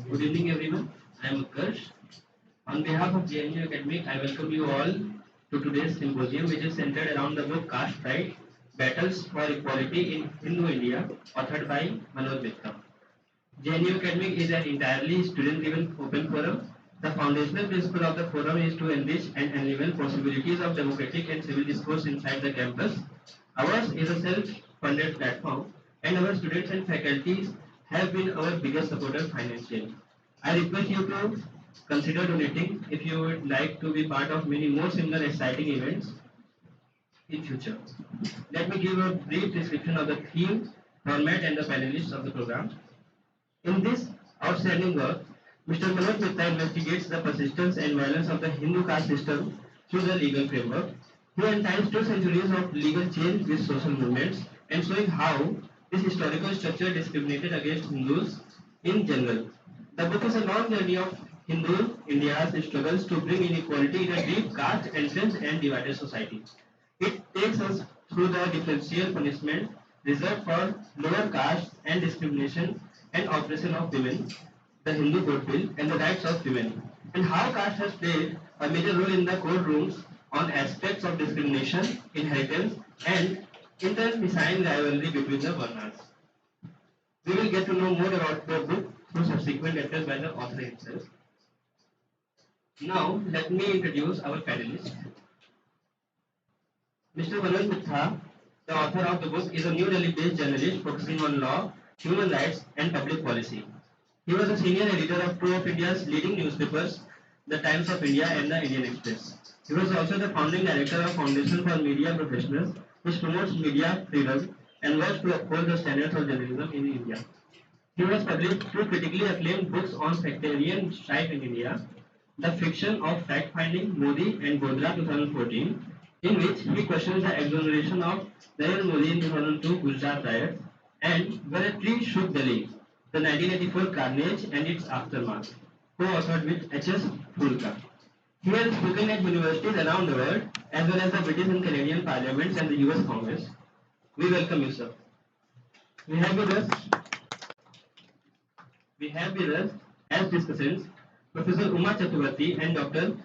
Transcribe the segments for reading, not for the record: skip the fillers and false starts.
Good evening, everyone. I am Utkarsh. On behalf of JNU Academic, I welcome you all to today's symposium, which is centered around the book Caste Pride Battles for Equality in Hindu India, authored by Manoj Mitta. JNU Academic is an entirely student driven open forum. The foundational principle of the forum is to enrich and enable possibilities of democratic and civil discourse inside the campus. Ours is a self funded platform, and our students and faculties have been our biggest supporters financially. I request you to consider donating if you would like to be part of many more similar exciting events in future. Let me give a brief description of the theme, format, and the panelists of the program. In this outstanding work, Mr. Manoj Mitta investigates the persistence and violence of the Hindu caste system through the legal framework. He unties 2 centuries of legal change with social movements and showing how this historical structure discriminated against Hindus in general. The book is a long journey of Hindu India's struggles to bring inequality in a deep caste, entrenched and divided society. It takes us through the differential punishment reserved for lower castes and discrimination and oppression of women, the Hindu Code Bill, and the rights of women, and how caste has played a major role in the courtrooms on aspects of discrimination, inheritance, and internecine rivalry between the varnas. We will get to know more about the book through subsequent letters by the author himself. Now, let me introduce our panelists. Mr. Manoj Mitta, the author of the book, is a New Delhi-based journalist focusing on law, human rights, and public policy. He was a senior editor of two of India's leading newspapers, The Times of India and The Indian Express. He was also the founding director of Foundation for Media Professionals, which promotes media freedom and works to uphold the standards of journalism in India. He has published two critically acclaimed books on sectarian strife in India, The Fiction of Fact-Finding, Modi and Godra 2014, in which he questions the exoneration of Narendra Modi in 2002 Gujarat riots and When a Tree Shook Delhi, the 1984 carnage and its aftermath, co-authored with H.S. Fulka. He has spoken at universities around the world, as well as the British and Canadian parliaments and the US Congress. We welcome you, sir. We have with us, we have with us as discussants Professor Uma Chakravarti and Dr.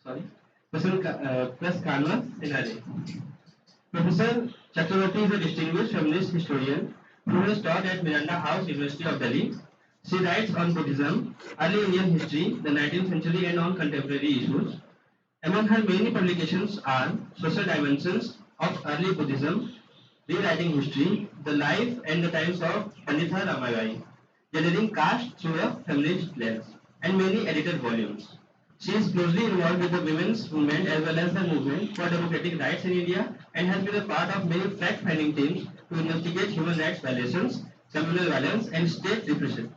Sorry, Praskanva Sinare. Professor Chakravarti is a distinguished feminist historian who has taught at Miranda House, University of Delhi. She writes on Buddhism, early Indian history, the 19th century, and on contemporary issues. Among her many publications are Social Dimensions of Early Buddhism, Rewriting History, The Life and the Times of Pandita Ramabai, Generating Caste Through a Feminist Lens, and many edited volumes. She is closely involved with the women's movement as well as the movement for democratic rights in India and has been a part of many fact-finding teams to investigate human rights violations, communal violence, and state repression.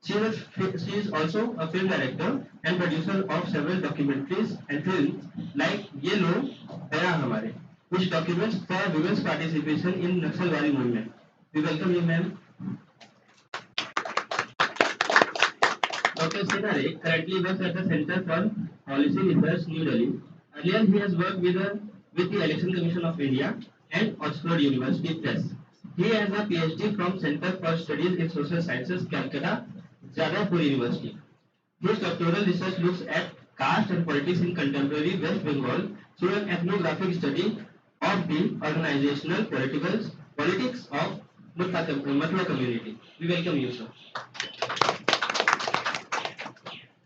She is also a film director and producer of several documentaries and films like Ye Log Haya Hamare, which documents the women's participation in Naxalbari movement. We welcome you, ma'am. Dr. Sinare currently works at the Center for Policy Research, New Delhi. Earlier, he has worked with the Election Commission of India and Oxford University Press. He has a PhD from Center for Studies in Social Sciences, Calcutta, Jadavpur University. His doctoral research looks at caste and politics in contemporary West Bengal through an ethnographic study of the organizational politics of Mathura community. We welcome you, sir.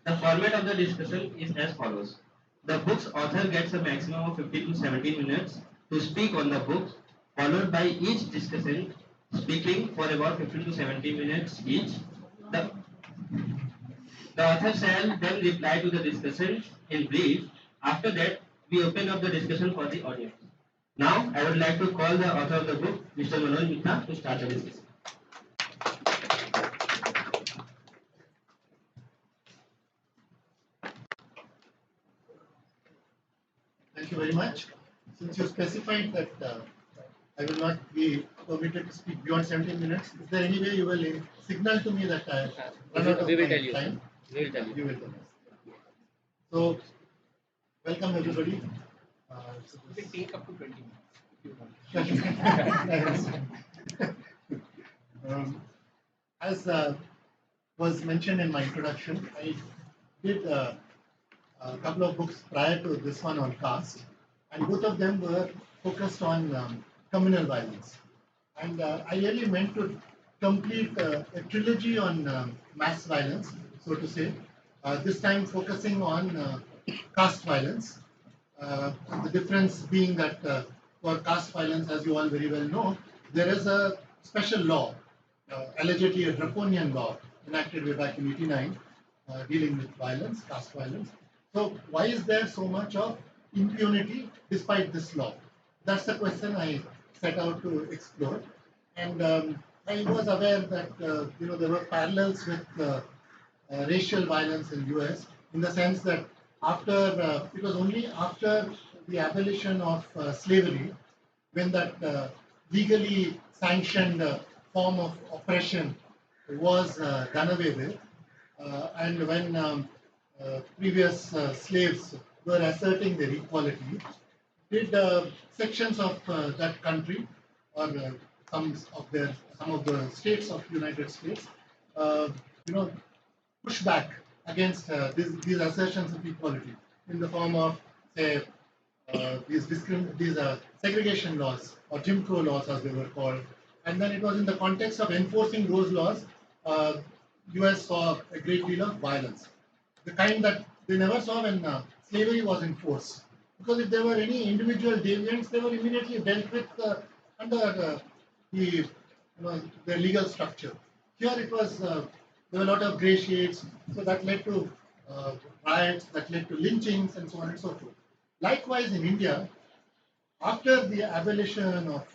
The format of the discussion is as follows. The book's author gets a maximum of 15 to 17 minutes to speak on the book, followed by each discussant speaking for about 15 to 17 minutes each. The, the author shall then reply to the discussion in brief. After that, we open up the discussion for the audience. Now, I would like to call the author of the book, Mr. Manoj Mitta, to start the discussion. Thank you very much. Since you specified that I will not be permitted to speak beyond 17 minutes, is there any way you will signal to me that I run out of We will tell my you. time? We will tell you. You will tell us. So, welcome everybody. You can take up to 20 minutes if you want. As was mentioned in my introduction, I did a couple of books prior to this one on caste, and both of them were focused on communal violence. And I really meant to complete a trilogy on mass violence, so to say, this time focusing on caste violence. The difference being that for caste violence, as you all very well know, there is a special law, allegedly a draconian law, enacted way back in '89, dealing with violence, caste violence. So, why is there so much of impunity despite this law? That's the question I set out to explore. And I was aware that there were parallels with racial violence in US, in the sense that after it was only after the abolition of slavery, when that legally sanctioned form of oppression was done away with, and when previous slaves were asserting their equality, did sections of that country, or some of the states of United States, uh, you know, push back against these assertions of equality in the form of, say, these segregation laws, or Jim Crow laws as they were called. And then it was in the context of enforcing those laws, US saw a great deal of violence, the kind that they never saw when slavery was enforced. Because if there were any individual deviants, they were immediately dealt with under the legal structure. Here it was there were a lot of grey shades, so that led to riots, that led to lynchings, and so on and so forth. Likewise, in India, after the abolition of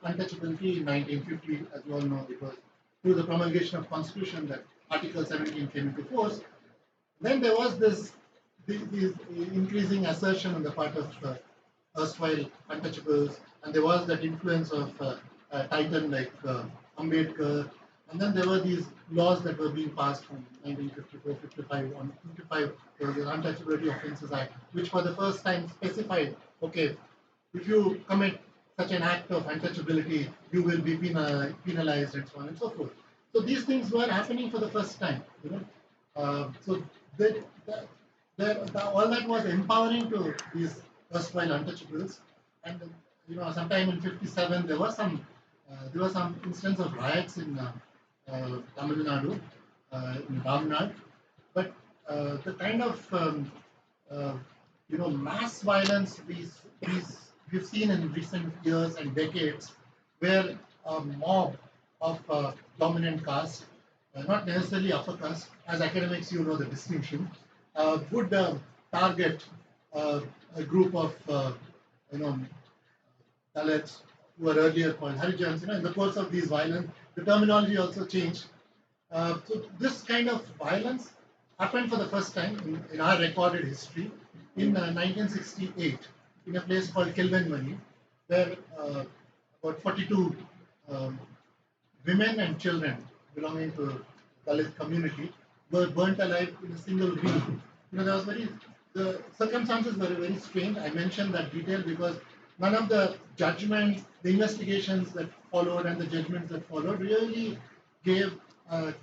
untouchability in 1950, as you all know, it was through the promulgation of Constitution that Article 17 came into force. Then there was this increasing assertion on the part of erstwhile untouchables, and there was that influence of a titan like Ambedkar, and then there were these laws that were being passed from 1954, 55 on 55. There was the Untouchability Offences Act, which for the first time specified, okay, if you commit such an act of untouchability, you will be penalized, and so on and so forth. So these things were happening for the first time. So the, all that was empowering to these erstwhile untouchables. And sometime in '57 there was some instance of riots in Tamil Nadu, in Ramnad. But the kind of mass violence we've seen in recent years and decades, where a mob of dominant caste, not necessarily upper caste, as academics you know the distinction, would target a group of Dalits who were earlier called Harijans. In the course of these violence, the terminology also changed. So this kind of violence happened for the first time in our recorded history in 1968 in a place called Kilbenmani, where about 42 women and children belonging to the Dalit community were burnt alive in a single room. The circumstances were very strange. I mentioned that detail because none of the judgments, the investigations that followed, and the judgments that followed really gave a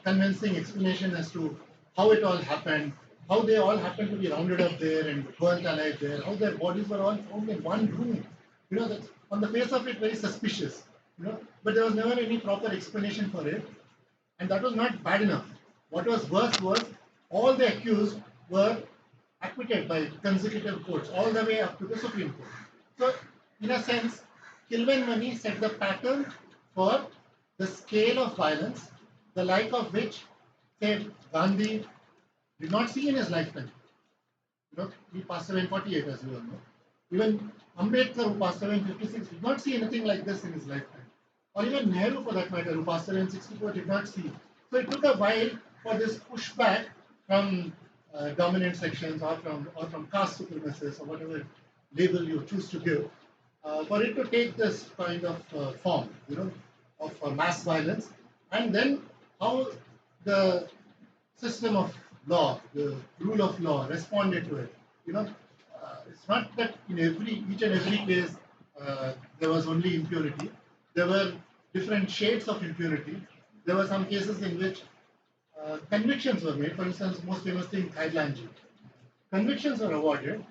convincing explanation as to how it all happened, how they all happened to be rounded up there and burnt alive there, how their bodies were all found in one room. That's on the face of it very suspicious. But there was never any proper explanation for it, and that was not bad enough. What was worse was all the accused were acquitted by consecutive courts all the way up to the Supreme Court. So, in a sense, Kilbenmani set the pattern for the scale of violence, the like of which, say, Gandhi did not see in his lifetime. He passed away in '48, as you all know. Even Ambedkar, who passed away in '56, did not see anything like this in his lifetime. Or even Nehru, for that matter, who passed away in '64, did not see. So it took a while for this pushback from dominant sections, or from caste supremacists, or whatever label you choose to give, for it to take this kind of form, of mass violence, and then how the system of law, the rule of law, responded to it. It's not that in each and every case there was only impunity. There were different shades of impunity. There were some cases in which convictions were made. For instance, most famously in Thailand, convictions were awarded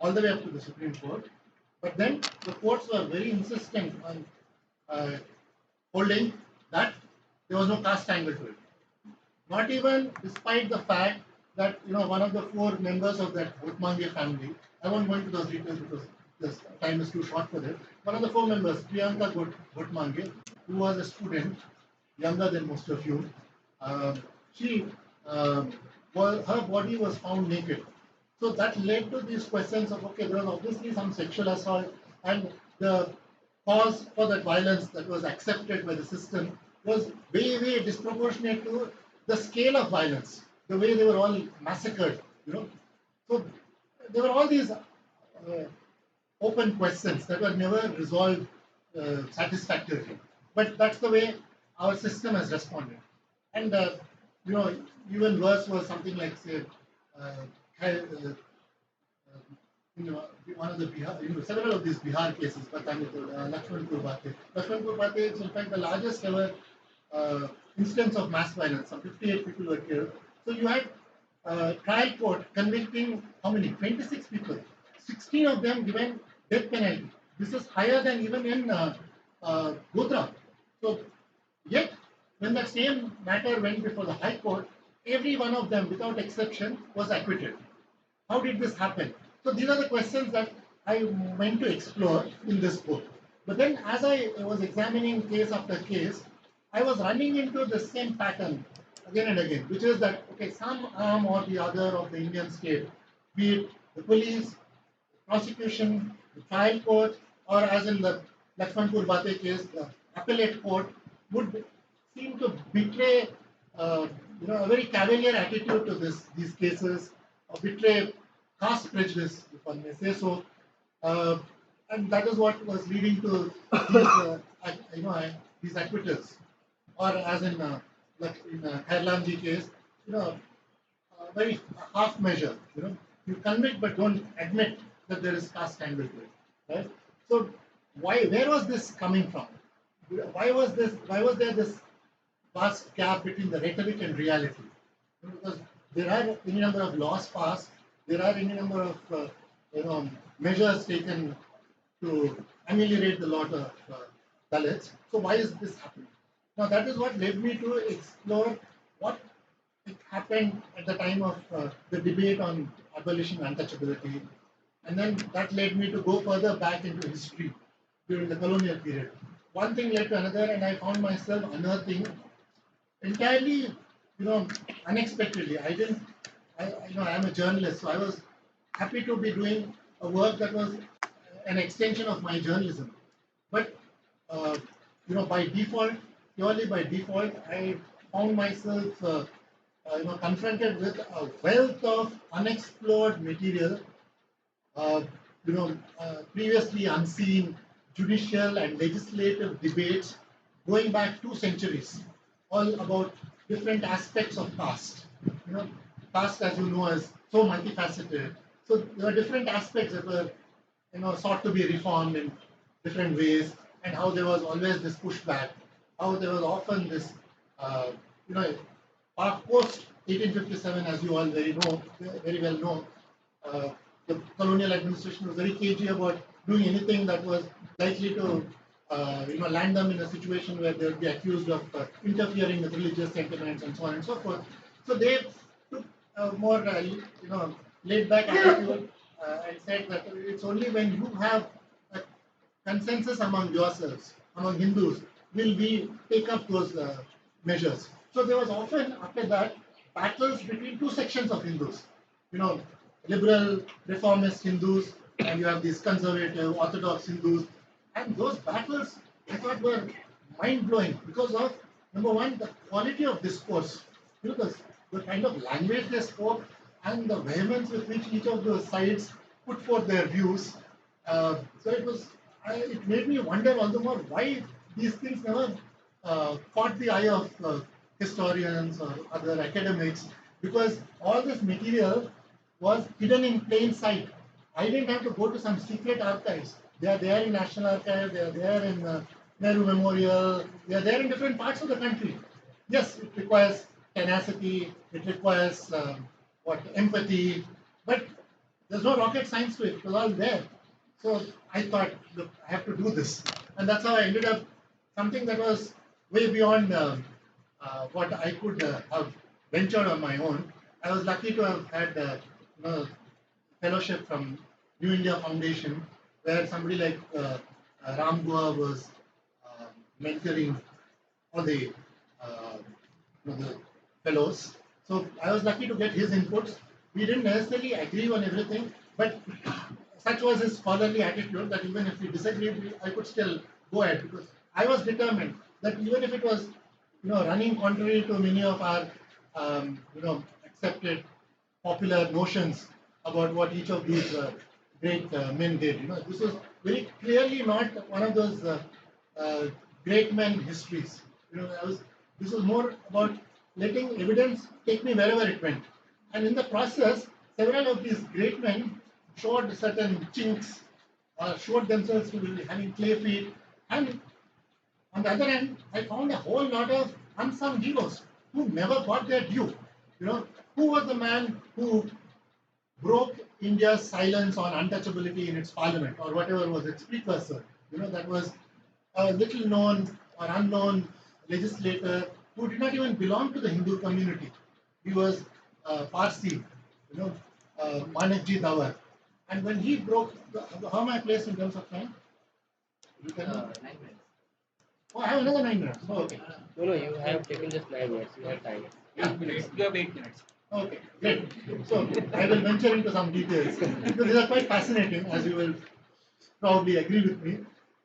all the way up to the Supreme Court, but then the courts were very insistent on uh, holding that there was no caste angle to it. Not even despite the fact that one of the four members of that Bhotmange family, I won't go into those details because this time is too short for that. One of the four members, Priyanka Bhotmange, who was a student, younger than most of you, she her body was found naked. So that led to these questions of okay, there was obviously some sexual assault, and the cause for that violence that was accepted by the system was way disproportionate to the scale of violence, the way they were all massacred. So there were all these open questions that were never resolved satisfactorily. But that's the way our system has responded. And you know, even worse was something like say, you know, one of the Bihar, several of these Bihar cases, Lakshman Kurbate. Lakshman Kurbate is in fact the largest ever instance of mass violence. Some 58 people were killed. So you had trial court convicting how many? 26 people. 16 of them given death penalty. This is higher than even in Godhra. So yet, when that same matter went before the High Court, every one of them, without exception, was acquitted. How did this happen? So these are the questions that I meant to explore in this book. But then, as I was examining case after case, I was running into the same pattern again and again, which is that okay, some arm or the other of the Indian state, be it the police, prosecution, the trial court, or as in the Lakshmanpur Bate case, the appellate court, would seem to betray a very cavalier attitude to these cases, or betray caste prejudice, if one may say so. And that is what was leading to these acquittals. Or as in like in Khairlamji case, very half measure. You convict but don't admit that there is caste angle to it, right? So where was this coming from? Why was there this vast gap between the rhetoric and reality? Because there are any number of laws passed, there are any number of measures taken to ameliorate the lot of Dalits. So why is this happening? Now that is what led me to explore what happened at the time of the debate on abolition untouchability, and then that led me to go further back into history during the colonial period. One thing led to another, and I found myself unearthing entirely, unexpectedly. I am a journalist, so I was happy to be doing a work that was an extension of my journalism. But by default, purely by default, I found myself, confronted with a wealth of unexplored material, previously unseen judicial and legislative debates going back 2 centuries, all about different aspects of caste. Caste, as you know, is so multifaceted. So there are different aspects that were, sought to be reformed in different ways, and how there was always this pushback, how there was often this, post 1857, as you all very well know, the colonial administration was very cagey about doing anything that was likely to, land them in a situation where they would be accused of interfering with religious sentiments and so on and so forth. So they took a more, laid back attitude and said that it's only when you have a consensus among yourselves, among Hindus, will we take up those measures. So there was often, after that, battles between 2 sections of Hindus. Liberal, reformist Hindus, and you have these conservative, orthodox Hindus. And those battles, I thought, were mind-blowing because of, number one, the quality of discourse. The kind of language they spoke and the vehemence with which each of the sides put forth their views. So it made me wonder all the more why these things never caught the eye of historians or other academics, because all this material was hidden in plain sight. I didn't have to go to some secret archives. They are there in National Archive, they are there in Nehru Memorial, they are there in different parts of the country. Yes, it requires tenacity, it requires what empathy, but there's no rocket science to it. It was all there. So I thought, look, I have to do this, and that's how I ended up something that was way beyond what I could have ventured on my own. I was lucky to have had fellowship from New India Foundation, where somebody like Ram Goa was mentoring all uh, the fellows. So I was lucky to get his inputs. We didn't necessarily agree on everything, but such was his scholarly attitude that even if we disagreed, I could still go ahead because I was determined that even if it was, running contrary to many of our, accepted popular notions about what each of these great men did. This was very clearly not one of those uh, great men histories. This was more about letting evidence take me wherever it went. And in the process, several of these great men showed certain chinks, showed themselves to be having clay feet. And on the other hand, I found a whole lot of unsung heroes who never got their due. Who was the man who broke India's silence on untouchability in its parliament or whatever was its precursor? That was a little known or unknown legislator who did not even belong to the Hindu community. He was Parsi, Manoj Mitta. And when he broke, how am I placed in terms of time? You tell me. 9 minutes. Oh, I have another 9 minutes. Oh, okay. No, you have taken just 9 minutes. You have time. 8 minutes. You have 8 minutes. Okay, great. So I will venture into some details because these are quite fascinating, as you will probably agree with me.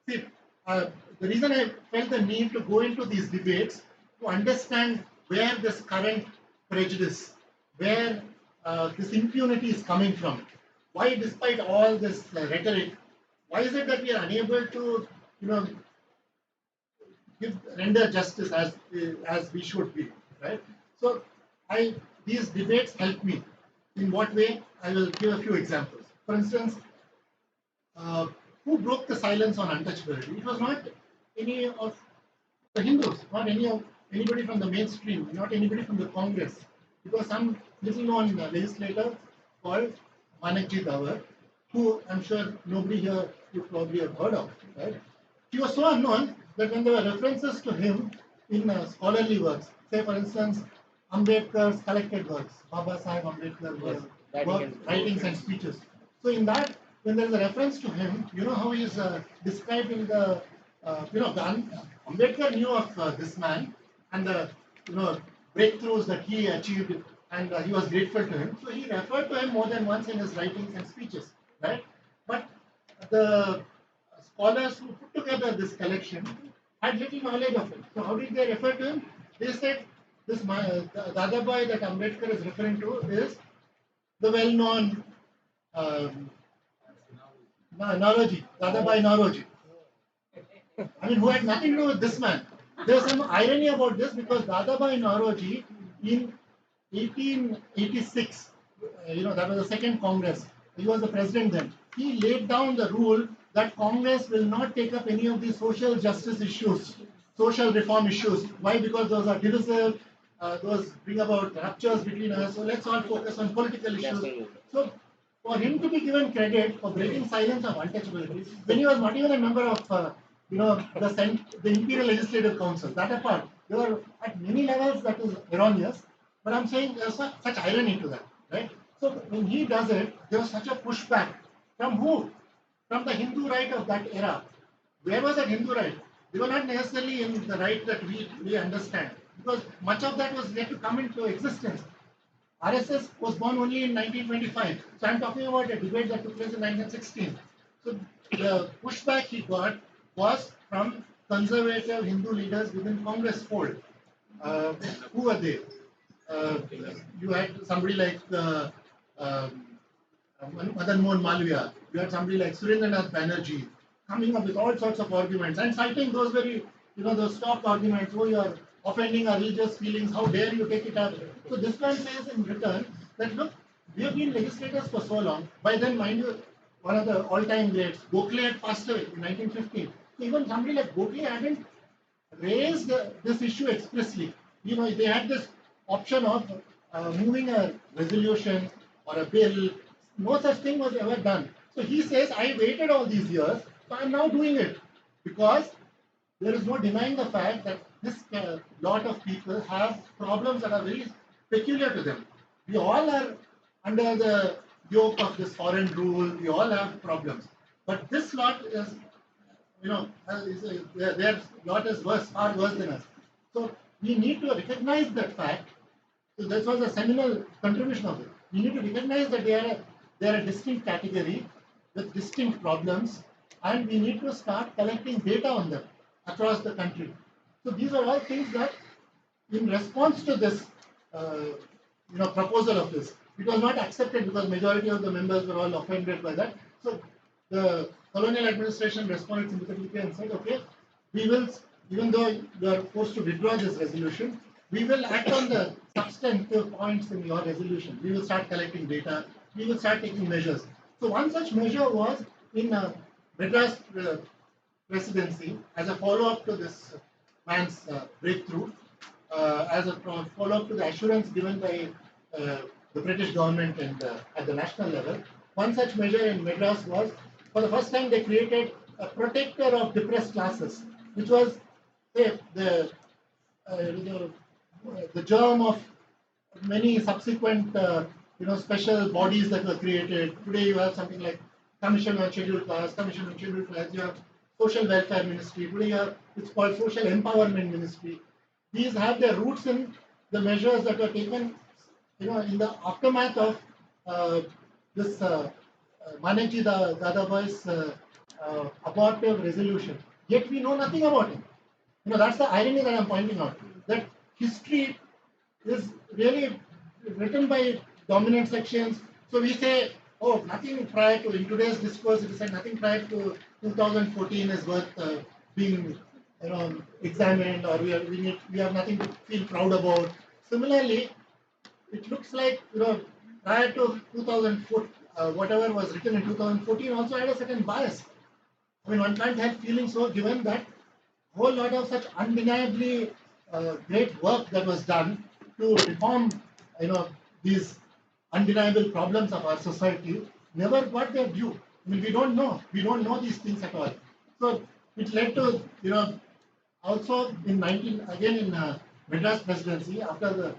See, the reason I felt the need to go into these debates to understand where this current prejudice, where this impunity is coming from. Why, despite all this rhetoric, why is it that we are unable to, render justice as we should be, right? So, these debates help me. In what way? I will give a few examples. For instance, uh, who broke the silence on untouchability? It was not any of the Hindus, not anybody from the mainstream, not anybody from the Congress. It was some little known legislator called Manoj Mitta, who I'm sure nobody here would probably have heard of. Right? He was so unknown that when there were references to him in scholarly works, say for instance, Ambedkar's collected works, Baba Sahib Ambedkar Yes, writings and speeches. So in that, when there is a reference to him, you know how he is described in the, Ambedkar knew of this man and the, breakthroughs that he achieved, and he was grateful to him. So he referred to him more than once in his writings and speeches, right? But the scholars who put together this collection had little knowledge of him. So how did they refer to him? They said the other boy that Ambedkar is referring to is the well-known Naroji, Dadabai Naroji. I mean, who had nothing to do with this man. There's some irony about this because Dadabai Naroji in 1886, that was the second Congress. He was the president then. He laid down the rule that Congress will not take up any of these social justice issues, social reform issues. Why? Because those are divisive, those bring about ruptures between us. So let's all focus on political issues. So for him to be given credit for breaking silence of untouchability, when he was not even a member of, the Imperial Legislative Council, that apart, there were at many levels that is erroneous. But I'm saying there's such irony to that, right? So when he does it, there was such a pushback from who? From the Hindu right of that era. Where was that Hindu right? They were not necessarily in the right that we understand, because much of that was yet to come into existence. RSS was born only in 1925. So I'm talking about a debate that took place in 1916. So the pushback he got was from conservative Hindu leaders within Congress fold. Who were they? You had somebody like Madan Mohan Malviya. You had somebody like Surendranath Banerjee coming up with all sorts of arguments and citing those very, those stock arguments. Oh, you are offending our religious feelings. How dare you take it up? So this man says in return that look, we have been legislators for so long. By then, mind you, one of the all-time greats, Gokhale had passed away in 1915. So even somebody like Gokhale hadn't raised this issue expressly. They had this option of moving a resolution or a bill. No such thing was ever done. So he says, I waited all these years, so I'm now doing it because there is no denying the fact that this lot of people have problems that are very peculiar to them. We all are under the yoke of this foreign rule. We all have problems, but this lot is, their lot is worse, far worse than us. So we need to recognize that fact. So this was a seminal contribution of it. We need to recognize that they are a distinct category with distinct problems, and we need to start collecting data on them across the country. So these are all things that, in response to this, proposal of this, it was not accepted because majority of the members were all offended by that. So the colonial administration responded sympathetically and said, okay, we will, even though you are forced to withdraw this resolution, we will act on the substantive points in your resolution. We will start collecting data. We will start taking measures. So one such measure was in Madras presidency, as a follow-up to this man's breakthrough, as a follow-up to the assurance given by the British government and at the national level. One such measure in Madras was, for the first time, they created a protector of depressed classes, which was the germ of many subsequent special bodies that were created. Today you have something like Commission on Scheduled Class, Commission on Scheduled Class, you have Social Welfare Ministry, today you have, it's called Social Empowerment Ministry. These have their roots in the measures that were taken in the aftermath of this Manoj Dadabhai's abortive resolution. Yet we know nothing about it. That's the irony that I'm pointing out. That history is really written by dominant sections. So we say, oh, nothing prior to, in today's discourse, it is said nothing prior to 2014 is worth being examined, or we have nothing to feel proud about. Similarly, it looks like prior to 2004, whatever was written in 2014 also had a certain bias. I mean, one can't help feeling so, given that a whole lot of such undeniably great work that was done to reform, these undeniable problems of our society never got their due. I mean, we don't know these things at all. So it led to, also in Madras presidency, after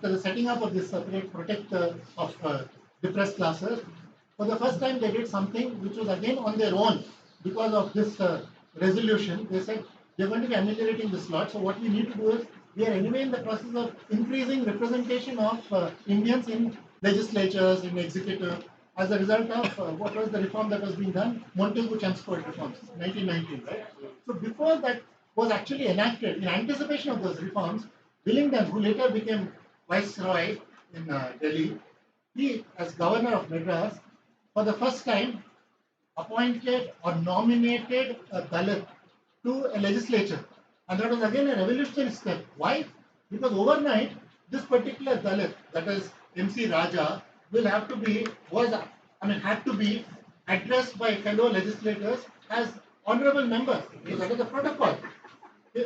the setting up of this separate protector of depressed classes, for the first time they did something which was again on their own because of this resolution. They said they're going to be ameliorating this lot. So what we need to do is, we are anyway in the process of increasing representation of Indians in legislatures, in executive, as a result of what was the reform that was being done, Montesquieu-Chelmsford reforms, 1919, right? So before that was actually enacted, in anticipation of those reforms, Willingdon, who later became Viceroy in Delhi, he, as governor of Madras, for the first time, appointed or nominated a Dalit to a legislature. And that was again a revolutionary step. Why? Because overnight, this particular Dalit, that is MC Raja, will have to be, had to be addressed by fellow legislators as honorable members. Because that is the protocol.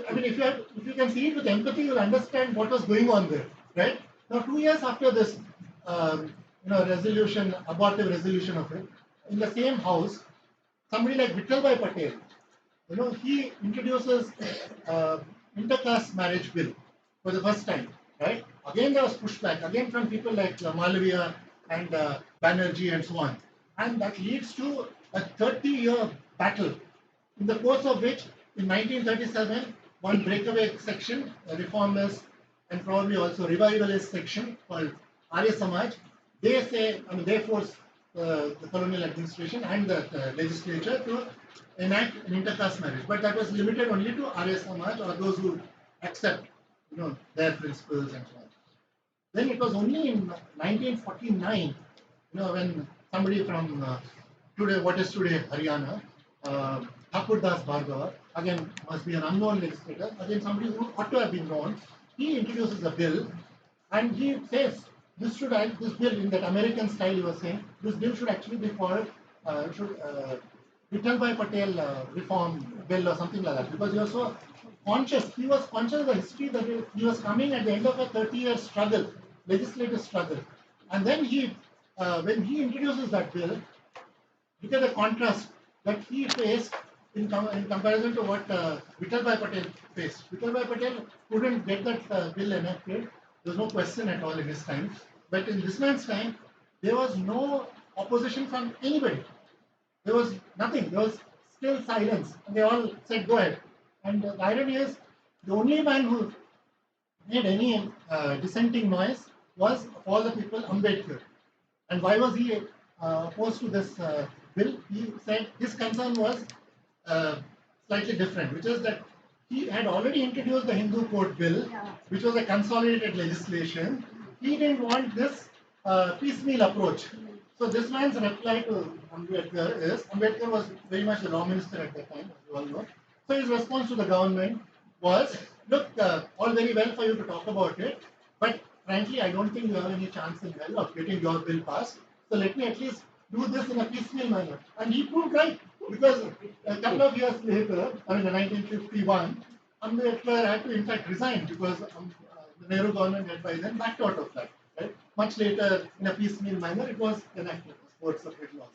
I mean, if you can see it with empathy, you'll understand what was going on there, right? Now, 2 years after this, resolution, abortive resolution of it, in the same house, somebody like Vittalbhai Patel, he introduces intercaste marriage bill for the first time, right? Again, there was pushback, again from people like Malaviya and Banerjee and so on. And that leads to a 30-year battle, in the course of which, in 1937, one breakaway section, a reformist and probably also revivalist section called Arya Samaj, they force the colonial administration and the legislature to enact an intercaste marriage. But that was limited only to Arya Samaj, or those who accept, their principles and so on. Then it was only in 1949, when somebody from what is today Haryana, Thakur Das Bhargava, again must be an unknown legislator, again somebody who ought to have been known, he introduces a bill, and he says this bill, in that American style he was saying, this bill should actually be called Vittalbhai Patel reform bill or something like that, because he was so conscious. He was conscious of the history that he was coming at the end of a 30-year struggle, legislative struggle. And then when he introduces that bill, look at the contrast that he faced in comparison to what Vittalbhai Patel faced. Vittalbhai Patel couldn't get that bill enacted. There was no question at all in his time. But in this man's time, there was no opposition from anybody. There was nothing. There was still silence. And they all said, go ahead. And the irony is, the only man who made any dissenting noise was, of all the people, Ambedkar. And why was he opposed to this bill? He said his concern was slightly different, which is that he had already introduced the Hindu Code Bill, which was a consolidated legislation. He didn't want this piecemeal approach. So this man's reply to Ambedkar is, Ambedkar was very much the law minister at that time, as you all know. So his response to the government was, look, all very well for you to talk about it, but frankly, I don't think you have any chance in hell of getting your bill passed. So let me at least do this in a piecemeal manner. And he proved right, because a couple of years later, I mean, in 1951, Ambedkar had to in fact resign because the Nehru government had by then backed out of that. Right? Much later, in a piecemeal manner, it was enacted as four separate laws.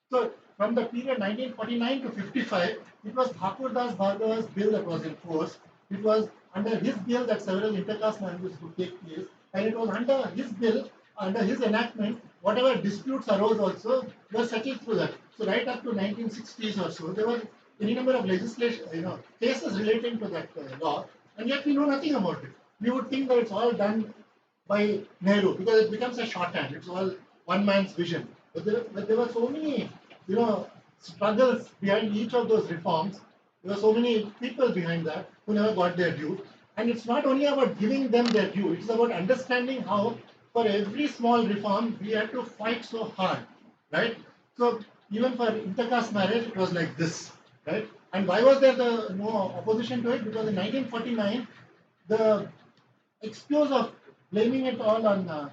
So from the period 1949 to 55, it was Thakur Das Bhargava's bill that was enforced. It was under his bill that several intercaste marriages could take place, and it was under his bill, under his enactment, whatever disputes arose also were settled through that. So right up to 1960s or so, there were any number of legislation, cases relating to that law, and yet we know nothing about it. We would think that it's all done by Nehru because it becomes a shorthand. It's all one man's vision. But there were so many, struggles behind each of those reforms. There were so many people behind that who never got their due. And it's not only about giving them their due, it's about understanding how for every small reform we had to fight so hard, right? So even for intercaste marriage, it was like this, right? And why was there no opposition to it? Because in 1949, the excuse of blaming it all on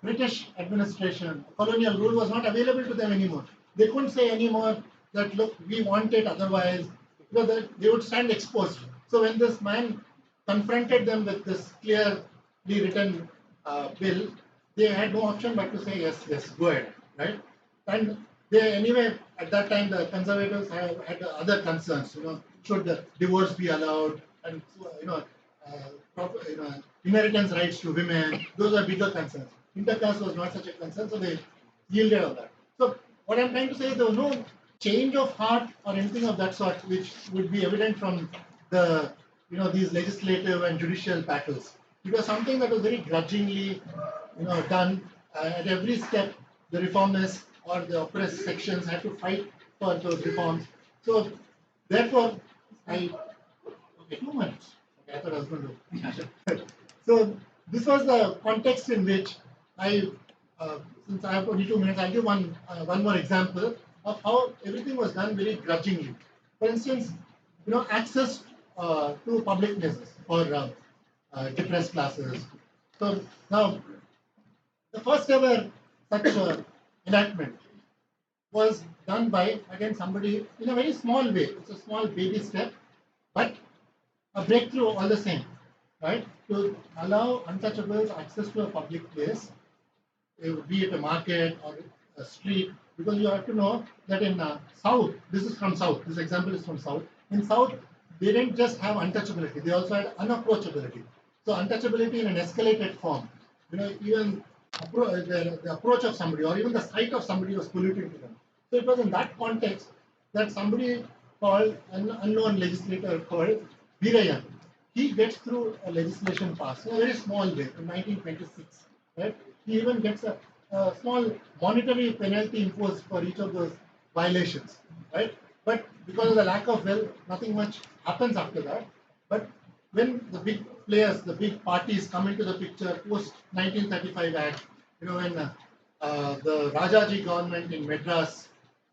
British administration, colonial rule was not available to them anymore. They couldn't say anymore that, look, we want it otherwise, because they would stand exposed. So when this man confronted them with this clearly written bill, they had no option but to say, yes, go ahead, right? And they, anyway, at that time, the conservatives had other concerns, should the divorce be allowed, and, inheritance rights to women, those are bigger concerns. Intercaste was not such a concern, so they yielded on that. So what I'm trying to say is there was no change of heart or anything of that sort, which would be evident from the these legislative and judicial battles. It was something that was very grudgingly done at every step. The reformists or the oppressed sections had to fight for those reforms. So therefore, okay, 2 minutes. Okay, I thought I was going to. So this was the context in which since I have only 2 minutes, I'll give one more example of how everything was done very grudgingly. For instance, access to public places for depressed classes. So now, the first ever such enactment was done by, again, somebody in a very small way. It's a small baby step, but a breakthrough all the same, right? To allow untouchables access to a public place, be it a market or a street, because you have to know that in South, this is from South, this example is from South. In South, they didn't just have untouchability, they also had unapproachability. So untouchability in an escalated form. Even the approach of somebody or even the sight of somebody was polluting to them. So it was in that context that somebody called, an unknown legislator called Veerayan, he gets through a legislation passed in a very small way in 1926. Right? He even gets a small monetary penalty imposed for each of those violations. Right? But because of the lack of will, nothing much happens after that. But when the big players, the big parties come into the picture post 1935 Act, when the Rajaji government in Madras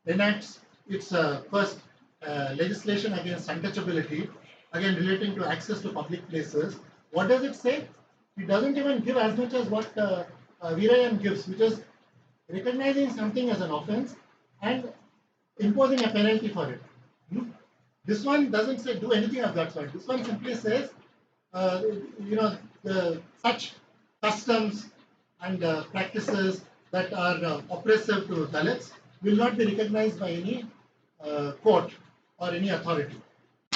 enacts its first legislation against untouchability, again relating to access to public places, what does it say? It doesn't even give as much as what Veerayan gives, which is recognizing something as an offense and imposing a penalty for it. This one doesn't say do anything of that sort. This one simply says, uh, such customs and practices that are oppressive to Dalits will not be recognized by any court or any authority.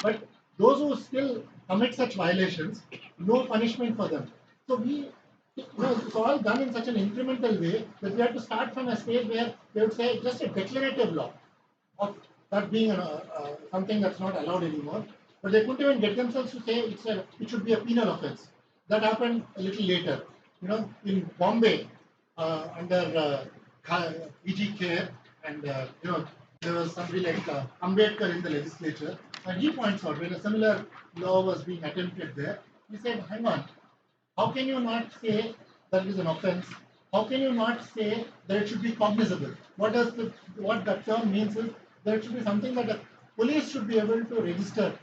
But those who still commit such violations, no punishment for them. So it's all done in such an incremental way that we have to start from a stage where they would say just a declarative law of that being something that's not allowed anymore. But they couldn't even get themselves to say it should be a penal offense. That happened a little later. In Bombay, under E.G. Care, and there was somebody like Ambedkar in the legislature, and he points out when a similar law was being attempted there, he said, "Hang on, how can you not say that it is an offense? How can you not say that it should be cognizable? What that term means is that it should be something that the police should be able to register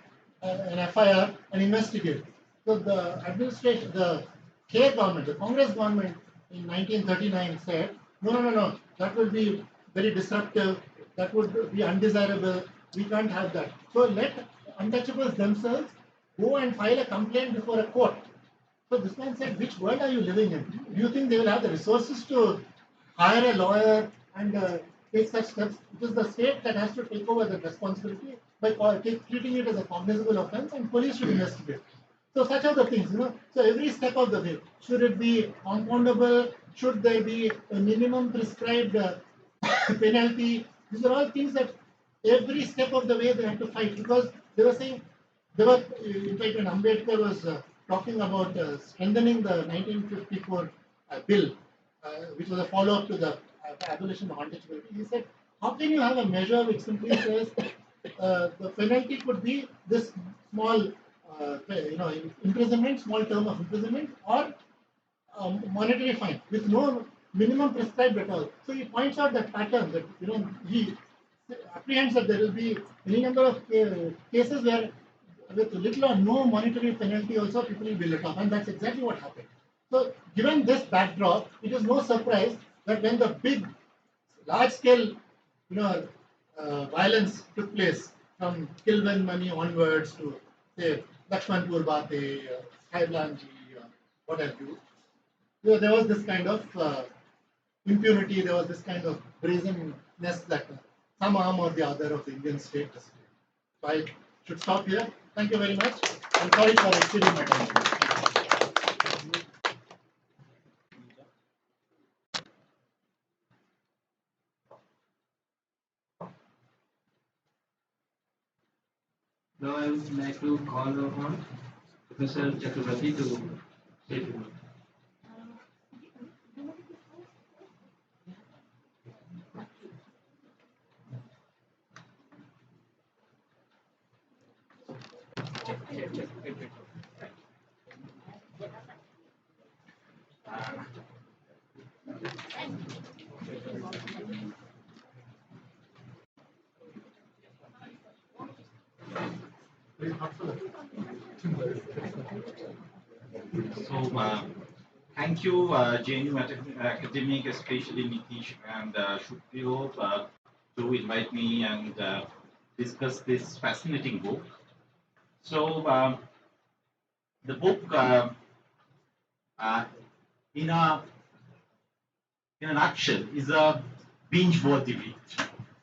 an FIR and investigate." So the administration, the Care government, the Congress government in 1939 said, no, that will be very disruptive, that would be undesirable, we can't have that. So let untouchables themselves go and file a complaint before a court. So this man said, which world are you living in? Do you think they will have the resources to hire a lawyer and take such steps? It is the state that has to take over the responsibility by treating it as a cognizable offense, and police should investigate. So such are the things. So every step of the way, should it be compoundable? Should there be a minimum prescribed penalty? These are all things that every step of the way they have to fight, because they were saying, in fact, when Ambedkar was talking about strengthening the 1954 bill, which was a follow-up to the abolition of untouchability, he said, how can you have a measure which simply says the penalty could be this small, imprisonment, small term of imprisonment, or monetary fine with no minimum prescribed at all. So he points out that pattern that he apprehends that there will be any number of cases where with little or no monetary penalty also people will be let off, and that's exactly what happened. So given this backdrop, it is no surprise that when the large scale violence took place from Kilben money onwards to say Lakshmanpur Bate, Saiblanji, what have you, there was this kind of impunity, there was this kind of brazenness that some arm or the other of the Indian state displayed. So I should stop here. Thank you very much. I'm sorry for exceeding my time. Now I would like to call upon Professor Chakravarti to say to me. So, thank you, JNU academic, especially Nitish and Shukriyo, to invite me and discuss this fascinating book. So, the book, in a nutshell, is a binge-worthy read.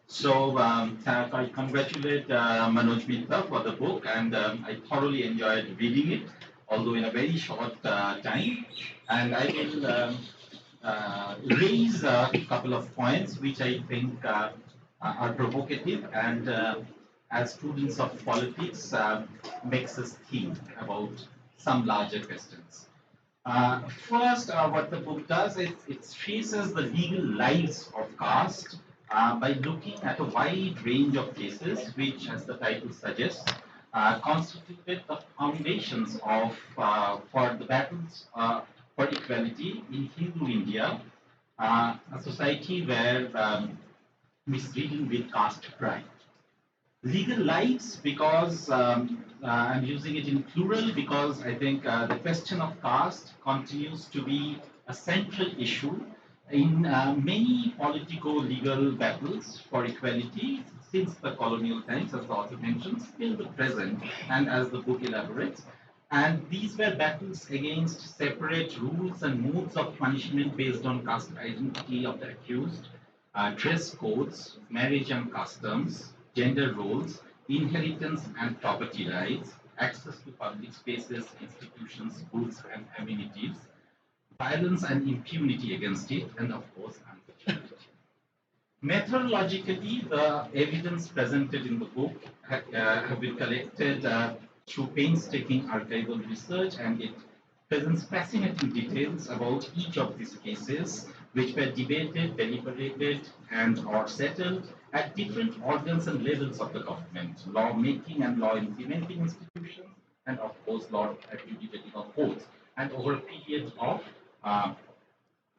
So I congratulate Manoj Mitta for the book, and I thoroughly enjoyed reading it, although in a very short time. And I will raise a couple of points which I think are provocative and, as students of politics, makes us think about some larger questions. First, what the book does is it traces the legal lives of caste by looking at a wide range of cases, which, as the title suggests, constituted the foundations of for the battles for equality in Hindu India, a society where misleading with caste pride. Legal lives, because I'm using it in plural because I think the question of caste continues to be a central issue In many politico-legal battles for equality since the colonial times, as the author mentions, till the present, and as the book elaborates, and these were battles against separate rules and modes of punishment based on caste identity of the accused, dress codes, marriage and customs, gender roles, inheritance and property rights, access to public spaces, institutions, goods, and amenities, violence and impunity against it, and of course, unfortunately. Methodologically, the evidence presented in the book have been collected through painstaking archival research, and it presents fascinating details about each of these cases, which were debated, deliberated, and or settled at different organs and levels of the government, law making and law implementing institutions, and of course, law adjudicating of courts, and over a period of uh,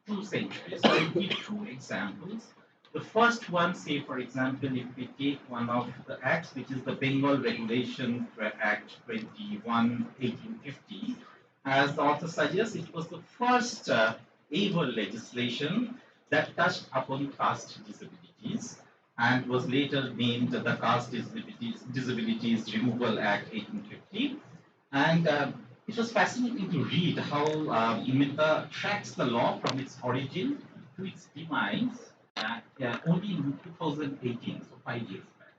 2 centuries. I'll give 2 examples. The first one, say for example, if we take one of the acts, which is the Bengal Regulation Act 21, 1850, as the author suggests, it was the first ever legislation that touched upon caste disabilities and was later named the Disabilities Removal Act 1850. And it was fascinating to read how Mitta tracks the law from its origin to its demise only in 2018, so 5 years back.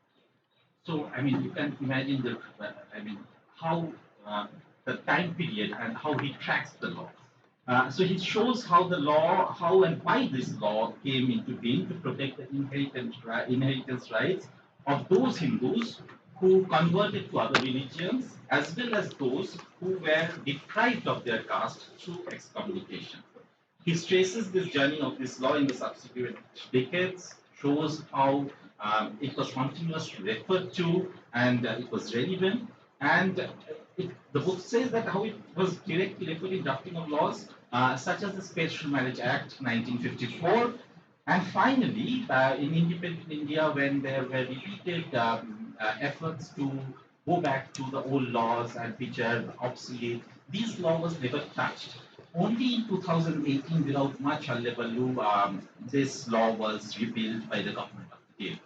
So, I mean, you can imagine how the time period and how he tracks the law. So he shows how the law, how and why this law came into being to protect the inheritance rights of those Hindus who converted to other religions, as well as those who were deprived of their caste through excommunication. He traces this journey of this law in the subsequent decades, shows how it was continuously referred to and it was relevant. And the book says that how it was directly referred in drafting of laws such as the Special Marriage Act 1954. And finally, in independent India, when there were repeated efforts to go back to the old laws and which are obsolete, these laws was never touched. Only in 2018, without much hullabaloo, this law was repealed by the government of the day.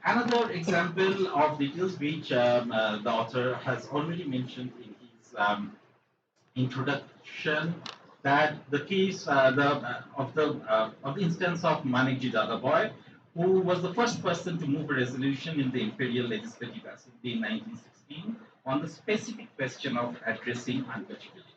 Another example of details which the author has already mentioned in his introduction, that the case of the instance of Manekji Dadaboy, who was the first person to move a resolution in the Imperial Legislative Assembly in 1916 on the specific question of addressing untouchability.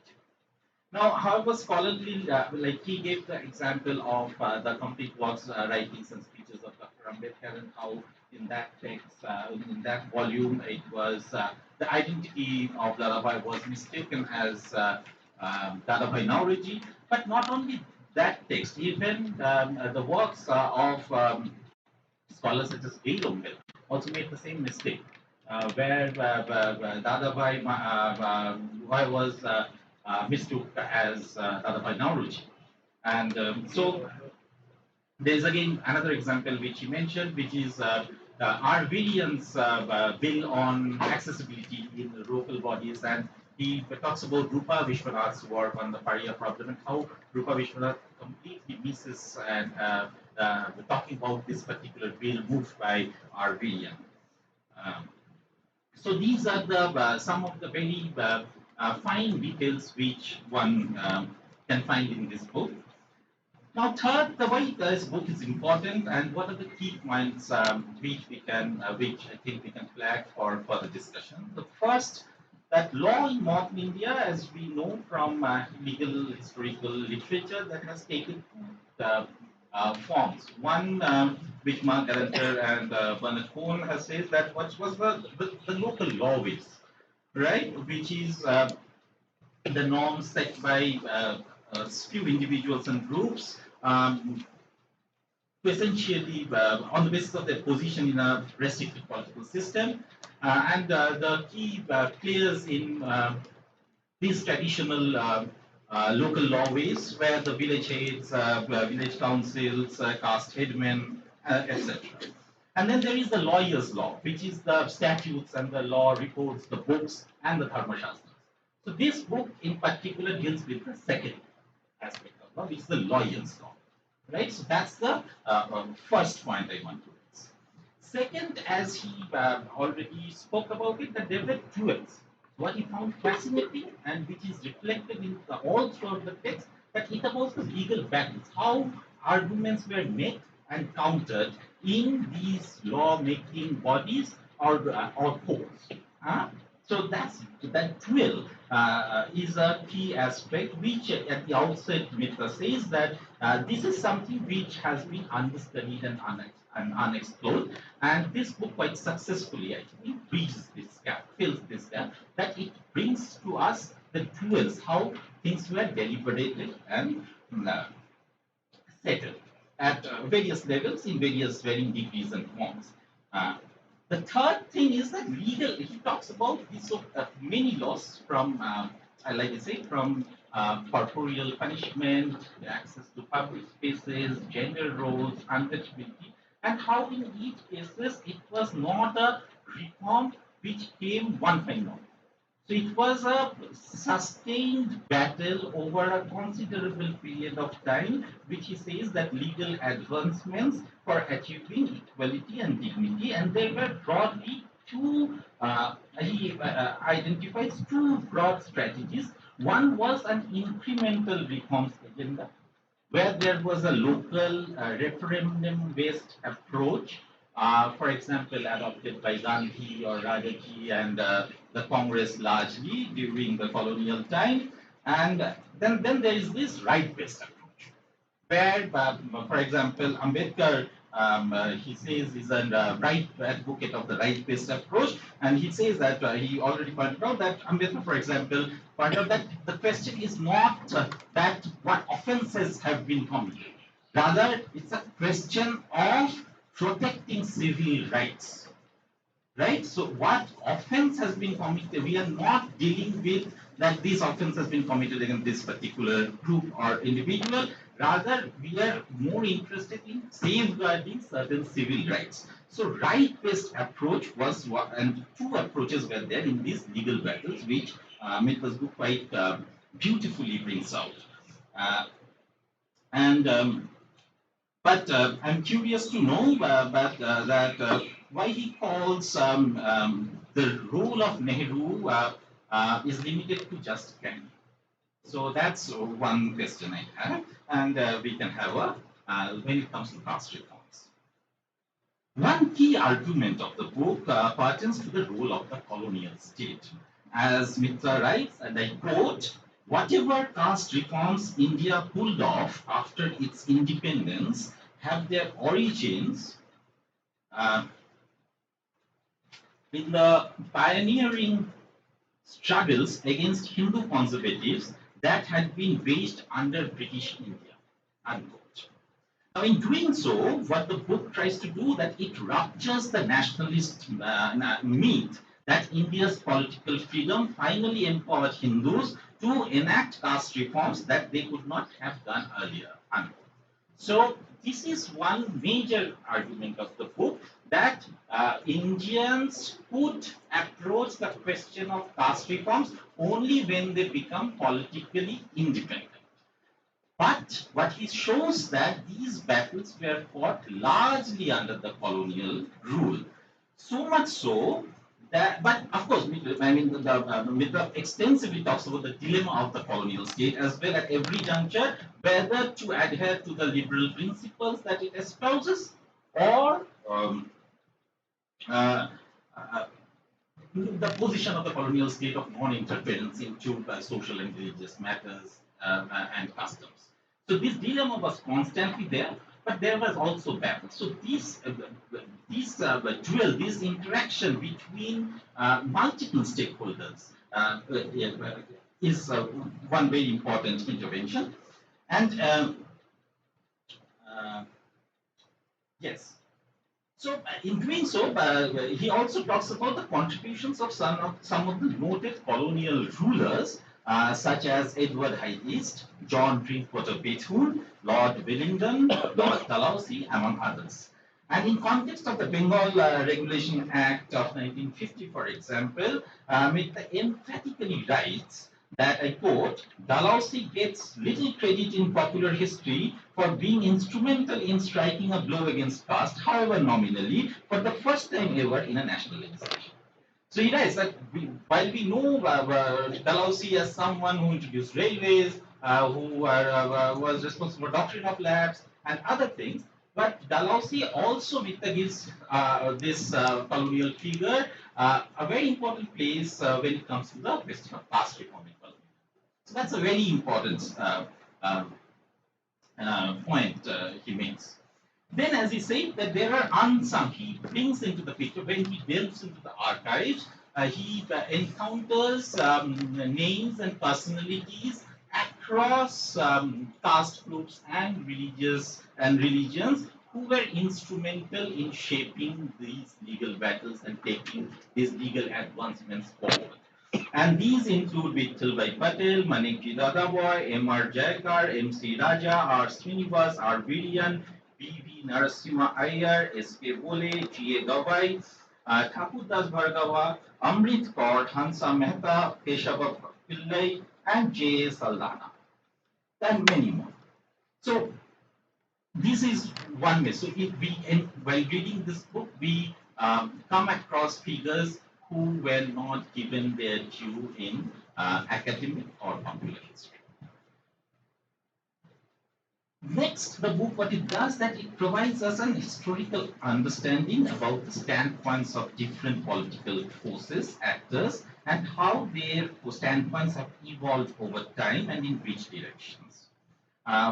Now, however, scholarly, like he gave the example of the complete works, writings, and speeches of Dr. Ambedkar, and how in that text, in that volume, it was the identity of Dadabhai was mistaken as Dadabhai Naoroji. But not only that text, even the works of scholars such as Veilongal also made the same mistake, where Dadabhai was mistook as Dadabhai Naoroji. And so there's again another example which he mentioned, which is R. Williams' bill on accessibility in local bodies, and he talks about Rupa Vishwanath's work on the Pariah problem and how Rupa Vishwanath completely misses and talking about this particular bill moved by R. Williams. Um, so these are the some of the very fine details which one can find in this book. Now, third, the why this book is important, and what are the key points which I think we can flag for further discussion. The first, that law in modern India, as we know from legal historical literature, that has taken two forms. One, which Mark Galanter and Bernard Cohn has said that what was the local law is, right, which is the norms set by few individuals and groups to essentially, on the basis of their position in a restricted political system. And the key players in these traditional local law ways, where the village heads, village councils, caste headmen, etc. And then there is the lawyer's law, which is the statutes and the law reports, the books, and the dharma shastras. So this book in particular deals with the second aspect of law, which is the lawyer's law. Right? So that's the first point I want to raise. Second, as he already spoke about it, that there were duels. What he found fascinating and which is reflected in all throughout the text, that it was the legal battles, how arguments were made and countered in these law-making bodies or courts. So that duel is a key aspect, which at the outset Mitta says that this is something which has been understudied and unexplored, and this book quite successfully, I think, bridges this gap, fills this gap, that it brings to us the duels, how things were deliberated and settled at various levels in various varying degrees and forms. Uh, the third thing is that legal, he talks about this many laws from, like I say, from corporeal punishment, access to public spaces, gender roles, untouchability, and how in each cases it was not a reform which came one time off. So it was a sustained battle over a considerable period of time, which he says that legal advancements for achieving equality and dignity, and there were broadly two, he identifies two broad strategies. One was an incremental reforms agenda, where there was a local referendum-based approach, for example, adopted by Gandhi or Rajaji and the Congress largely during the colonial time. And then there is this right-based approach, where, for example, Ambedkar, he says is a right advocate of the right-based approach, and he says that he already pointed out that Ambedkar, for example, pointed out that the question is not that what offenses have been committed. Rather, it's a question of protecting civil rights. Right? So what offense has been committed? We are not dealing with that this offense has been committed against this particular group or individual. Rather, we are more interested in safeguarding certain civil rights. So right-based approach was what, and two approaches were there in these legal battles, which Mitta's book quite beautifully brings out. But I'm curious to know why he calls the role of Nehru is limited to just Gandhi. So that's one question I have, and we can have when it comes to caste reforms. One key argument of the book pertains to the role of the colonial state. As Mitta writes, and I quote, whatever caste reforms India pulled off after its independence have their origins in the pioneering struggles against Hindu conservatives that had been waged under British India. Unquote. Now, in doing so, what the book tries to do, that it ruptures the nationalist myth that India's political freedom finally empowered Hindus to enact caste reforms that they could not have done earlier. Unquote. So this is one major argument of the book, that Indians could approach the question of caste reforms only when they become politically independent. But what he shows that these battles were fought largely under the colonial rule. So much so that, but of course, Mitta extensively talks about the dilemma of the colonial state as well at every juncture, whether to adhere to the liberal principles that it espouses or the position of the colonial state of non-interference into social and religious matters and customs. So this dilemma was constantly there, but there was also battle. So this duel, this interaction between multiple stakeholders is one very important intervention. And yes. So, in doing so, he also talks about the contributions of some of the noted colonial rulers, such as Edward Hyde East, John Drinkwater Bethune, Lord Wellington, Lord Dalhousie, among others. And in context of the Bengal Regulation Act of 1950, for example, Mitta emphatically writes that I quote, Dalhousie gets little credit in popular history for being instrumental in striking a blow against caste, however nominally, for the first time ever in a national legislation. So you guys, that while we know Dalhousie as someone who introduced railways, who was responsible for doctrine of lapse and other things, but Dalhousie also gives this colonial figure a very important place when it comes to the question of caste reform in Colombia. So that's a very important point he makes. Then, as he said, that there are unsung, he brings into the picture when he delves into the archives, he encounters names and personalities across caste groups and religions who were instrumental in shaping these legal battles and taking these legal advancements forward. And these include Vittalbhai Patel, Manikji Dadaboy, M.R. Jayakar, M.C. Raja, R. Srinivas, R. Viriyan, B.V. Narasimha Iyer, S.K. Bole, G.A. Gavai, Thakur Das Bhargava, Amrit Kaur, Hansa Mehta, Keshava Pillai, and J.A. Saldana, and many more. So this is one way. So if we, while reading this book, we come across figures who were not given their due in academic or popular history. Next, the book, what it does, that it provides us an historical understanding about the standpoints of different political forces, actors, and how their standpoints have evolved over time and in which directions.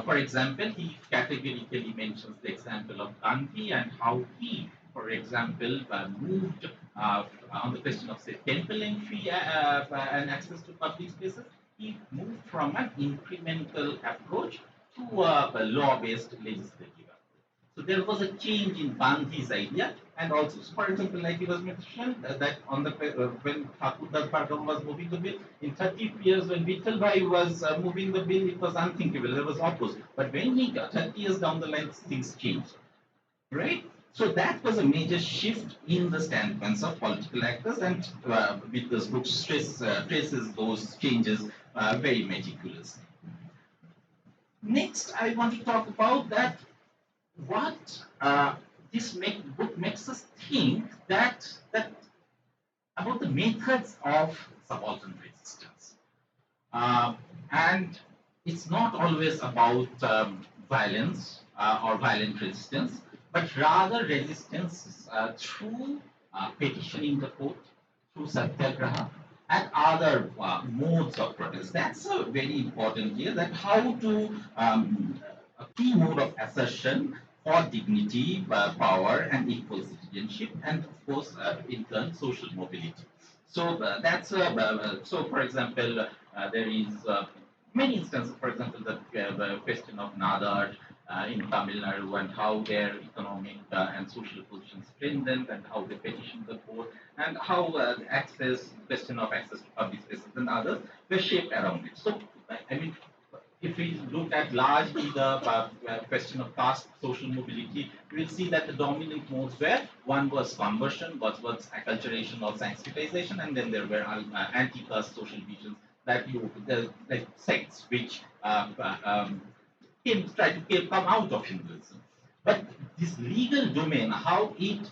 For example, he categorically mentions the example of Gandhi and how he, for example, moved on the question of, say, temple entry and access to public spaces. He moved from an incremental approach to a law-based legislative approach. So there was a change in Gandhi's idea, and also, for example, like it was mentioned that on the when Thakur Das Bhargava was moving the bill, in 30 years when Vittalbhai was moving the bill, it was unthinkable. There was opposite. But when he got 30 years down the line, things changed, right? So that was a major shift in the standpoints of political actors, and with this book traces those changes very meticulously. Next, I want to talk about that what this book makes us think that about the methods of subaltern resistance, and it's not always about violence or violent resistance, but rather resistance through petitioning the court, through satyagraha, and other modes of protest. That's a very important here, that how to, a key mode of assertion for dignity, power, and equal citizenship, and of course, in turn, social mobility. So so for example, there is many instances, for example, the question of Nadar in Tamil Nadu and how their economic and social position strengthened and how they petitioned the court and how question of access to public spaces and others were shaped around it. So, I mean, if we look at largely the question of caste social mobility, we will see that the dominant modes were, one was conversion, was acculturation or sensitization, and then there were anti-caste social visions that the sects which try to come out of Hinduism. But this legal domain, how it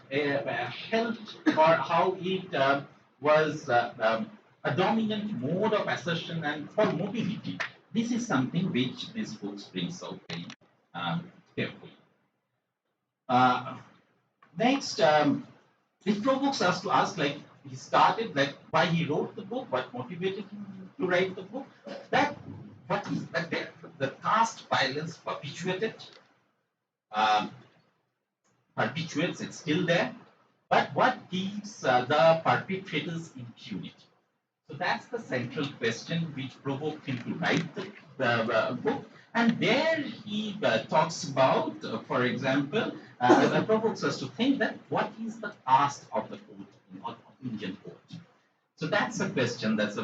helped or how it was a dominant mode of assertion and for mobility, this is something which this book brings out very carefully. Next, it provokes us to ask, like he started, like why he wrote the book, what motivated him to write the book, that what is that the caste violence perpetuates, it's still there, but what gives the perpetrators impunity? So that's the central question which provoked him to write the book. And there he talks about, for example, provokes us to think that what is the caste of the court, of Indian court? So that's a question that's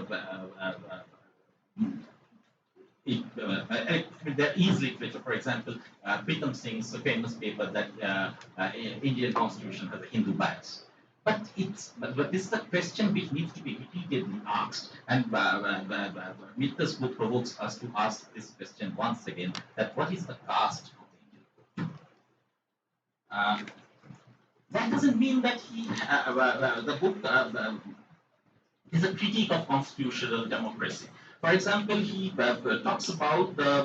there is literature, for example, Pritam Singh's famous paper that Indian constitution has a Hindu bias. but this is a question which needs to be repeatedly asked, and Mitta's book provokes us to ask this question once again: that what is the caste of the Indian court? That doesn't mean that the book is a critique of constitutional democracy. For example, he talks about the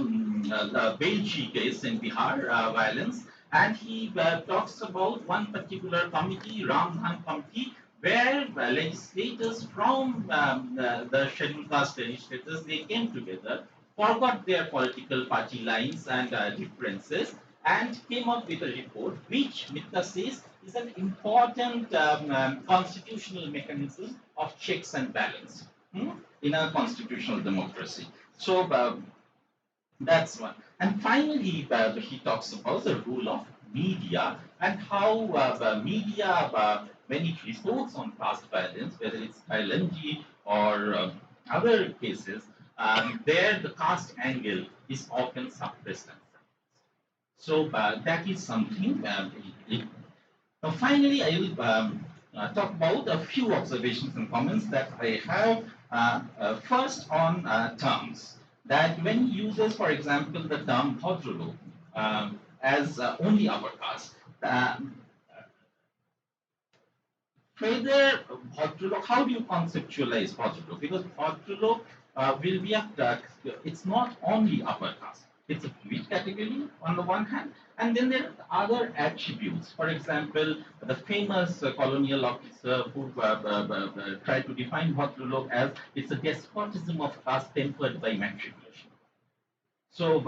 Belji case in Bihar, violence, and he talks about one particular committee, Ramdhan committee, where legislators from the scheduled caste legislators, they came together, forgot their political party lines and differences, and came up with a report which Mitta says is an important constitutional mechanism of checks and balance in a constitutional democracy. So that's one. And finally, he talks about the role of media and how media, when it reports on caste violence, whether it's LNG or other cases, there the caste angle is often suppressed. So that is something. Finally, I will talk about a few observations and comments that I have. First, on terms. That when he uses, for example, the term Bhadralok as only upper caste, whether Bhadralok, how do you conceptualize Bhadralok? Because Bhadralok will be it's not only upper caste. It's a fluid category on the one hand, and then there are other attributes. For example, the famous colonial officer who tried to define Bhadralok as it's a despotism of caste tempered by matriculation. So,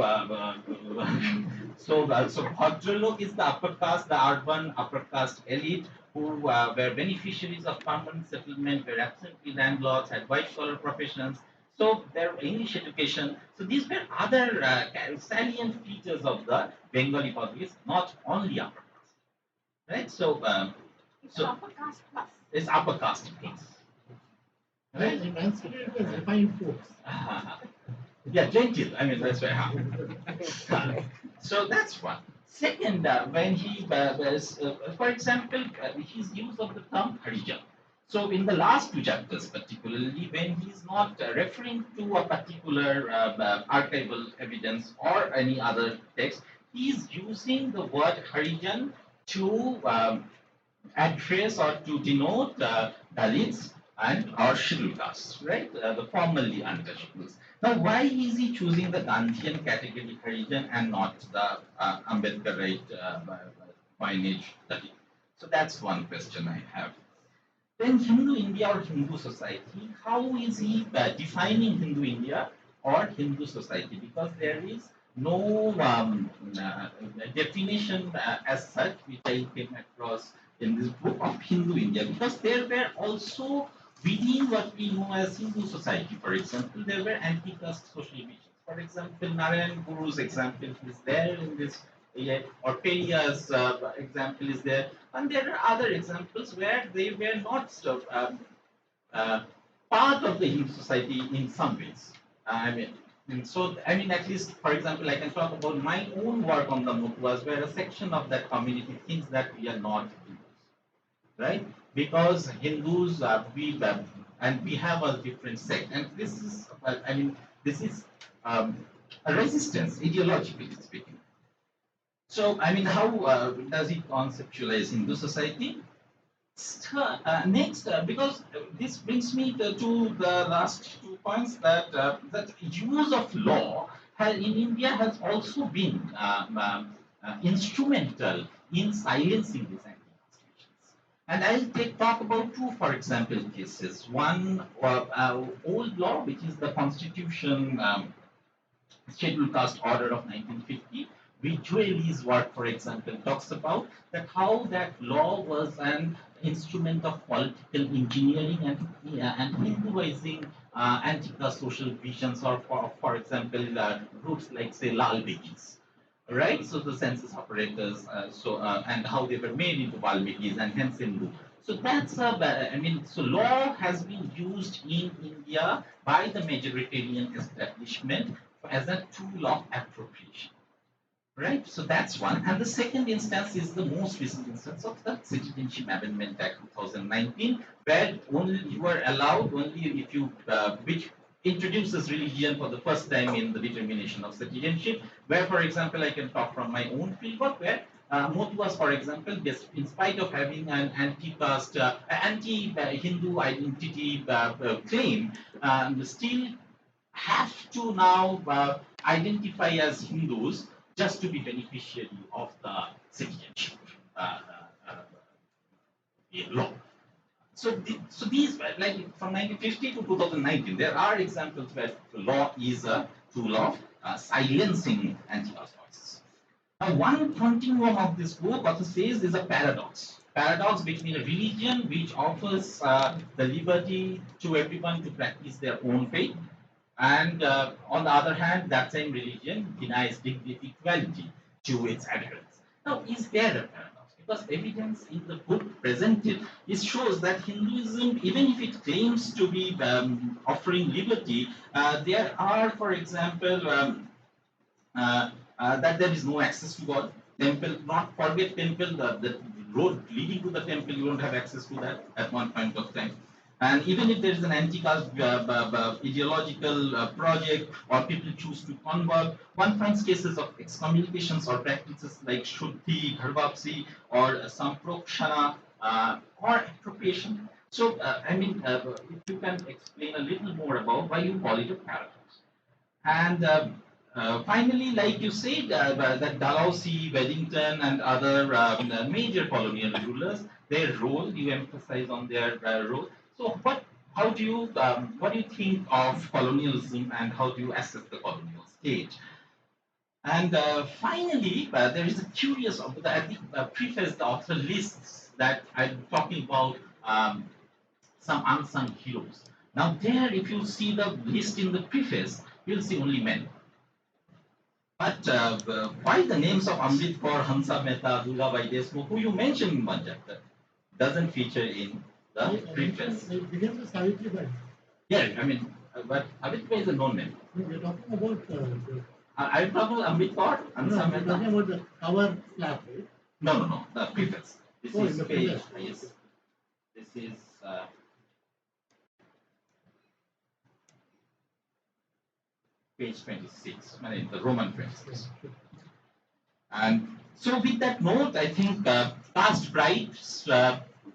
so Bhadralok is the upper caste, the urban upper caste elite who were beneficiaries of permanent settlement, were absentee landlords, had white-collar professions. So their English education. So these were other salient features of the Bengali populace, not only upper caste, right? So, so Upper caste plus. it's upper caste plus, right? And consider it as refined folks. Yeah, gentle. I mean, that's very hard. So that's one. Second, when he was, for example, his use of the term Harijan. So in the last two chapters, particularly when he's not referring to a particular archival evidence or any other text, he's using the word Harijan to address or to denote Dalits and or scheduled castes, right? The formerly untouchables. Now, why is he choosing the Gandhian category Harijan and not the Ambedkarite coinage Dalit? So that's one question I have. Then Hindu India or Hindu society, how is he defining Hindu India or Hindu society? Because there is no definition as such which I came across in this book of Hindu India, because there were also within what we know as Hindu society, for example, there were anti-caste social visions. For example, Narayan Guru's example is there in this, or Periya's example is there, and there are other examples where they were not part of the Hindu society in some ways. I mean, at least, for example, I can talk about my own work on the Mutwas, where a section of that community thinks that we are not Hindus, right? Because Hindus, we have a different sect, and this is, this is a resistance, ideologically speaking. So, I mean, how does it conceptualize Hindu society? Next, because this brings me to the last 2 points, that that use of law in India has also been instrumental in silencing these anti-constitutions. And I'll talk about two, for example, cases. One, old law, which is the Constitution Scheduled Caste Order of 1950, which Jueli's work, for example, talks about that how that law was an instrument of political engineering and Hinduizing anti-caste social visions, or for example, groups like, say, Lal Begis, right? So the census operators, and how they were made into Valmikis and hence Hindu. So that's so law has been used in India by the majoritarian establishment as a tool of appropriation. Right, so that's one. And the second instance is the most recent instance of the Citizenship Amendment Act 2019, where only you are allowed only if you, which introduces religion for the first time in the determination of citizenship. Where, for example, I can talk from my own fieldwork, where Motuas, for example, in spite of having an anti-caste, anti-Hindu identity claim, still have to now identify as Hindus just to be beneficiary of the citizenship law. So these like from 1950 to 2019, there are examples where the law is a tool of silencing anti-caste voices. Now, one continuum of this book also says is a paradox between a religion which offers the liberty to everyone to practice their own faith, and on the other hand, that same religion denies dignity, equality to its adherents. Now, is there a paradox? Because evidence in the book presented shows that Hinduism, even if it claims to be offering liberty, there are, for example, that there is no access to God. Temple, not forget temple, the road leading to the temple, you don't have access to that at one point of time. And even if there is an anti-caste ideological project or people choose to convert, one finds cases of excommunications or practices like Shuddhi, Dharvapsi, or some prokshana or appropriation. So, if you can explain a little more about why you call it a paradox. And finally, like you said, that Dalhousie, Wellington, and other major colonial rulers, their role, you emphasize on their role. So, what do you think of colonialism, and how do you assess the colonial stage? And finally, there is a curious, at the preface, the author lists that I'm talking about some unsung heroes. Now, there, if you see the list in the preface, you'll see only men. But why the names of Amrit Kaur, Hansa Mehta, Dulabai Deshmukh, who you mentioned in one chapter, doesn't feature in the preface? It begins with Savitri Bai. Yeah, but Amrit Kaur is a known name. No, we're talking about I'm talking about Amrit Kaur, Hansa no, we're Mehta. talking about the cover flap, right? No, the preface. This Oh, is in the page, preface. yes. This is page 26, the Roman 26. And so, with that note, I think past pride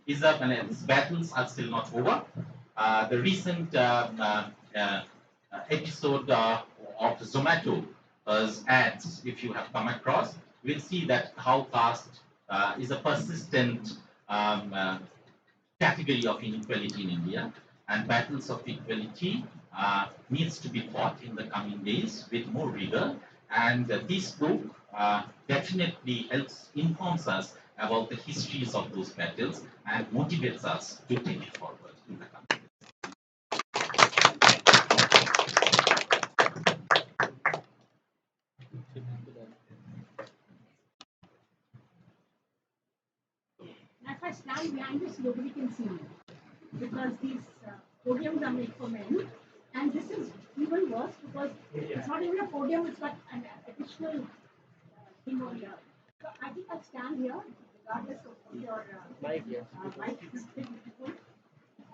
is up, and these battles are still not over. The recent episode of Zomato ads, if you have come across, we'll see that how caste is a persistent category of inequality in India, and battles of equality needs to be fought in the coming days with more rigor. And this book definitely informs us about the histories of those battles and motivates us to take it forward in the coming. If I stand behind this, nobody can see me because these podiums are made for men, and this is even worse because it's not even a podium; it's got an additional thing over here. So I think I'll stand here, regardless of your Mic, yes. mic.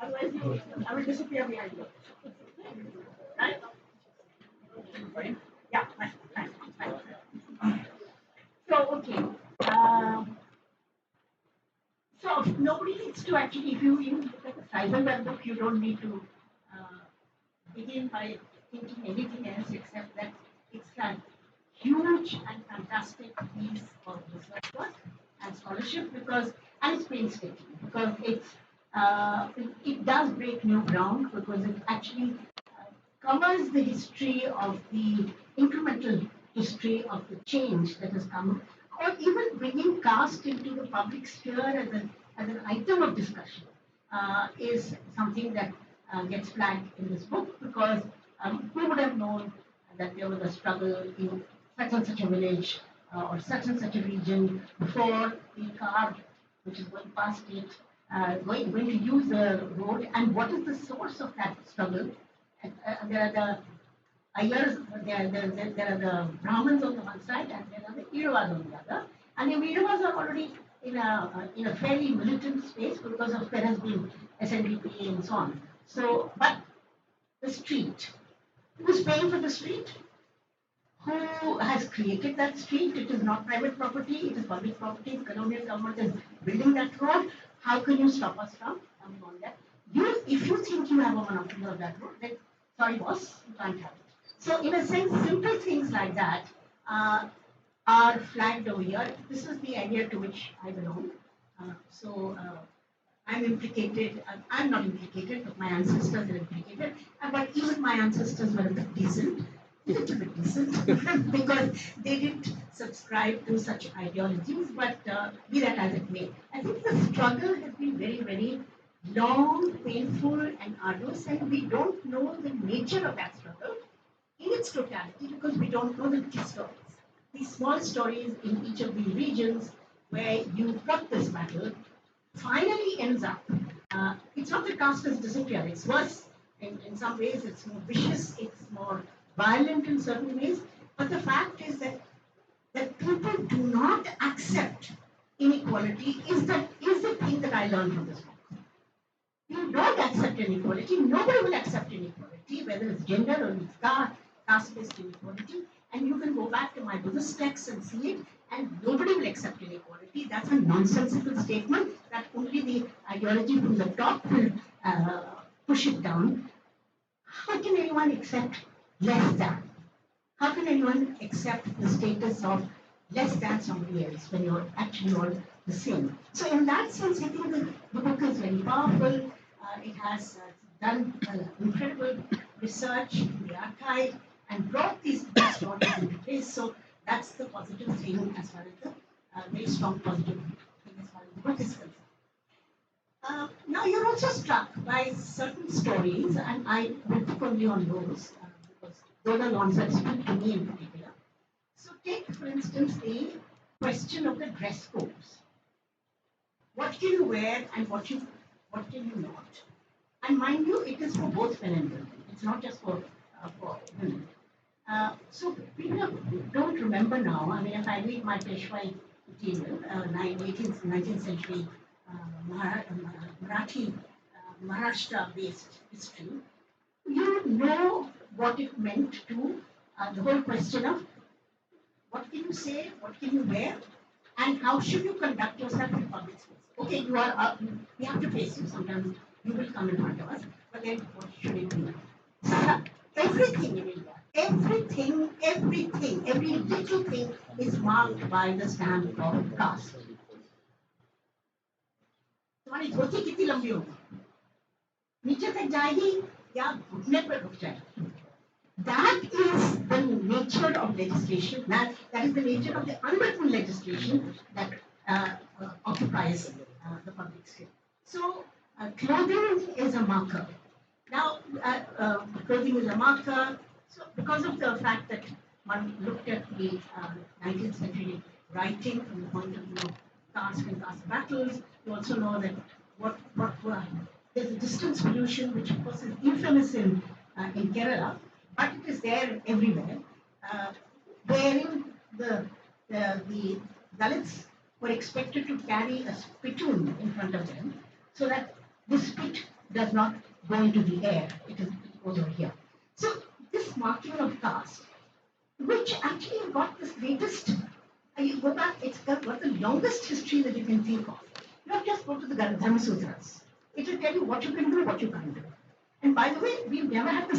Otherwise, I will disappear behind you. Right? Fine. Yeah, fine. So okay. So nobody needs to actually, if you even look at the Cyberweb book, you don't need to begin by thinking anything else except that it's a huge and fantastic piece of research work and scholarship and it's painstaking because it does break new ground because it actually covers the history of the incremental history of the change that has come, or even bringing caste into the public sphere as an item of discussion is something that gets flagged in this book because who would have known that there was a struggle in such and such a village or such and such a region before the car which is going past it going to use the road, and what is the source of that struggle? There are the There are the Brahmins on the one side and there are the Iravas on the other. And the Iravas are already in a fairly militant space because of there has been SNDP and so on. So, but the street, who's paying for the street? Who has created that street? It is not private property, it is public property. The colonial government is building that road. How can you stop us from coming on that? If you think you have a monopoly of that road, then sorry boss, you can't have it. So in a sense, simple things like that are flagged over here. This is the area to which I belong. I'm implicated, I'm not implicated, but my ancestors are implicated. But even my ancestors were a bit decent, little bit decent, because they didn't subscribe to such ideologies, but be that as it may. I think the struggle has been very, very long, painful, and arduous, and we don't know the nature of that struggle in its totality because we don't know the big stories. These small stories in each of these regions where you've got this battle finally ends up. It's not that caste has disappeared, it's worse. In some ways, it's more vicious, it's more violent in certain ways. But the fact is that people do not accept inequality is the thing that I learned from this book. You don't accept inequality, nobody will accept inequality, whether it's gender or it's caste-based inequality. And you can go back to my Buddhist texts and see it, and nobody will accept inequality. That's a nonsensical statement that only the ideology from the top will push it down. How can anyone accept less than? How can anyone accept the status of less than somebody else when you're actually all the same? So in that sense, I think the book is very powerful. It has done incredible research in the archive and brought these stories into place. So that's the positive thing as far as the very strong positive thing as far as the book is concerned. Now you're also struck by certain stories, and I will pick only on those because those are the ones that speak to me in particular. So take, for instance, the question of the dress codes. What can you wear and what can you not? And mind you, it is for both men and women. It's not just for women. So people don't remember now. I mean, if I read my Peshwai material, 18th, 19th century Marathi, Maharashtra-based history, you know what it meant to the whole question of what can you say, what can you wear, and how should you conduct yourself in public space. Okay, we have to face you. Sometimes you will come in front of us, but then what should it be? So, everything in India, every little thing is marked by the stamp of caste. तुम्हारी धोती कितनी लंबी होगी, नीचे तक जाएगी या घुटने पर रुक जाएगी? That is the nature of legislation. That is the nature of the unwritten legislation that occupies the public sphere. So clothing is a marker. Now, clothing is a marker. So because of the fact that one looked at the 19th century writing from the point of view of caste and caste battles, you also know that there's a distance pollution, which of course is infamous in Kerala, but it is there everywhere, wherein the Dalits were expected to carry a spittoon in front of them so that the spit does not go into the air, it goes over here. So this marking of caste, which actually got this latest, you go back, it's got the longest history that you can think of. You don't just go to the Dharma Sutras. It will tell you what you can do, what you can't do. And by the way, we've never had the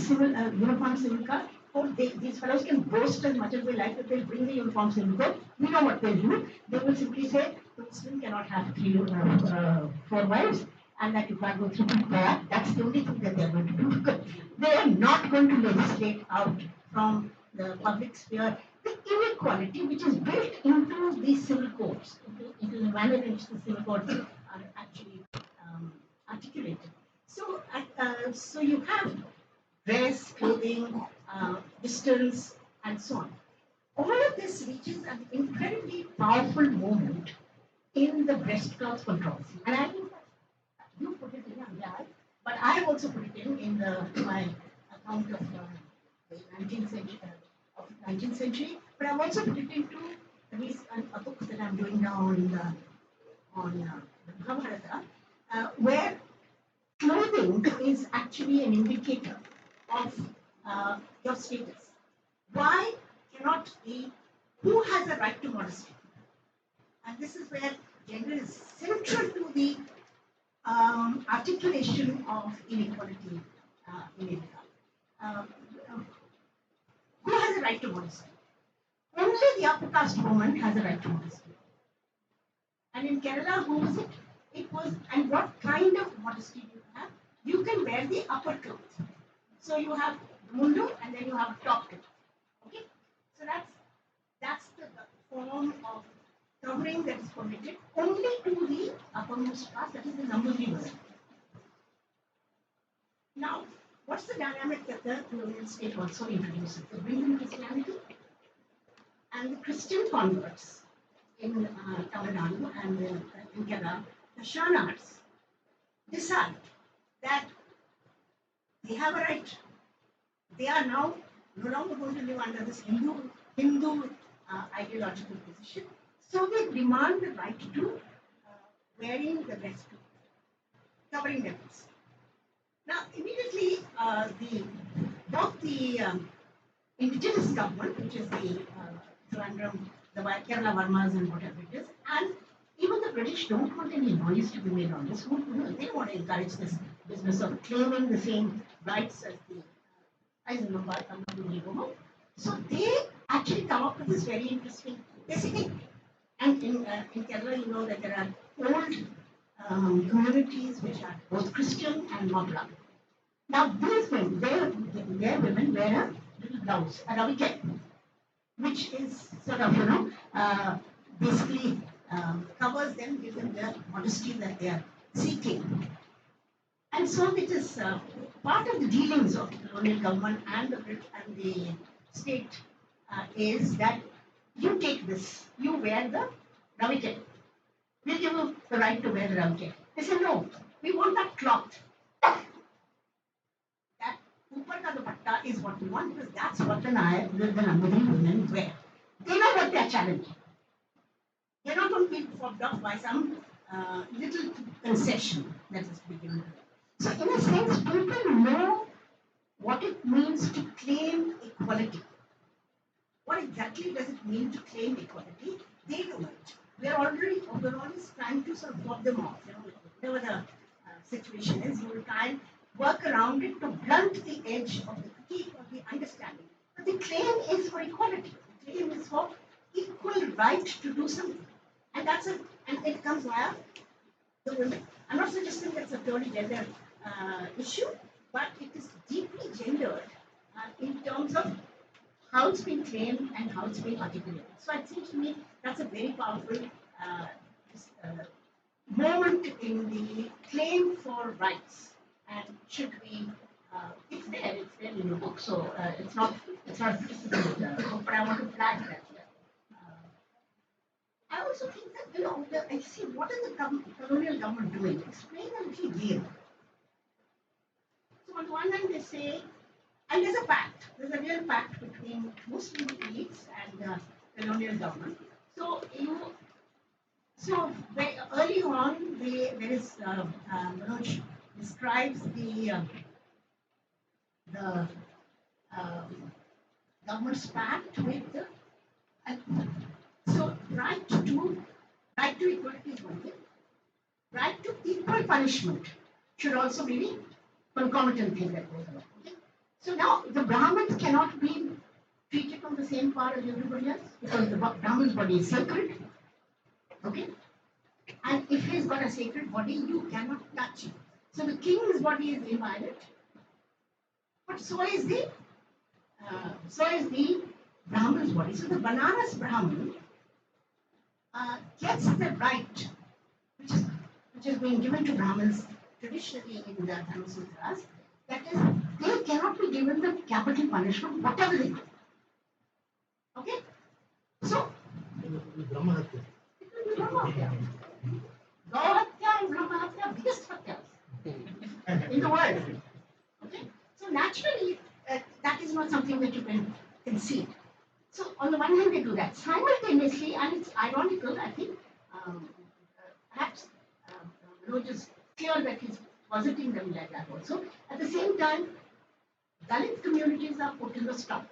uniform civil code. These fellows can boast as much as they like that they'll bring the uniform civil code. We know what they'll do. They will simply say, the Muslim cannot have 4 wives, and that you can't go through that. That's the only thing that they're going to do. They are not going to legislate out from the public sphere the inequality which is built into the civil codes, into the manner in which the civil codes are actually articulated. So you have dress, clothing, distance, and so on. All of this reaches an incredibly powerful moment in the breastcloth controversy. And I think you put it in, but I also put it in my account of the 19th century, of 19th century, but I've also put it into a book that I'm doing now on Mahabharata, where clothing is actually an indicator of your status. Why cannot the who has a right to modesty? And this is where gender is central to the articulation of inequality in India. Um, who has a right to modesty? Only the upper caste woman has a right to modesty. And in Kerala, who was it? It was, and what kind of modesty do you have? You can wear the upper cloth. So you have mundu and then you have a top coat. Okay? So that's the form of covering that is permitted only to the uppermost caste, that is the Namboodirri woman. Now, what's the dynamic that the colonial state also introduces? They bring in Christianity, and the Christian converts in Tamil Nadu and in Kerala, the Shanars, decide that they have a right. They are now no longer going to live under this Hindu ideological position. So they demand the right to wearing the breastplate, covering their face. Now, immediately, both the indigenous government, which is the Trivandrum, the Kerala Varnas and whatever it is, and even the British don't want any noise to be made on this. They don't want to encourage this business of claiming the same rights as the Namboodirri woman. So they actually come up with this very interesting. They say, and in Kerala, you know that there are old communities which are both Christian and Muslim. Now, these women, their women wear a little blouse, a ravike, which is sort of, basically covers them, gives them the modesty that they are seeking. And so it is part of the dealings of the colonial government and the state is that you take this, you wear the ravike. We give you the right to wear the ravike. They say, no, we want that cloth. That upar ka dupatta is what we want because that's what the Namboodirri women wear. They know what they are challenging. They're not going to be fobbed off by some little concession that is to be given to them. So, in a sense, people know what it means to claim equality. What exactly does it mean to claim equality? They know it. We're always trying to sort of fob them off. Whatever the situation is, you will try and work around it to blunt the edge of the critique or the understanding. But the claim is for equality. The claim is for equal right to do something. And and it comes via the women. I'm not suggesting that's a purely gender issue, but it is deeply gendered in terms of how it's been claimed and how it's been articulated. So it seems to me that's a very powerful moment in the claim for rights, and should be. It's there in the book, so it's not a criticism, but I want to flag that here. I also think that, I see what is the colonial government doing? Explain a little game. So on the one hand they say, and there's a pact, there's a real pact between Muslim elites and the colonial government. So very early on, there is, Manoj describes the government's pact with the, so right to equality is one thing. Right to equal punishment should also be the concomitant thing that goes along. Okay? So now the Brahmins cannot be treated on the same par as everybody else because the Brahmin's body is sacred. Okay? And if he's got a sacred body, you cannot touch it. So the king's body is inviolate, but so is the Brahmin's body. So the Banaras Brahmin gets the right, which has been given to Brahmins traditionally in the Dharma Sutras, that is, they cannot be given the capital punishment, whatever they do. Okay? So, it will be Brahma Hatya. Gaur Hatya and Brahma Hatya are biggest Hatyas in the world. Okay? So naturally, that is not something that you can concede. So on the one hand, they do that. Simultaneously, and it's ironical, I think, perhaps Manoj is clear that he's positing them like that also. At the same time, Dalit communities are put in the stock.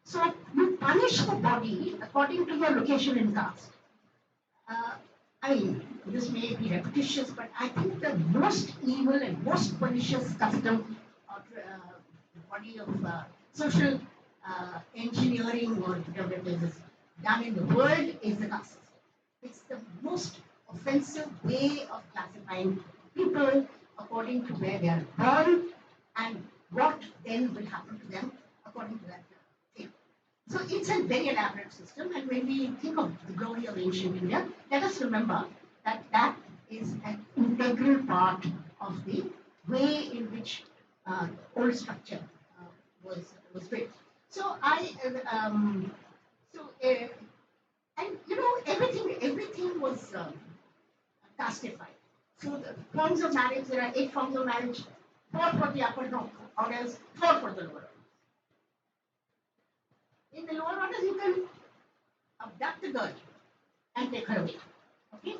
So you punish the body according to your location in caste. I mean, this may be repetitious, but I think the most evil and most pernicious custom or body of social engineering or whatever it is done in the world is the caste system. It's the most offensive way of classifying people according to where they are born and what then will happen to them according to that thing. So it's a very elaborate system, and when we think of the glory of ancient India, let us remember that that is an integral part of the way in which old structure was built. So and you know everything was castified. So the forms of marriage, there are 8 forms of marriage, 4 for the upper orders, 4 for the lower orders. In the lower orders, you can abduct the girl and take her away. Okay?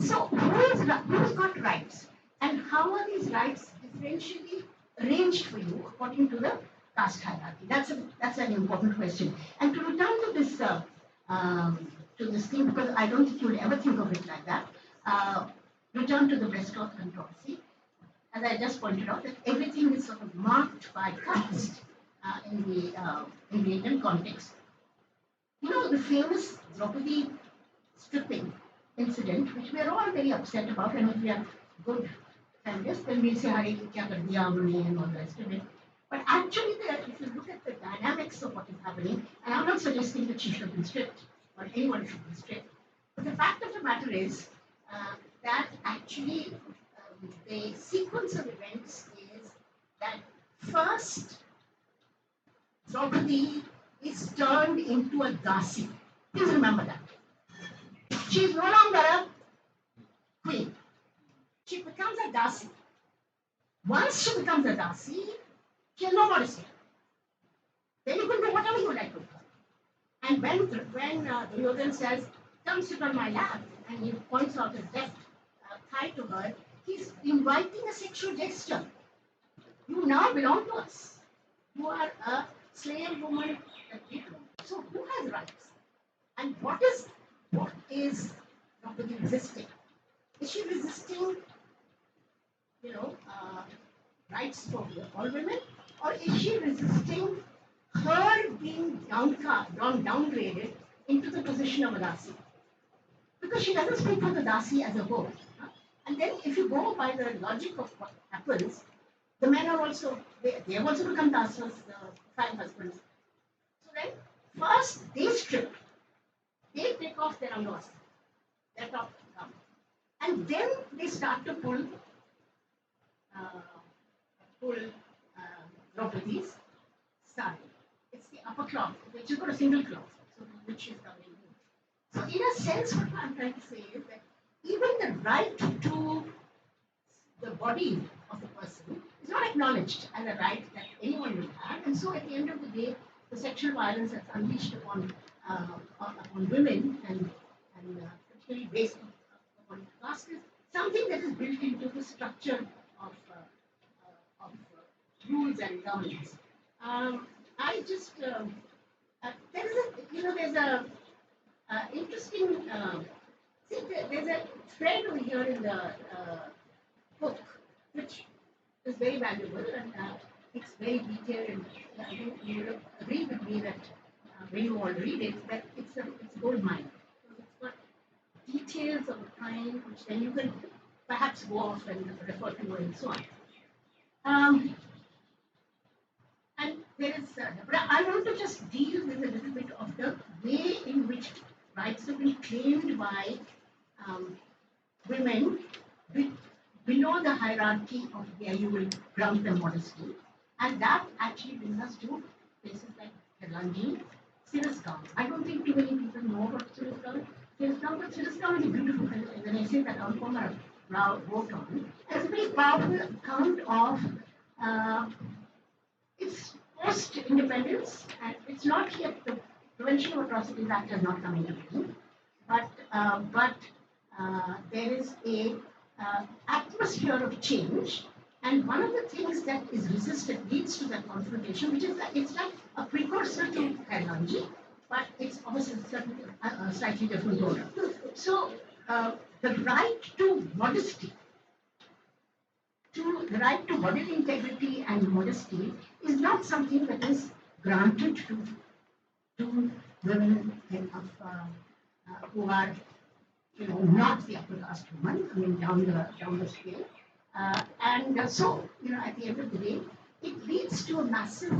So who's got rights? And how are these rights differentially arranged for you according to the caste hierarchy? That's an important question. And to return to this thing, because I don't think you'll ever think of it like that. Return to the breastcloth controversy. As I just pointed out, that everything is sort of marked by caste in the Indian context. You know, the famous Draupadi stripping incident, which we are all very upset about, and if we are good feminists, then we'll say, Hari, kya kar diya humne, and all the rest of it. But actually, if you look at the dynamics of what is happening, and I'm not suggesting that she should have been stripped, or anyone should be stripped, but the fact of the matter is that actually the sequence of events is that first, Draupadi is turned into a Dasi. Please remember that. She is no longer a queen. She becomes a Dasi. Once she becomes a Dasi, she has no more to say. Then you can do whatever you like with her. And when Duryodhan says, come sit on my lap, and he points out his left thigh to her, he's inviting a sexual gesture. You now belong to us. You are a slave woman, a free woman. So who has rights? And what is Draupadi resisting? Is she resisting, rights for all women, or is she resisting her being downgraded into the position of a Dasi? Because she doesn't speak for the Dasi as a whole. And then if you go by the logic of what happens, the men are also, they have also become Dasas, the 5 husbands. So then, first they strip, they take off their underwear, their top garment. And then they start to pull Draupadi's sari. It's the upper cloth, which is got a single cloth, so which is covering you. So in a sense, what I'm trying to say is that even the right to the body of the person is not acknowledged as a right that anyone will have, and so at the end of the day, the sexual violence that's unleashed upon women and particularly based upon caste is something that is built into the structure of rules and governance. I just there's a interesting. There's a thread over here in the book, which is very valuable and it's very detailed. And I think you will agree with me that when you all read it, that it's a gold mine. So it's got details of a kind which then you can perhaps go off and refer to and so on. And there is, but I want to just deal with a little bit of the way in which rights have been claimed by women below the hierarchy of where you will grant them modesty. And that actually brings us to places like Helanji, Sirasgaon. I don't think too many people know about Sirasgaon. But Sirasgaon is a beautiful, when I say that Anupama Rao wrote on, it's a very powerful account of, it's post-independence, and it's not yet the Prevention of Atrocities Act has not come into being, but there is a atmosphere of change, and one of the things that is resisted leads to that confrontation, which is that it's like a precursor to technology, but it's obviously certainly a slightly different order. So the right to modesty, the right to bodily integrity and modesty is not something that is granted to women who are, not the upper caste woman. I mean, down the scale, so at the end of the day, it leads to a massive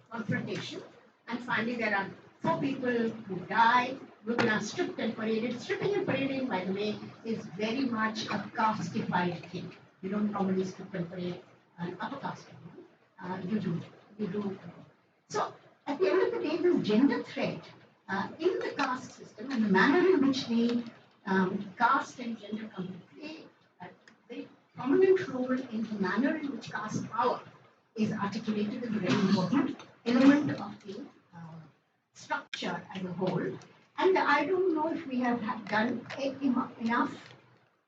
confrontation, and finally there are 4 people who die. Women are stripped and paraded. Stripping and parading, by the way, is very much a castified thing. You don't normally strip and parade an upper caste woman. You do. So at the end of the day, this gender threat in the caste system and the manner in which the caste and gender come to play a very prominent role in the manner in which caste power is articulated is a very important element of the structure as a whole. And I don't know if we have done enough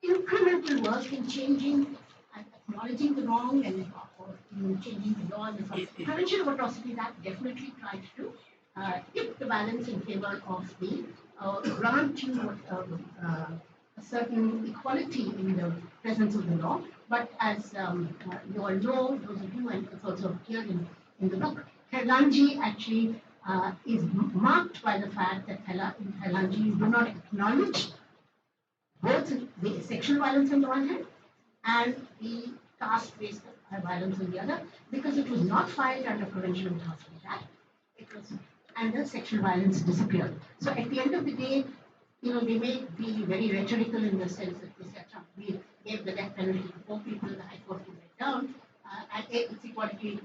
incremental work in changing and acknowledging the wrong and or in changing the law. And the Prevention of Atrocities Act definitely tried to tip the balance in favor of the grant to a certain equality in the presence of the law. But as you all know, those of you, and it's also appeared in the book, Kailanji actually is marked by the fact that in Kailanji you do not acknowledge both the sexual violence on the one hand and the caste-based violence on the other, because it was not filed under Prevention of Atrocities Act. It was under sexual violence disappeared. So at the end of the day, they may be very rhetorical in the sense that they said we gave the death penalty to 4 people, the High Court took it down, and it's equality.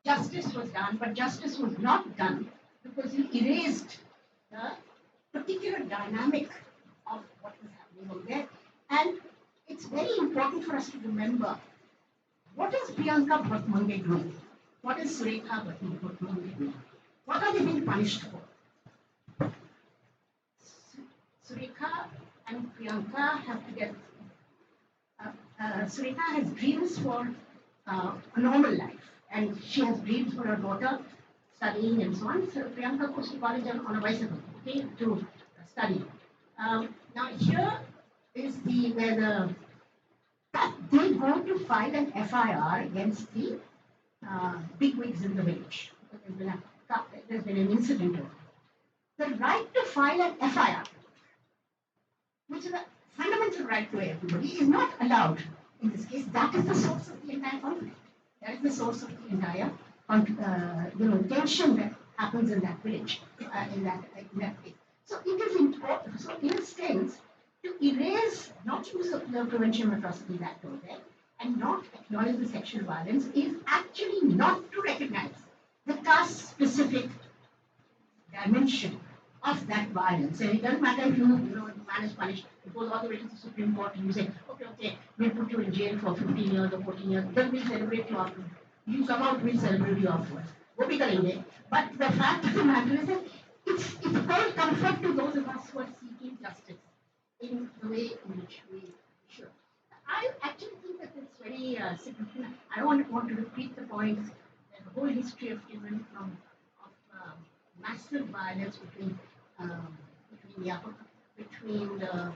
Justice was done, but justice was not done because you erased the particular dynamic of what was happening over there. And it's very important for us to remember, what is Priyanka Bhatmange doing? What is Surekha Bhatmange doing? What are they being punished for? Surekha and Priyanka have to get. Surekha has dreams for a normal life, and she has dreams for her daughter studying and so on. So Priyanka goes to college on a bicycle, okay, to study. Now here is where they go to file an FIR against the bigwigs in the village. There's been an incident over there. The right to file an FIR, which is a fundamental right to everybody, is not allowed in this case. That is the source of the entire conflict. That is the source of the entire tension that happens in that village, in that case. So it is important. So in a sense, to erase, not use the Prevention of Atrocities Act over there, and not acknowledge the sexual violence is actually not to recognize the caste-specific dimension of that violence. And it doesn't matter if man is punished. It goes all the way to the Supreme Court and you say, okay, we'll put you in jail for 15 years or 14 years. Then we'll celebrate you afterwards. You come out, we'll celebrate you afterwards. Wo bhi karenge. But the fact of the matter is that it's called comfort to those of us who are seeking justice in the way in which we should. I actually think that it's very significant. I don't want to repeat the points. There's a whole history of massive violence between the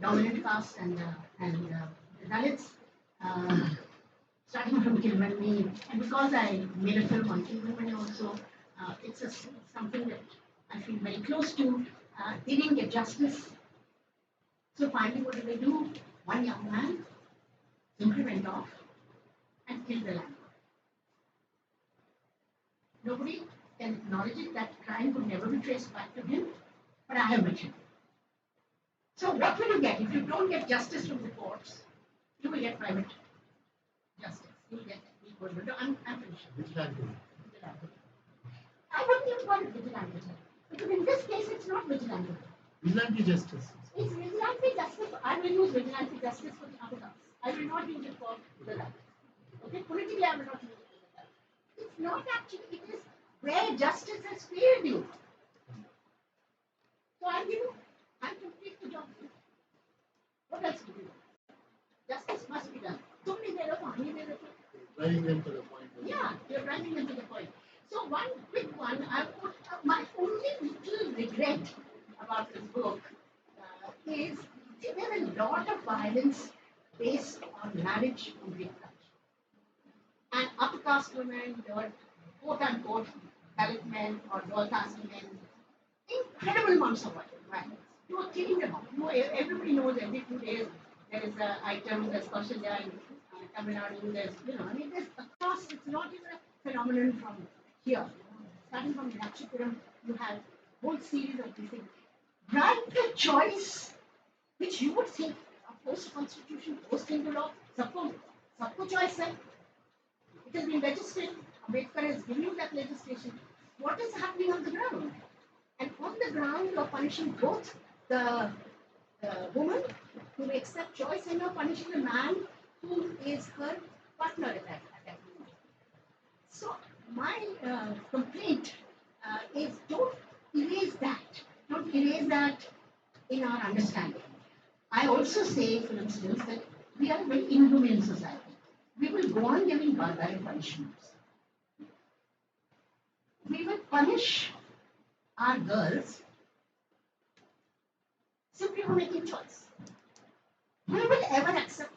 dominant caste and the Dalits, starting from Kilmeny. And because I made a film on Kilmeny also, it's something that I feel very close to. They didn't get justice. So finally, what did they do? One young man simply went off and killed the landlord. Nobody can acknowledge it. That crime could never be traced back to him, but I have mentioned it. So what will you get? If you don't get justice from the courts, you will get private justice. You will get equal. I'm finished. Vigilante. I wouldn't even call it vigilante. Because in this case, it's not vigilante. Vigilante justice. It's vigilante justice. I will use vigilante justice for the other guys. I will not use it for the guys. Okay, politically, I will not use it for the not actually, it is where justice has failed you. So I complete the job. What else to do? Justice must be done. Driving them to the point. Yeah, you're driving them to the point. So one quick one, I put my only little regret about this book is there's a lot of violence based on marriage and reproduction. And upper caste women, they were quote unquote Dalit men or lower caste men, incredible amounts of violence. You are killing them off. Everybody knows every 2 days there is an item, there's Kaushalya in Tamil Nadu, there's, there's across, it's not even a phenomenon from here. Starting from Nachipuram, you have a whole series of these things. Right to choice, which you would think a post-constitution, post-into law, sabko choice hai. It has been legislated. Ambedkar has given you that legislation. What is happening on the ground? And on the ground, you are punishing both the woman who makes that choice and you are punishing the man who is her partner at that moment. So my complaint is don't erase that. Don't erase that in our understanding. I also say, for instance, that we are a very inhumane society. We will go on giving barbaric punishments. We will punish our girls simply for making choice. We will ever accept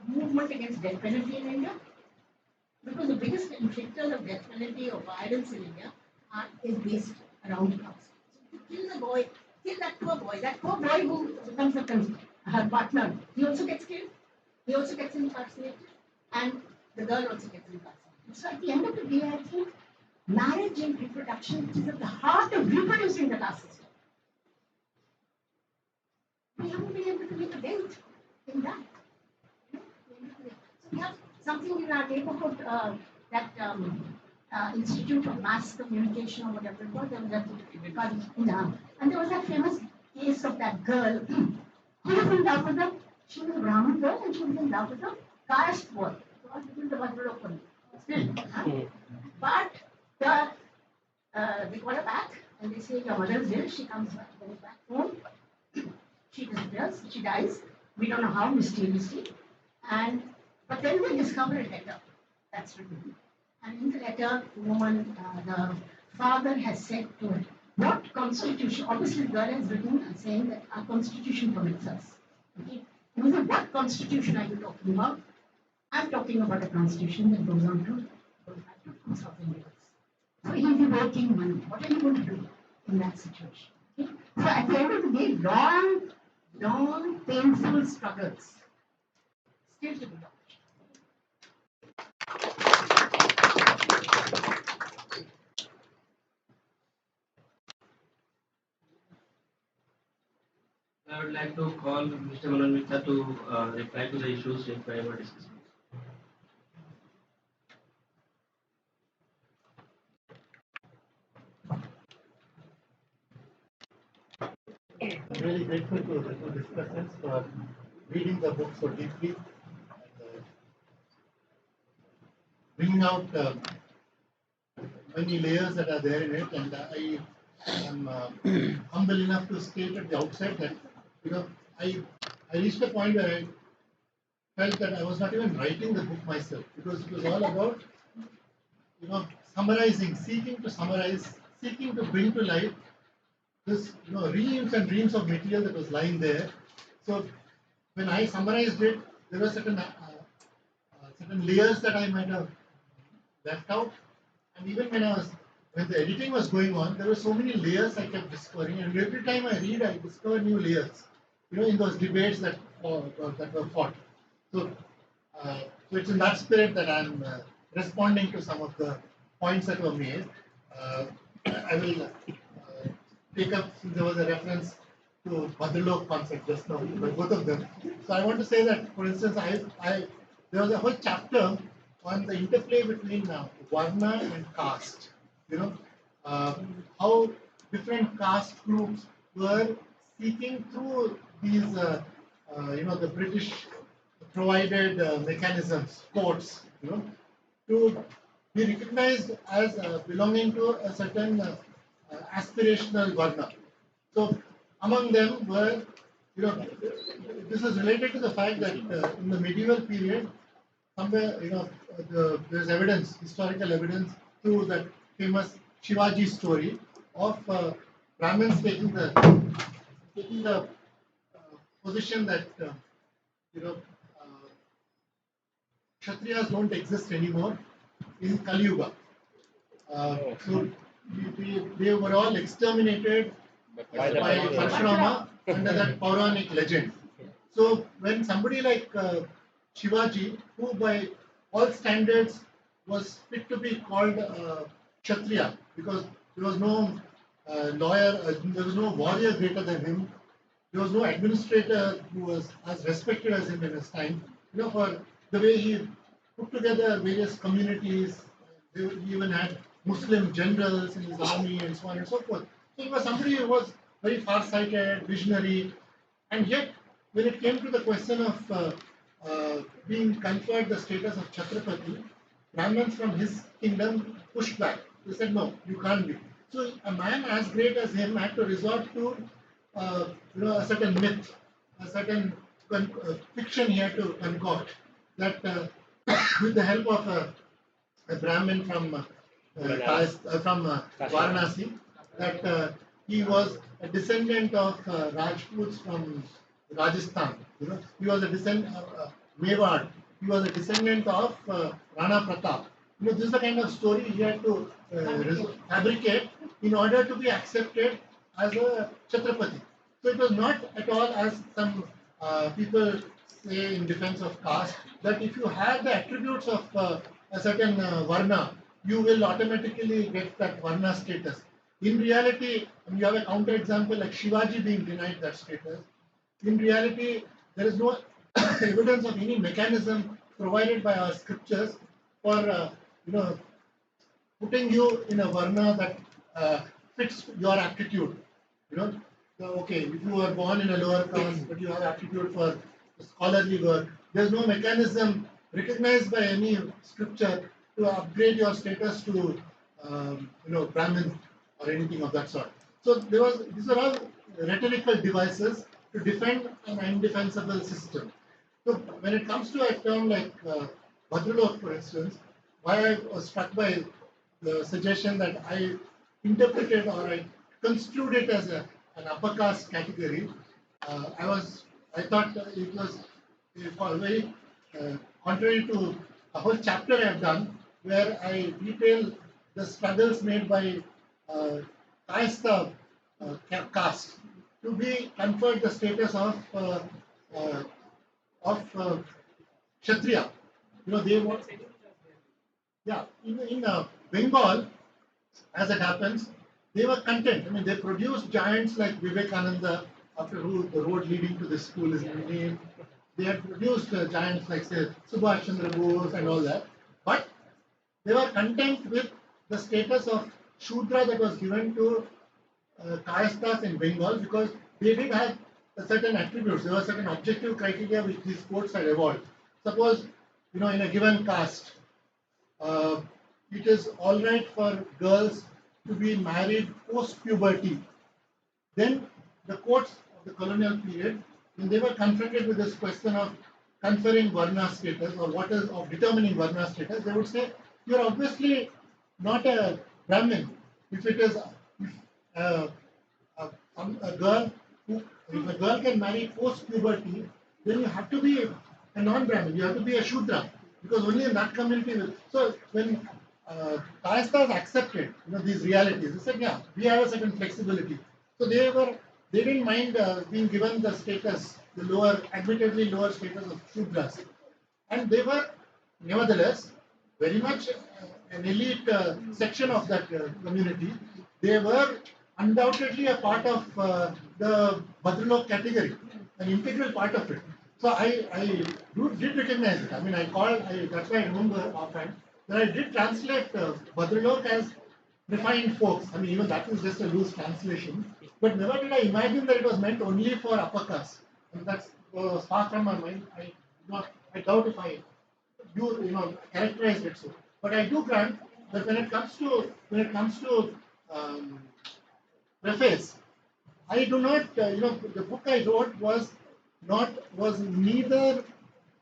movement against death penalty in India because the biggest inflictors of death penalty or violence in India is based around caste. So to kill the boy, kill that poor boy who becomes her partner, he also gets killed, he also gets incarcerated, and the girl also gets incarcerated. So at the end of the day, I think marriage and reproduction is at the heart of reproducing the caste system. We haven't been able to make a dent in that. So we have something in our neighborhood, that Institute of Mass Communication or whatever it was, there was that, and there was that famous case of that girl who was in love with a, she was a Brahmin girl and she was in love with a caste boy. It was between the Vajralokhan. Still. But they call her back and they say, your mother is ill, she comes back home. She disappears, she dies. We don't know how, mysteriously. But then they discover a letter that's written. And in the letter, the father has said to her, what constitution, obviously the girl has written and saying that our constitution permits us. Okay? And he said, what constitution are you talking about? I'm talking about a constitution that goes back to 2000 years. So he'll be working money. What are you going to do in that situation? Okay? So at the end of the day, long, painful struggles still to be done. I would like to call Mr. Manoj Mitta to reply to the issues if I were discussing. I'm really grateful to the two discussants for reading the book so deeply and bringing out many layers that are there in it. And I am humble enough to state at the outset that I reached a point where I felt that I was not even writing the book myself because it was all about summarizing, seeking to summarize, seeking to bring to life this reams and reams of material that was lying there. So when I summarized it, there were certain layers that I might have left out, and even when the editing was going on, there were so many layers I kept discovering, and every time I read, I discover new layers. In those debates that were fought. So it's in that spirit that I'm responding to some of the points that were made. I will take up, since there was a reference to Bhadrlok concept just now by both of them. So I want to say that, for instance, there was a whole chapter on the interplay between varna and caste. How different caste groups were seeking through these, the British provided mechanisms, courts, to be recognized as belonging to a certain aspirational varna. So among them were, this is related to the fact that in the medieval period, somewhere, there's evidence, historical evidence through that famous Shivaji story of Brahmins taking the position that you know uh, Kshatriyas don't exist anymore in Kali Yuga. So they were all exterminated By the by Brahmins. Parshurama under that Puranic legend. So when somebody like Shivaji, who by all standards was fit to be called Kshatriya, because there was no lawyer, there was no warrior greater than him, there was no administrator who was as respected as him in his time. For the way he put together various communities, he even had Muslim generals in his army and so on and so forth. So he was somebody who was very far-sighted, visionary, and yet when it came to the question of being conferred the status of Chhatrapati, Brahmins from his kingdom pushed back. They said, no, you can't be. So a man as great as him had to resort to a certain myth, a certain fiction he had to concoct that with the help of a Brahmin from Varanasi, that he was a descendant of Rajputs from Rajasthan. He was a descendant of Mewar. He was a descendant of Rana Pratap. This is the kind of story he had to fabricate in order to be accepted as a Chhatrapati. So it was not at all as some people say in defense of caste, that if you have the attributes of a certain varna, you will automatically get that varna status. In reality, you have a counter example like Shivaji being denied that status. In reality, there is no evidence of any mechanism provided by our scriptures for putting you in a varna that fits your aptitude. So, okay, if you are born in a lower caste but you have aptitude for scholarly work, there's no mechanism recognized by any scripture to upgrade your status to Brahmin or anything of that sort. So these are all rhetorical devices to defend an indefensible system. So when it comes to a term like Bhadralok, for instance, why I was struck by the suggestion that I interpreted or I construed it as an upper caste category, I thought it was very contrary to a whole chapter I have done where I detail the struggles made by Kayastha caste to be conferred the status of Kshatriya. They want, yeah, in Bengal, as it happens, they were content. I mean, they produced giants like Vivekananda, after who the road leading to this school is named. They had produced giants like, say, Subhash Chandra Bose and all that. But they were content with the status of Shudra that was given to Kayasthas in Bengal because they did have certain attributes. There were certain objective criteria which these courts had evolved. Suppose, in a given caste, it is all right for girls to be married post-puberty. Then the courts of the colonial period, when they were confronted with this question of conferring Varna status or of determining Varna status, they would say, you're obviously not a Brahmin. If it is a girl if a girl can marry post-puberty, then you have to be a non-Brahmin. You have to be a Shudra because only in that community will. So when Kayasthas accepted these realities, they said, yeah, we have a certain flexibility. So they didn't mind being given the status, the admittedly lower status of Shudras, and they were nevertheless very much an elite section of that community. They were undoubtedly a part of the Bhadralok category, an integral part of it. So I did recognize it. I mean, that's why I remember offhand that I did translate Bhadralok as refined folks. I mean, even that is just a loose translation. But never did I imagine that it was meant only for upper caste. And that's far from my mind. I doubt if I characterized it so. But I do grant But when it comes to preface, I do not, the book I wrote was neither,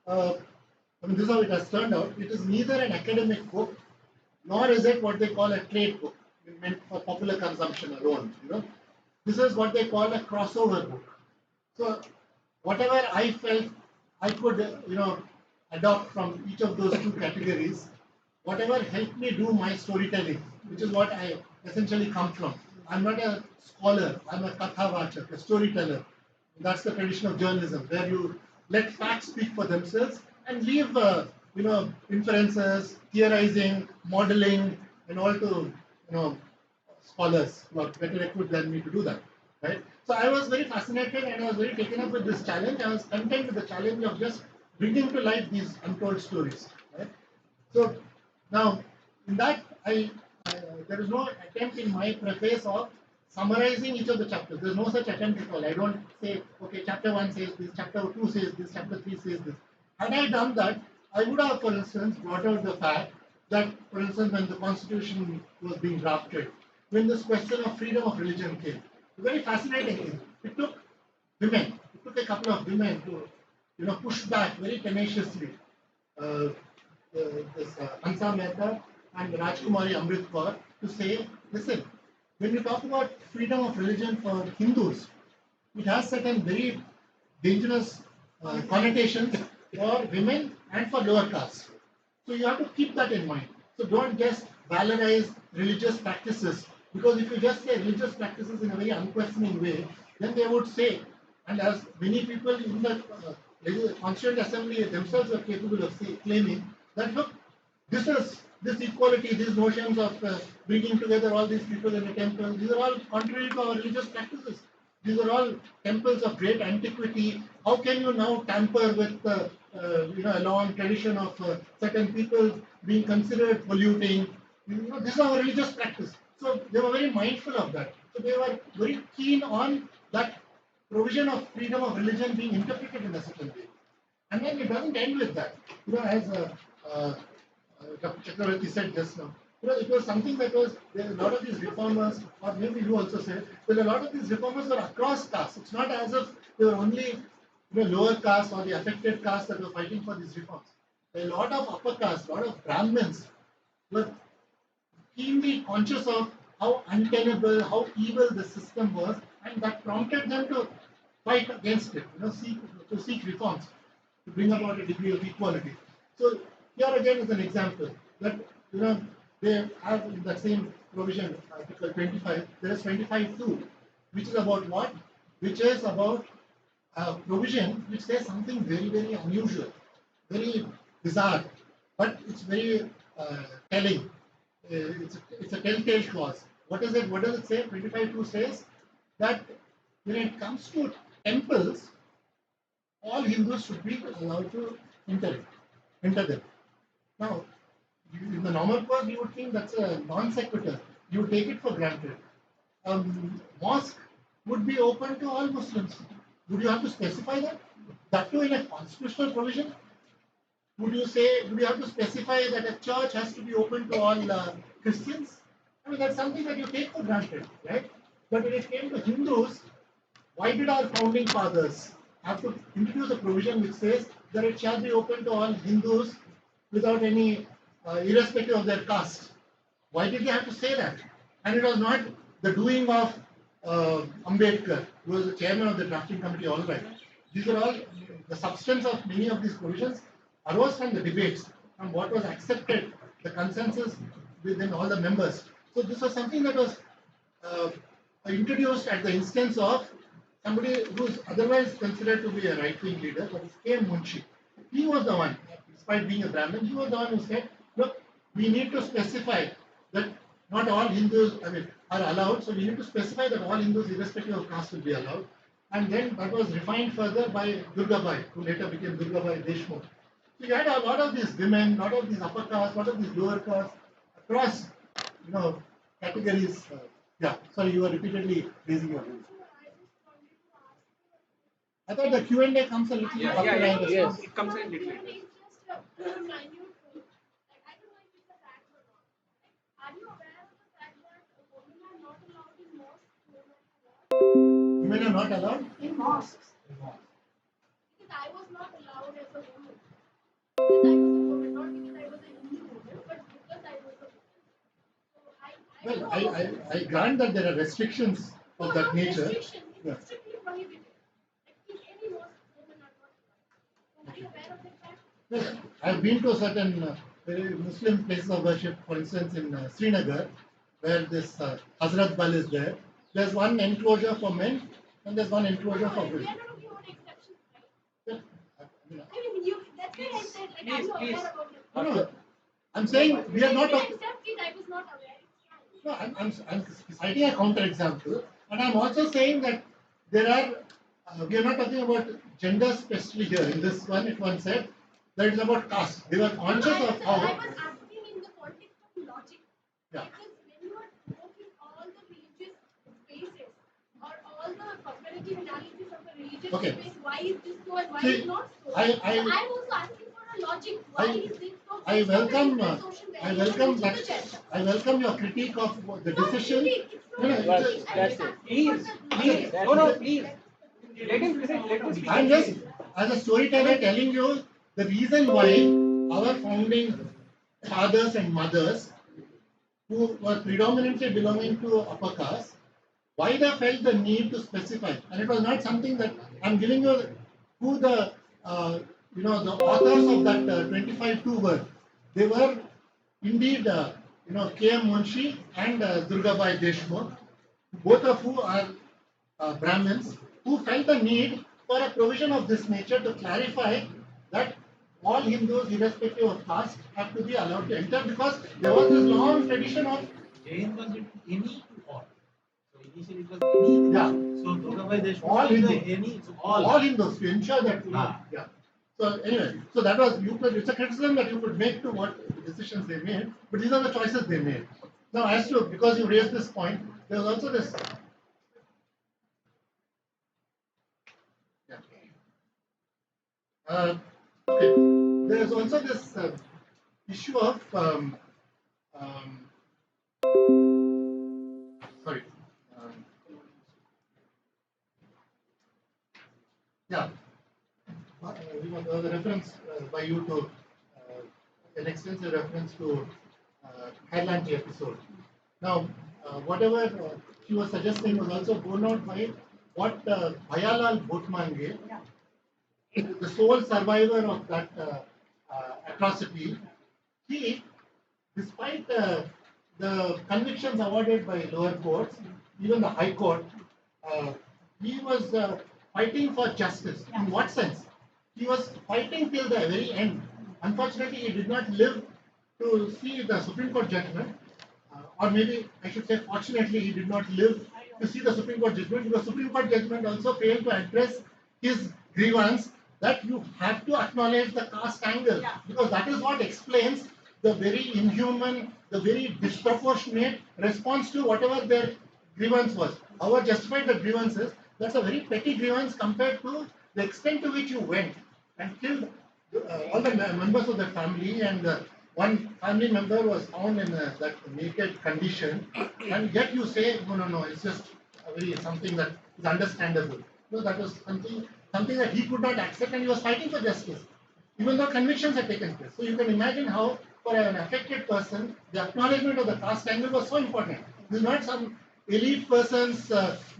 this is how it has turned out. It is neither an academic book, nor is it what they call a trade book, meant for popular consumption alone. This is what they call a crossover book. So whatever I felt I could, adopt from each of those two categories, whatever helped me do my storytelling, which is what I essentially come from. I'm not a scholar, I'm a kathavachak, a storyteller. That's the tradition of journalism, where you let facts speak for themselves and leave, inferences, theorizing, modeling, and all to, scholars who are better equipped than me to do that, right? So I was very fascinated and I was very taken up with this challenge. I was content with the challenge of just bringing to life these untold stories, right? So now, in that, there is no attempt in my preface of summarizing each of the chapters. There is no such attempt at all. I don't say, okay, chapter 1 says this, chapter 2 says this, chapter 3 says this. Had I done that, I would have, for instance, brought out the fact that, for instance, when the constitution was being drafted, when this question of freedom of religion came, very fascinating thing. It took women, it took a couple of women to, push back very tenaciously. Uh, Hansa Mehta and Rajkumari Amrit Kaur to say, listen, when you talk about freedom of religion for Hindus, it has certain very dangerous connotations for women and for lower castes. So you have to keep that in mind. So don't just valorize religious practices, because if you just say religious practices in a very unquestioning way, then they would say, and as many people in the Constituent Assembly themselves are capable of claiming, that look, this equality, these notions of bringing together all these people in a temple, these are all contrary to our religious practices. These are all temples of great antiquity. How can you now tamper with a long tradition of certain people being considered polluting? This is our religious practice. So they were very mindful of that. So they were very keen on that provision of freedom of religion being interpreted in a certain way. And then it doesn't end with that. As Dr. Chakravarti said just now, it was something that was, there a lot of these reformers, or maybe you also said, a lot of these reformers were across castes. It's not as if they were only lower caste or the affected caste that were fighting for these reforms. A lot of upper caste, a lot of Brahmins were keenly conscious of how untenable, how evil the system was, and that prompted them to fight against it, seek reforms, to bring about a degree of equality. So here again is an example that they have in that same provision, Article 25, there is 25(2), which is about what? Which is about a provision which says something very, very unusual, very bizarre, but it's very telling. It's a telltale clause. What is it? What does it say? 25(2) says that when it comes to temples, all Hindus should be allowed to enter them. Now, in the normal course, you would think that's a non sequitur. You would take it for granted. Mosque would be open to all Muslims. Would you have to specify that? That too in a constitutional provision? Would you have to specify that a church has to be open to all Christians? I mean, that's something that you take for granted, right? But when it came to Hindus, why did our founding fathers have to introduce a provision which says that it shall be open to all Hindus without any, irrespective of their caste? Why did they have to say that? And it was not the doing of Ambedkar, who was the chairman of the drafting committee, all right. These are all, the substance of many of these provisions arose from the debates, from what was accepted, the consensus within all the members. So this was something that was introduced at the instance of somebody who is otherwise considered to be a right-wing leader, but is K. Munshi. He was the one, despite being a Brahmin, he was the one who said, look, we need to specify that not all Hindus, are allowed, so we need to specify that all Hindus, irrespective of caste, will be allowed. And then that was refined further by Durgabai, who later became Durgabai Deshmukh. So you had a lot of these women, a lot of these upper castes, a lot of these lower castes, across, categories. Sorry, you were repeatedly raising your hands. I thought the Q&A comes a little after I respond. Yes. It comes in little later. Just a minute thing. Like, I don't know if it's a fact or not. Women are not allowed? in mosques. Because I was not allowed as a woman. Because I was a woman, not because I was a Hindu woman, but because I was a woman. So Well, know I grant that there are restrictions of that not nature. restriction, it's Yeah. strictly prohibited. Like in any mosque, women are not allowed. So are you aware of that fact? Well, I've been to certain Muslim places of worship, for instance, in Srinagar, where this Hazrat Bal is there. There's one enclosure for men and there's one enclosure for We women. are not talking about exceptions, right? Yeah, mean, I mean, you, that's why I said, like, are you Please, aware about it? no, no, I'm saying we are not If you talking. accept it, I was not aware. It's fine. No, I'm citing a counter example, and I'm also saying that there are. We are not talking about gender specifically here. In this one, it one said that it's about caste. They were conscious I of was how. asking in the context of logic. Yeah. Because when you are taking all the religious spaces or all the comparative analysis of a religious Okay. space, why is this so and why See, is not so? I- So I'm also asking for a logic. Why I- is this so? I It's not a welcome. different social I variable, welcome which is that. the gender. I welcome your critique of the No, decision. it's No, not. no, That's it's- I'm that's just it. asking for the Please, logic. no, please. Let him finish. Let him speak. I'm just, as a storyteller, telling you the reason why our founding fathers and mothers, who were predominantly belonging to upper caste, why they felt the need to specify. And it was not something that I'm giving you who the the authors of that 25-2 were. They were indeed K.M. Munshi and Durgabai Deshmukh, both of who are Brahmins, who felt the need for a provision of this nature to clarify that all Hindus, irrespective of caste, have to be allowed to enter because there was this long tradition of Jain was written any to all. So initially it was any. yeah, So Durgabai Deshmukh all was the Hindus, any, so all. all Hindus to ensure that Ah. yeah. So anyway, so that was it's a criticism that you could make to what decisions they made, but these are the choices they made. Now, as to because you raised this point, there was also this. Yeah. Okay. There is also this issue of sorry. Yeah. There was a reference by you to an extensive reference to Highland episode. Now, whatever she was suggesting was also borne out by what Bhayalal Bhotmange, the sole survivor of that atrocity, he, despite the convictions awarded by lower courts, even the High Court, he was fighting for justice. In what sense? He was fighting till the very end. Unfortunately, he did not live to see the Supreme Court judgment, or maybe I should say, fortunately, he did not live to see the Supreme Court judgment because Supreme Court judgment also failed to address his grievance that you have to acknowledge the caste angle because that is what explains the very inhuman, the very disproportionate response to whatever their grievance was. However justified the grievance is, that's a very petty grievance compared to the extent to which you went and killed all the members of the family, and one family member was found in that naked condition, and yet you say, no, it's just a very something that is understandable. No, that was something that he could not accept, and he was fighting for justice, even though convictions had taken place. So you can imagine how, for an affected person, the acknowledgement of the caste angle was so important. This is not some elite person's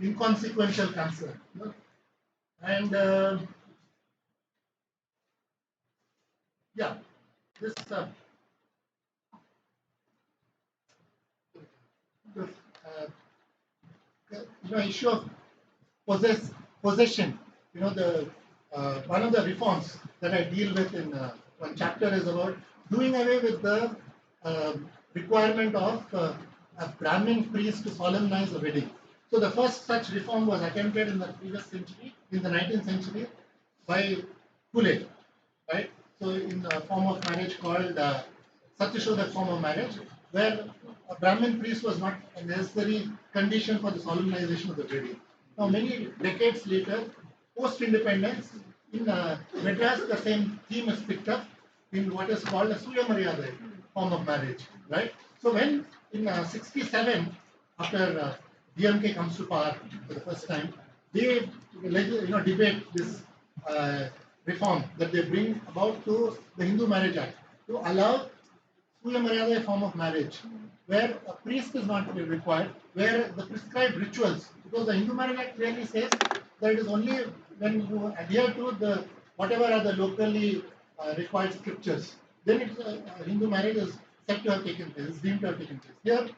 inconsequential concern. No? And yeah, this issue of possession. The one of the reforms that I deal with in one chapter is about doing away with the requirement of a Brahmin priest to solemnize a wedding. So the first such reform was attempted in the previous century, in the 19th century, by Pule, right? So in a form of marriage called Satyashodak form of marriage, where a Brahmin priest was not a necessary condition for the solemnization of the wedding. Now, many decades later, post-independence, in Madras, the same theme is picked up in what is called a Suya Maryada form of marriage, right? So when in 67, after DMK comes to power for the first time, they debate this reform that they bring about to the Hindu Marriage Act to allow Puya Maryada, a form of marriage, where a priest is not required, where the prescribed rituals, because the Hindu Marriage Act clearly says that it is only when you adhere to the whatever are the locally required scriptures, then it's, Hindu marriage is said to have taken place, is deemed to have taken place. Here,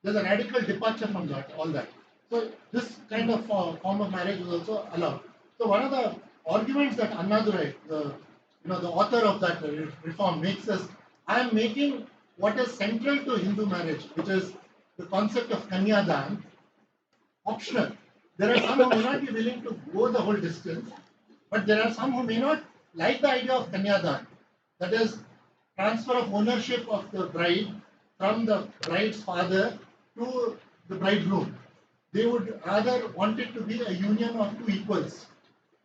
there's a radical departure from that, all that. So this kind of form of marriage is also allowed. So one of the arguments that Annadurai, the author of that reform, makes is, I am making what is central to Hindu marriage, which is the concept of Kanyadan, optional. There are some who may not be willing to go the whole distance, but there are some who may not like the idea of Kanyadan, that is, transfer of ownership of the bride from the bride's father to the bridegroom. They would rather want it to be a union of two equals,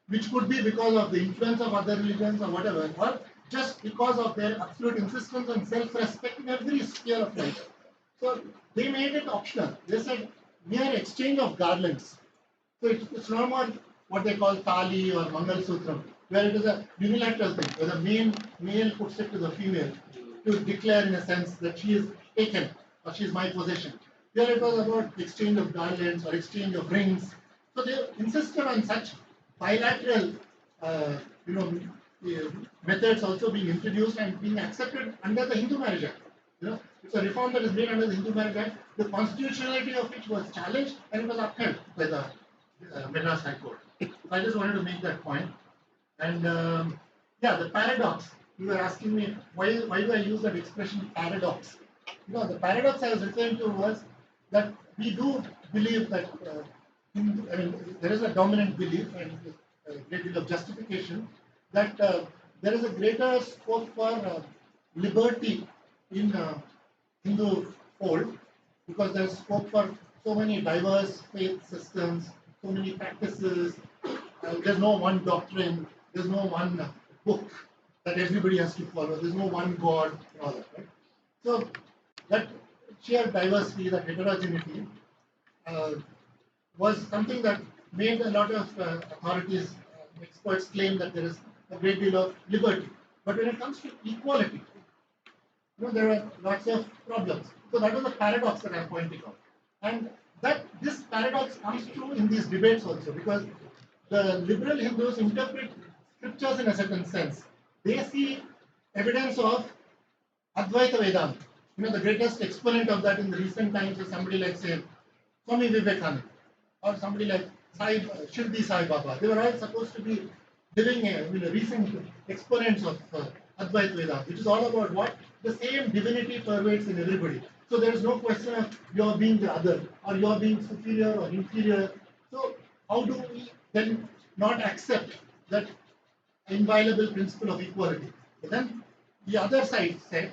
which could be because of the influence of other religions or whatever, or just because of their absolute insistence on self-respect in every sphere of life. So they made it optional. They said mere exchange of garlands. So it's no more what they call tali or mangal sutram, where it is a unilateral thing, where the male puts it to the female to declare in a sense that she is taken or she is my possession. Here it was about exchange of garlands or exchange of rings. So they insisted on such bilateral, methods also being introduced and being accepted under the Hindu Marriage Act. It's a reform that is made under the Hindu Marriage Act, the constitutionality of which was challenged and it was upheld by the Madras High Court. So I just wanted to make that point. And the paradox. You were asking me why do I use that expression paradox? The paradox I was referring to was that we do believe that there is a dominant belief and a great deal of justification that there is a greater scope for liberty in Hindu fold because there is scope for so many diverse faith systems, so many practices. There's no one doctrine, there's no one book that everybody has to follow, there's no one God and all that, right? So that sheer diversity, that heterogeneity was something that made a lot of authorities, experts claim that there is a great deal of liberty. But when it comes to equality, there are lots of problems. So that was the paradox that I'm pointing out. And that this paradox comes through in these debates also because the liberal Hindus interpret scriptures in a certain sense. They see evidence of Advaita Vedanta. The greatest exponent of that in the recent times is somebody like, say, Swami Vivekananda or somebody like Shirdi Sai Baba. They were all supposed to be living recent exponents of Advaita Vedanta, which is all about what? The same divinity pervades in everybody. So there is no question of you're being the other or you're being superior or inferior. So how do we then not accept that inviolable principle of equality? But then the other side said,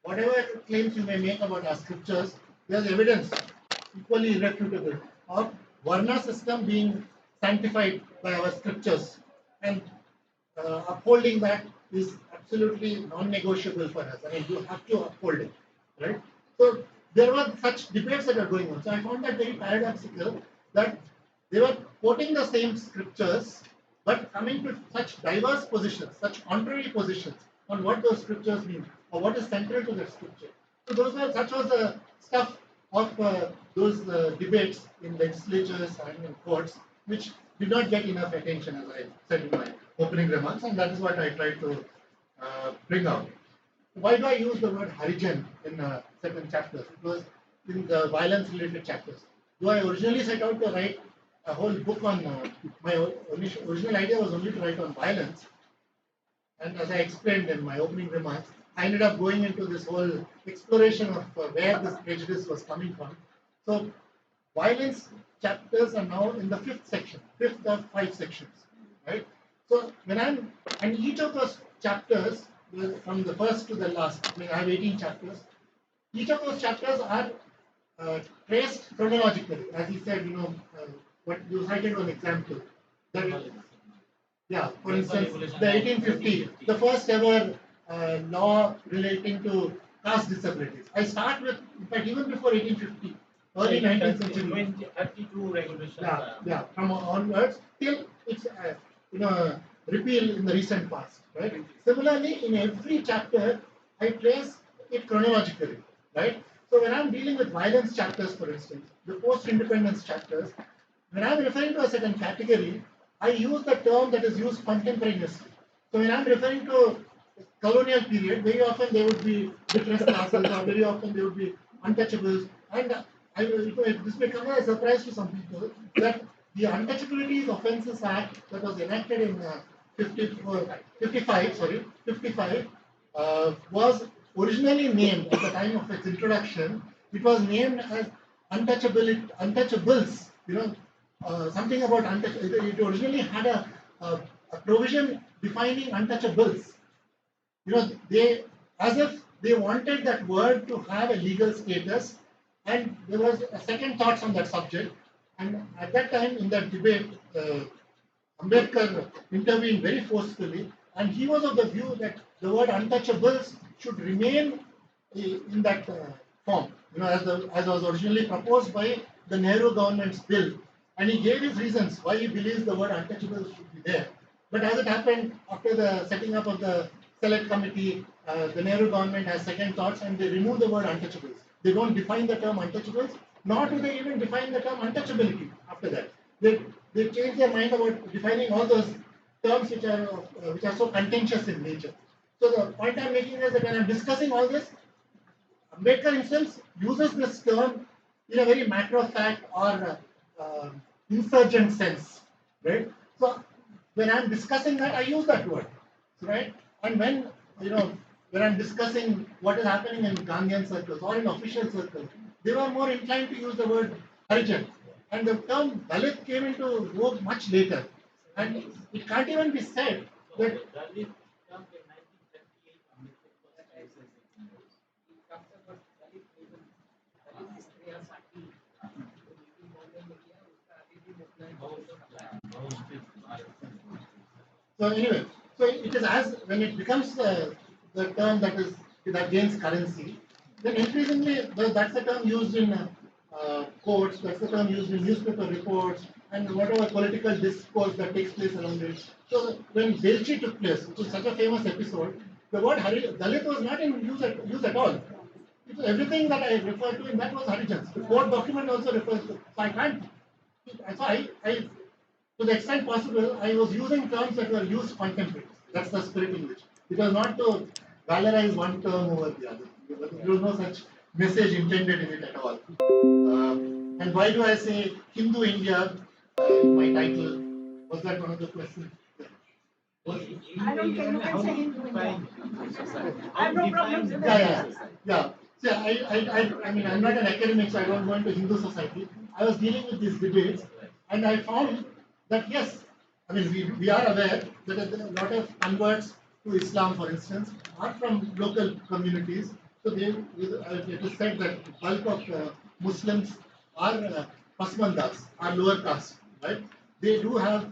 whatever claims you may make about our scriptures, there's evidence equally irrefutable of varna system being sanctified by our scriptures, and upholding that is absolutely non-negotiable for us. I mean, you have to uphold it, right? So there were such debates that are going on. So I found that very paradoxical that they were quoting the same scriptures, but coming to such diverse positions, such contrary positions on what those scriptures mean or what is central to that scripture. So such was the stuff of those debates in legislatures and in courts, which did not get enough attention, as I said in my opening remarks, and that is what I tried to bring out. Why do I use the word Harijan in certain chapters? It was in the violence-related chapters. Though I originally set out to write a whole book on, my original idea was only to write on violence, and as I explained in my opening remarks, I ended up going into this whole exploration of where this prejudice was coming from. So, violence chapters are now in the fifth of 5 sections, right? So, and each of those chapters, from the first to the last, I mean, I have 18 chapters. Each of those chapters are traced chronologically, as he said. What you cited one example. Yeah, for instance, the 1850, the first ever law relating to caste disabilities. I start with, in fact, even before 1850, early 19th century. 32 regulations. Yeah, from onwards till its repeal in the recent past, right? Similarly, in every chapter, I trace it chronologically, right? So when I'm dealing with violence chapters, for instance, the post-independence chapters, when I'm referring to a certain category, I use the term that is used contemporaneously. So when I'm referring to colonial period, very often they would be depressed classes, or very often they would be untouchables. And this may come as a surprise to some people that the Untouchabilities Offences Act that was enacted in 55, was originally named at the time of its introduction. It was named as untouchables. Something about untouchables. It originally had a provision defining untouchables. They, as if they wanted that word to have a legal status, and there was a second thoughts on that subject. And at that time, in that debate, Ambedkar intervened very forcefully, and he was of the view that the word untouchables should remain in that form, as was originally proposed by the Nehru government's bill. And he gave his reasons why he believes the word untouchables should be there. But as it happened, after the setting up of the Select Committee, the Nehru government has second thoughts and they remove the word untouchables. They don't define the term untouchables, nor do they even define the term untouchability after that. They change their mind about defining all those terms which are so contentious in nature. So the point I'm making is that when I'm discussing all this, Ambedkar himself uses this term in a very matter of fact or insurgent sense, right? So when I'm discussing that, I use that word, right? And when I'm discussing what is happening in Gandhian circles or in official circles, they were more inclined to use the word Harijan. And the term Dalit came into vogue much later. And it can't even be said that. Dalit comes in 1938. So anyway, so it is as when it becomes the term that gains currency, then increasingly that's the term used in courts, that's the term used in newspaper reports, and whatever political discourse that takes place around it. So when Belchi took place, which is such a famous episode, the word Dalit was not in use at all. Everything that I referred to in that was Harijans. The court document also refers to. So I can't. So to the extent possible, I was using terms that were used contemporaneously. That's the spirit in which. It was not to valorize one term over the other. There was no such message intended in it at all. And why do I say Hindu India in my title? Was that one of the questions? I don't care. You can say Hindu India. I have no problem with Yeah. that. See, I mean, I'm not an academic, so I don't go into Hindu society. I was dealing with these debates, and I found that yes, I mean, we are aware that a lot of converts to Islam, for instance, are from local communities. So it is said that the bulk of Muslims are Pasmandas, are lower caste, right? They do have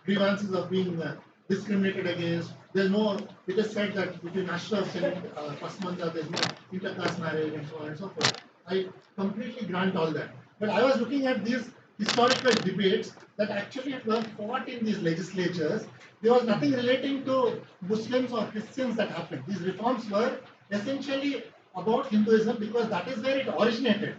grievances of being discriminated against. It is said that between Ashraf and Pasmanda, there's no intercaste marriage and so on and so forth. I completely grant all that. But I was looking at these historical debates that actually were fought in these legislatures. There was nothing relating to Muslims or Christians that happened. These reforms were essentially about Hinduism because that is where it originated.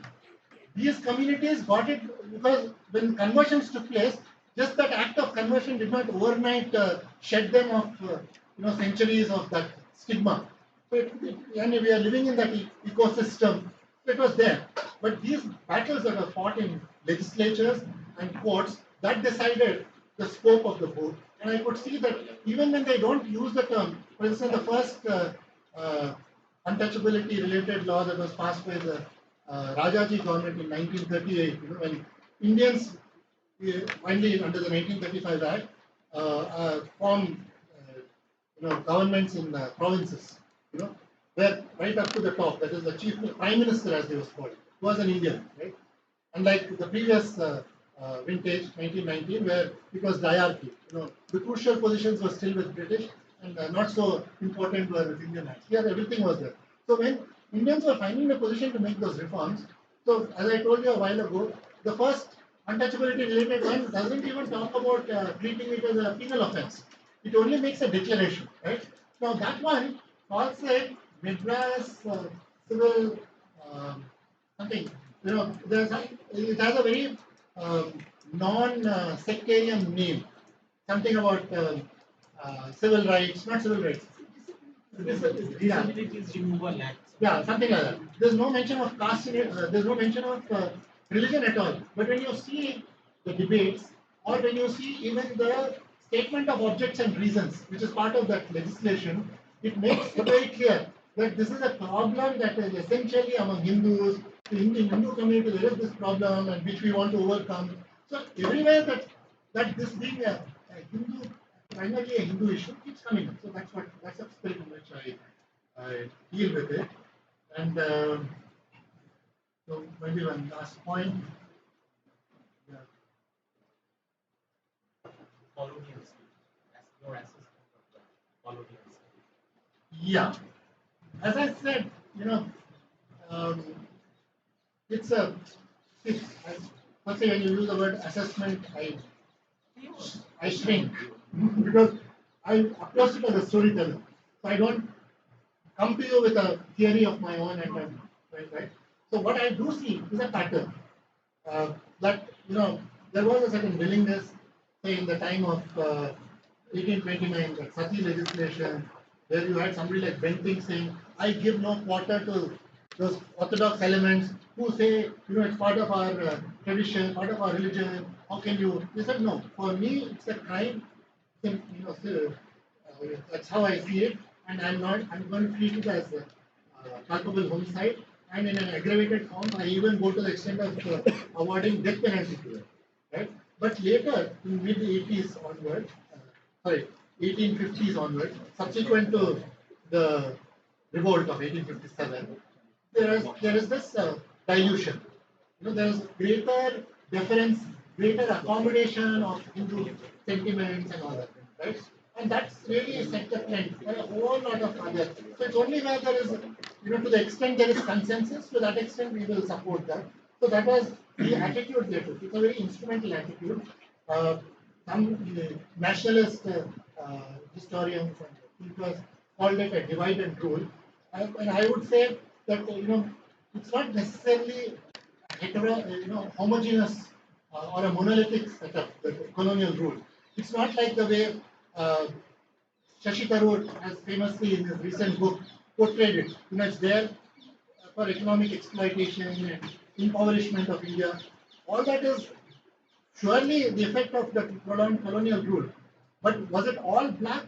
These communities got it because when conversions took place, just that act of conversion did not overnight shed them of centuries of that stigma. So and we are living in that ecosystem. It was there. But these battles that were fought in legislatures and courts, that decided the scope of the book. And I could see that even when they don't use the term, for instance, the first untouchability related law that was passed by the Rajaji government in 1938, when Indians finally under the 1935 Act formed governments in provinces, where right up to the top, that is the chief prime minister as they was called, was an Indian, right? Unlike the previous vintage, 1919, where it was diarchy. The crucial positions were still with British, and not so important were with Indian acts. Here, everything was there. So when Indians were finding a position to make those reforms, So, as I told you a while ago, the first untouchability related one doesn't even talk about treating it as a penal offense. It only makes a declaration, right? Now, that one calls it Madras civil something. It has a very non-sectarian name. Something about civil rights, not civil rights. Yeah. Disabilities removal act. Yeah, something like that. There's no mention of caste in it. There's no mention of religion at all. But when you see the debates, or when you see even the statement of objects and reasons, which is part of that legislation, it makes it very clear that this is a problem that is essentially among Hindus. In the Hindu community, there is this problem, and which we want to overcome. So everywhere that this being a Hindu, primarily a Hindu issue, keeps coming up. So that's the spirit in which I deal with it. And so maybe one last point. Yeah. Colonials. As your assessment of the colonials. Yeah. As I said, um, it's a. Let's say when you use the word assessment, I shrink because I approach it as a storyteller. So I don't come to you with a theory of my own and right. So what I do see is a pattern that there was a certain willingness, say in the time of 1829, the Sati legislation, where you had somebody like Bentinck saying, "I give no quarter to those orthodox elements who say, it's part of our tradition, part of our religion. How can you?" They said, "No, for me, it's a crime. That's how I see it, and I'm going to treat it as culpable homicide, and in an aggravated form, I even go to the extent of awarding death penalty to it, right?" But later, in mid 80s onward, sorry, 1850s onward, subsequent to the revolt of 1857, there is this dilution. There is greater deference, greater accommodation of Hindu sentiments and all that, right? And that's really set the trend for a whole lot of other. So it's only where there is, to the extent there is consensus, to that extent we will support that. So that was the attitude there too. It's a very instrumental attitude. Some nationalist historians and thinkers called it a divide and rule. And I would say that, it's not necessarily homogeneous or a monolithic setup, the colonial rule. It's not like the way Shashi Tharoor has famously in his recent book portrayed it. It's there for economic exploitation and impoverishment of India. All that is surely the effect of the prolonged colonial rule. But was it all black?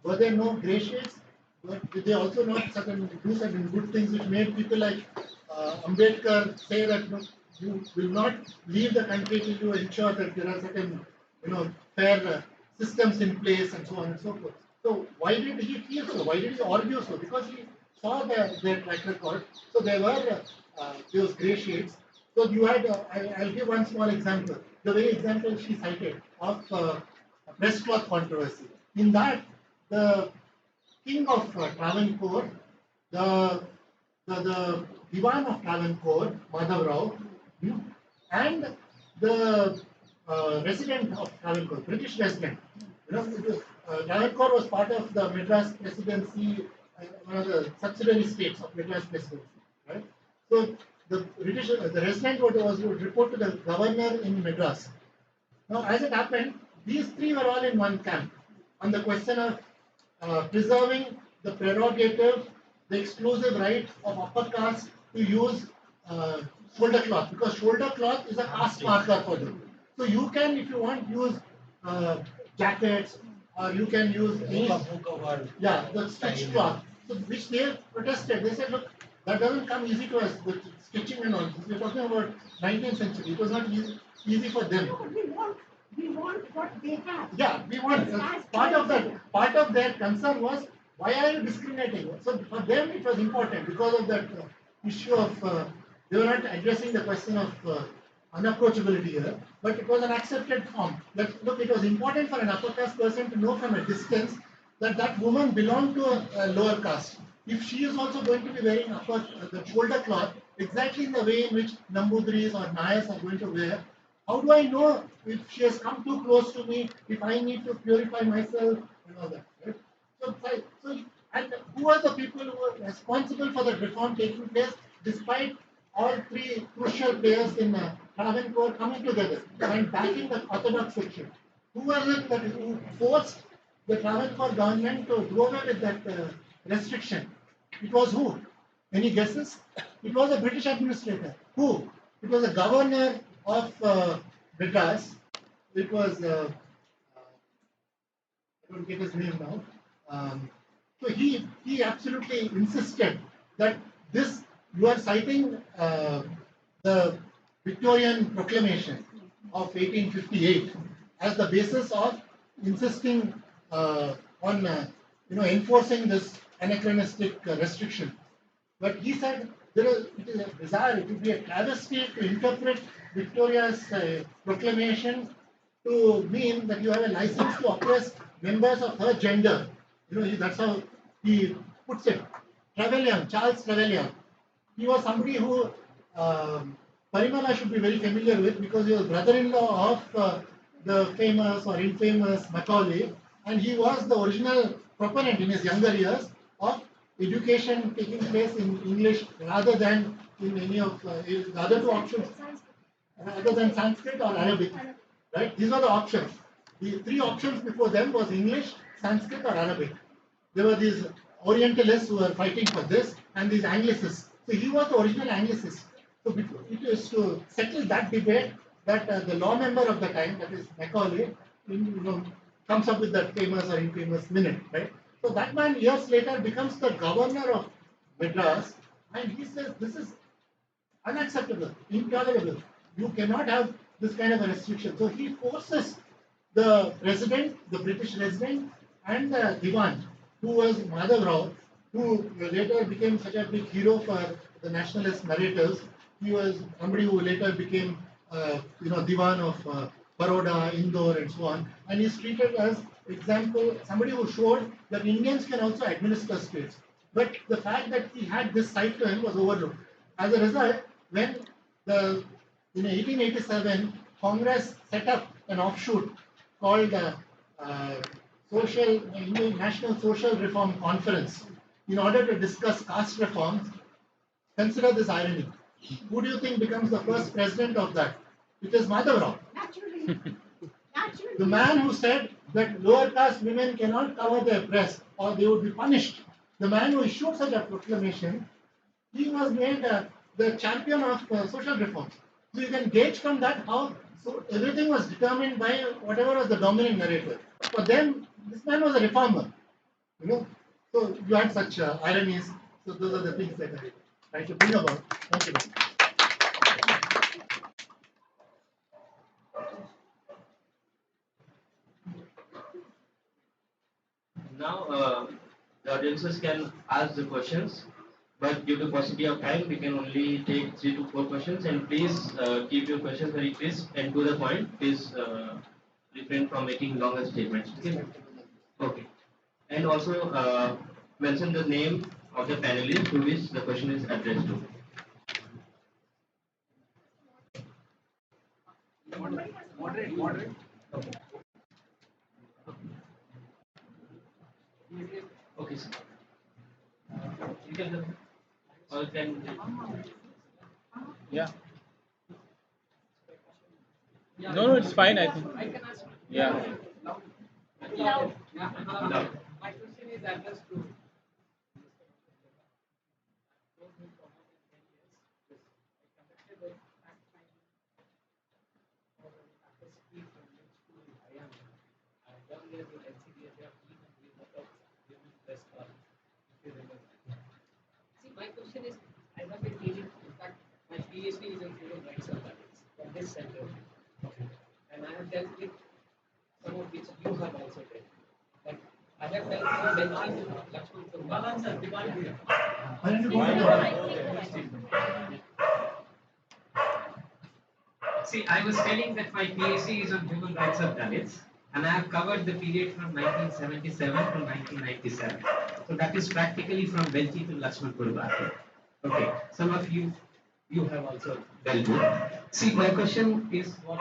Were there no grey shades? But did they also not do certain good things which made people like Ambedkar say that you will not leave the country till you ensure that there are certain fair systems in place and so on and so forth. So why did he feel so? Why did he argue so? Because he saw their track record. So there were those grey shades. So you had, I'll give one small example. The very example she cited of breast cloth controversy. In that, the king of Travancore, the Diwan of Travancore, Madhav Rao, and the resident of Travancore, British resident. Travancore was part of the Madras Presidency, one of the subsidiary states of Madras Presidency, right? So the resident would report to the governor in Madras. Now, as it happened, these three were all in one camp on the question of preserving the prerogative, the exclusive right of upper caste to use shoulder cloth, because shoulder cloth is a caste marker for them. So you can, if you want, use jackets, or you can use the stitch cloth. So which they protested. They said, look, that doesn't come easy to us with stitching and all. We're talking about 19th century. It was not easy for them. No, we want what they have. Yeah, we want. Part of their concern was, why are you discriminating? So for them it was important because of that issue of they were not addressing the question of unapproachability here, but it was an accepted form. That look, it was important for an upper caste person to know from a distance that that woman belonged to a lower caste. If she is also going to be wearing the shoulder cloth, exactly in the way in which Nambudris or Nayars are going to wear. How do I know if she has come too close to me, if I need to purify myself and all that? Right? So, and who are the people who are responsible for the reform taking place despite all three crucial players in Travancore coming together and backing the Orthodox section? Who was it that who forced the Travancore government to do away with that restriction? It was who? Any guesses? It was a British administrator. Who? It was a governor of Madras. It was, I don't get his name now. So he absolutely insisted that this, you are citing the Victorian Proclamation of 1858 as the basis of insisting on enforcing this anachronistic restriction. But he said it is bizarre, it would be a travesty to interpret Victoria's proclamation to mean that you have a license to oppress members of her gender. That's how he puts it. Trevelyan, Charles Trevelyan. He was somebody who Parimala should be very familiar with because he was brother-in-law of the famous or infamous Macaulay, and he was the original proponent in his younger years of education taking place in English rather than in any of the other two options, other than Sanskrit or Arabic. Right? These were the options. The three options before them was English, Sanskrit, or Arabic. There were these Orientalists who were fighting for this, and these Anglicists. So he was the original Anglicist. So it is to settle that debate that the law member of the time, that is Macaulay, comes up with that famous or infamous minute, right? So that man years later becomes the governor of Madras, and he says this is unacceptable, intolerable. You cannot have this kind of a restriction. So he forces the resident, the British resident, and the Diwan, who was Madhav Rao, who later became such a big hero for the nationalist narratives. He was somebody who later became, Diwan of Baroda, Indore, and so on. And he's treated as example, somebody who showed that Indians can also administer states. But the fact that he had this side to him was overlooked. As a result, when in 1887, Congress set up an offshoot called National Social Reform Conference in order to discuss caste reforms. Consider this irony. Who do you think becomes the first president of that? It is Madhav Rao. Naturally. Naturally. The man who said that lower caste women cannot cover their breasts or they would be punished. The man who issued such a proclamation, he was made the champion of social reforms. So you can gauge from that how everything was determined by whatever was the dominant narrative. For them, this man was a reformer. So you had such ironies. So those are the things that I try to bring about. Thank you. Now, the audiences can ask the questions, but due to paucity of time, we can only take 3 to 4 questions. And please keep your questions very crisp and to the point. Please refrain from making longer statements. Okay. Okay. And also mention the name of the panelist to which the question is addressed to. Moderate. Okay. Okay, sir. You can or can Yeah. No, it's fine, I think. Yeah. Loud. no. My question is addressed to See, my question is, I have been dealing, in fact, my PhD is in human rights and values from this center. And I have dealt with some of which you have also dealt. Like, I have dealt with Lakshman Kurma. See, I was telling that my PhD is on human rights of Dalits, and I have covered the period from 1977 to 1997. So that is practically from Belchi to Lakshman Kurba. Okay, some of you you have also dealt with. See, my question is what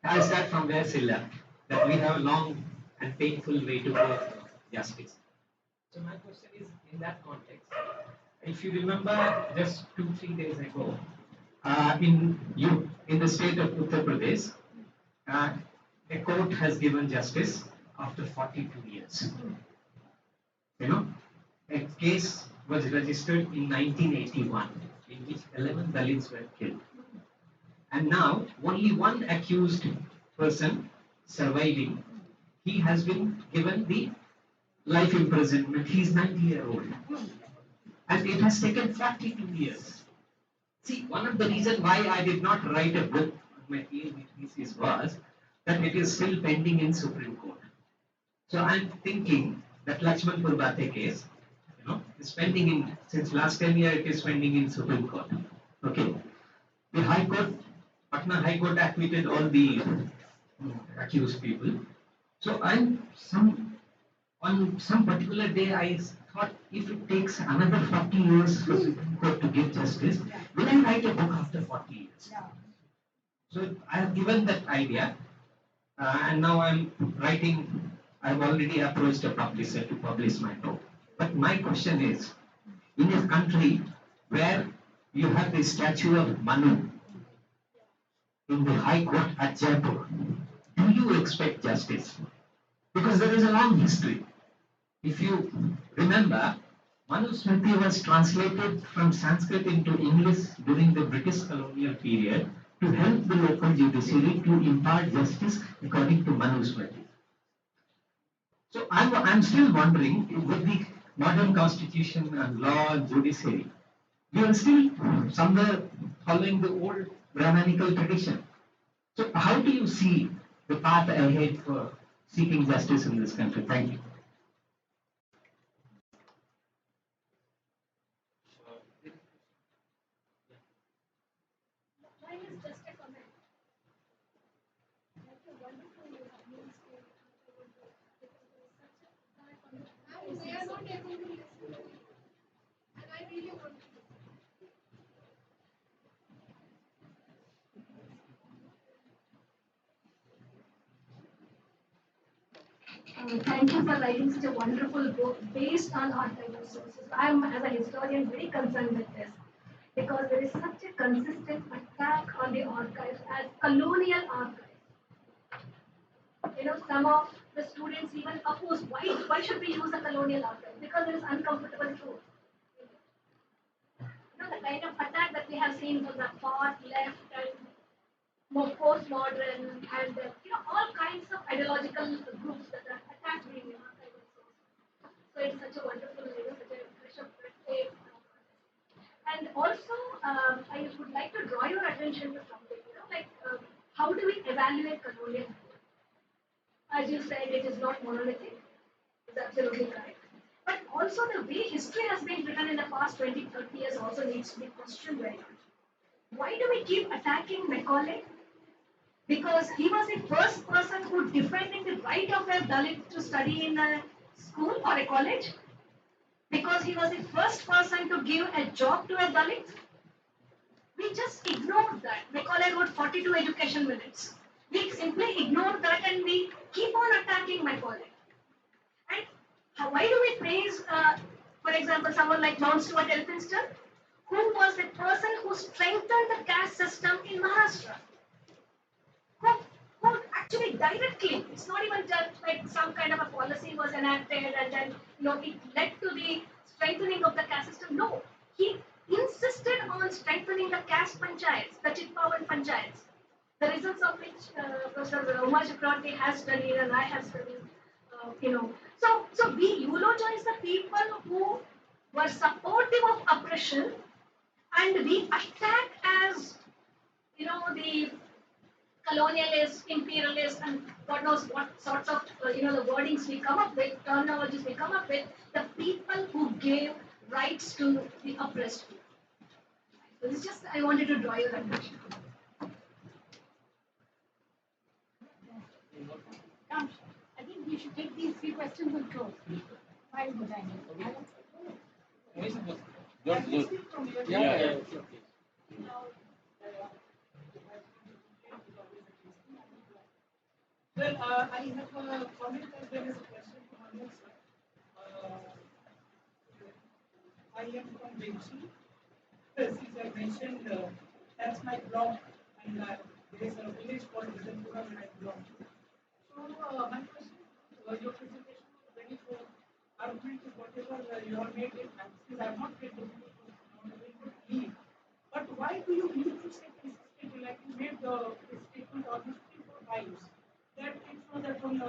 I'll start from where she left, that we have a long and painful way to go for justice. So my question is in that context, if you remember just 2-3 days ago, in the state of Uttar Pradesh, uh, a court has given justice after 42 years. You know, a case was registered in 1981 in which 11 Dalits were killed. And now only one accused person surviving. He has been given the life imprisonment. He is 90-year-old. And it has taken 42 years. See, one of the reasons why I did not write a book on my PhD thesis was that it is still pending in Supreme Court. So I'm thinking that Lakshman Purbate case, is pending in, since last 10 years it is pending in Supreme Court. Okay. The High Court, Patna High Court acquitted all the accused people. So on some particular day I thought if it takes another 40 years for Supreme Court to give justice, will I write a book after 40 years? So I have given that idea and now I'm writing, I've already approached a publisher to publish my book. But my question is, in a country where you have the statue of Manu in the High Court at Jaipur, do you expect justice? Because there is a long history. If you remember, Manu Smriti was translated from Sanskrit into English during the British colonial period to help the local judiciary to impart justice according to Manu Smriti. So I'm still wondering, with the modern constitution and law and judiciary, we are still somewhere following the old Brahmanical tradition. So how do you see the path ahead for seeking justice in this country? Thank you. Mine is just a comment. That's a wonderful news story. And they are not able to listen to me. And I really want to. Thank you for writing such a wonderful book based on archival sources. I am, as a historian, very concerned with this because there is such a consistent attack on the archives as colonial archives. Some of the students even oppose why should we use a colonial archive? Because it is uncomfortable truth. The kind of attack that we have seen from the far left and more postmodern and all kinds of ideological groups that are attacked being archival sources. So it's such a wonderful, such a fresh of breath. And also, I would like to draw your attention to something, how do we evaluate colonial? As you said, it is not monolithic. It's absolutely correct. But also the way history has been written in the past 20, 30 years also needs to be questioned very much. Why do we keep attacking Macaulay? Because he was the first person who defended the right of a Dalit to study in a school or a college. Because he was the first person to give a job to a Dalit. We just ignored that. Macaulay wrote 42 education minutes. We simply ignore that and we keep on attacking Macaulay. And why do we praise, for example, someone like Mount Stuart Elphinstone, who was the person who strengthened the caste system in Maharashtra? Who actually directly, it's not even just like some kind of a policy was enacted and then it led to the strengthening of the caste system. No, he insisted on strengthening the caste panchayats, the Chitpawan panchayats. The results of which Professor Uma Chakravarti has studied and I have studied, So we eulogize the people who were supportive of oppression and we attack as, the colonialists, imperialists and God knows what sorts of, the wordings we come up with, terminologies we come up with, the people who gave rights to the oppressed people. So this is just, I wanted to draw your attention. I think we should take these three questions and close. Why is the time? Good. Yeah. Well, I have a comment as well as a question to Manoj sir. I am from Benchi. Since I mentioned that's my blog, and there is a village called Vidanpura where I belong to. So, my question, your presentation was very good. Argument is whatever you have made it, and since I have not read the book, it was not a very good read. But why do you need to say consistently, like you made this statement almost 3 4 times, that it's not that only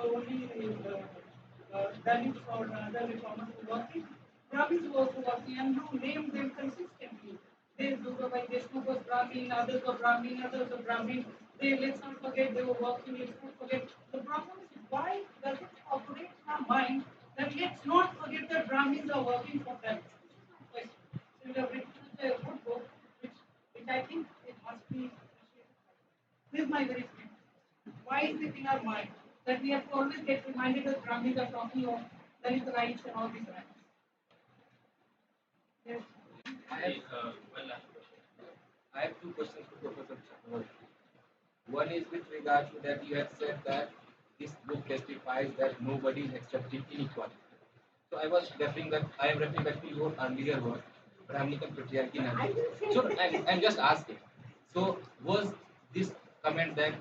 Dalits or other reformers who are working, Brahmins were also working, and you name them consistently. They Durgabai Deshmukh was Brahmin, others were Brahmin, others were Brahmin. They, let's not forget, they were working, let's not forget the Brahmins. Why does it operate in our mind that let's not forget that Brahmins are working for them? Question. So you have written a good book, which I think it must be appreciated. This is my very simple question. Why is it in our mind that we have to always get reminded that Brahmins are talking of Dalit rights and all these rights? Yes. I have one last question. I have two questions to Professor Chakravarti. One is with regard to that you have said that this book testifies that nobody is accepting inequality. So I am referring back to your earlier work, Brahminical patriarchy and everything. So I'm just asking. So was this comment that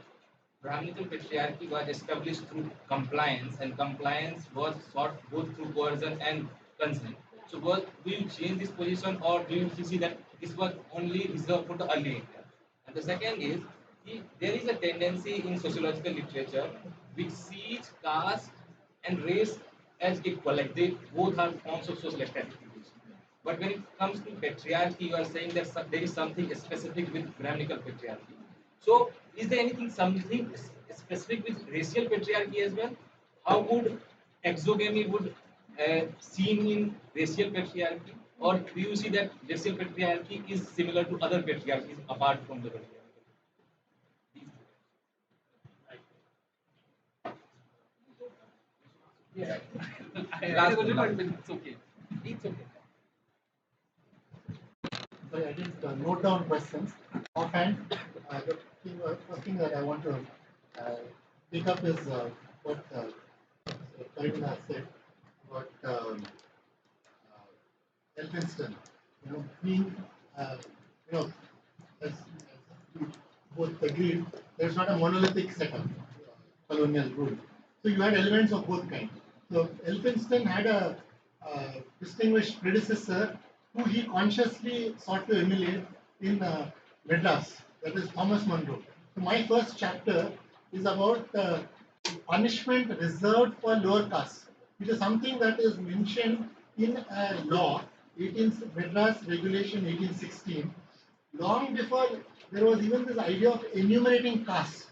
Brahminical patriarchy was established through compliance, and compliance was sought both through coercion and consent? So will you change this position, or do you see that this was only reserved for the early India? And the second is, there is a tendency in sociological literature which sees caste and race as equal, like they both are forms of social stratification. But when it comes to patriarchy, you are saying that there is something specific with Brahminical patriarchy. So, is there something specific with racial patriarchy as well? How would exogamy would seen in racial patriarchy, or do you see that racial patriarchy is similar to other patriarchies apart from the patriarchy? Yeah. Last one, but it's okay. It's okay. Sorry, I didn't note down questions. Offhand, first thing that I want to pick up is what Karina said about Elphinstone. Being, as we both agreed, there's not a monolithic setup, colonial rule. So you had elements of both kinds. So Elphinstone had a distinguished predecessor who he consciously sought to emulate in Madras, that is Thomas Munro. So my first chapter is about punishment reserved for lower castes, which is something that is mentioned in a law, Madras Regulation 1816, long before there was even this idea of enumerating castes,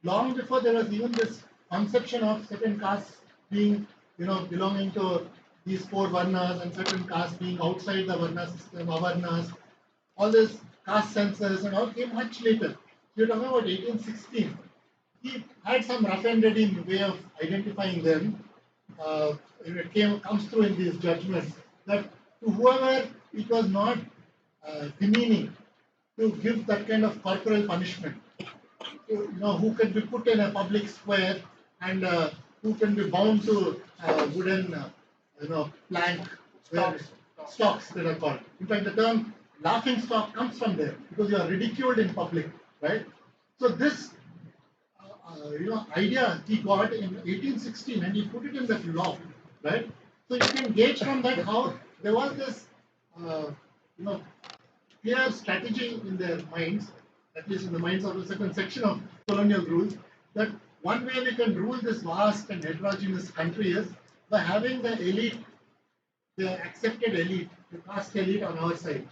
long before there was even this conception of certain castes being, belonging to these four varnas and certain castes being outside the varna system, avarnas, all this caste census and all came much later. You're talking about 1816. He had some rough and ready way of identifying them. It comes through in these judgments that to whoever it was not demeaning to give that kind of corporal punishment, who can be put in a public square and who can be bound to wooden, plank, stocks that are called. In fact, the term laughing stock comes from there because you are ridiculed in public, right? So this, idea he got in 1816 and he put it in that law, right? So you can gauge from that how there was this, clear strategy in their minds, at least in the minds of a certain section of colonial rules, that one way we can rule this vast and heterogeneous country is by having the elite, the accepted elite, the caste elite on our side.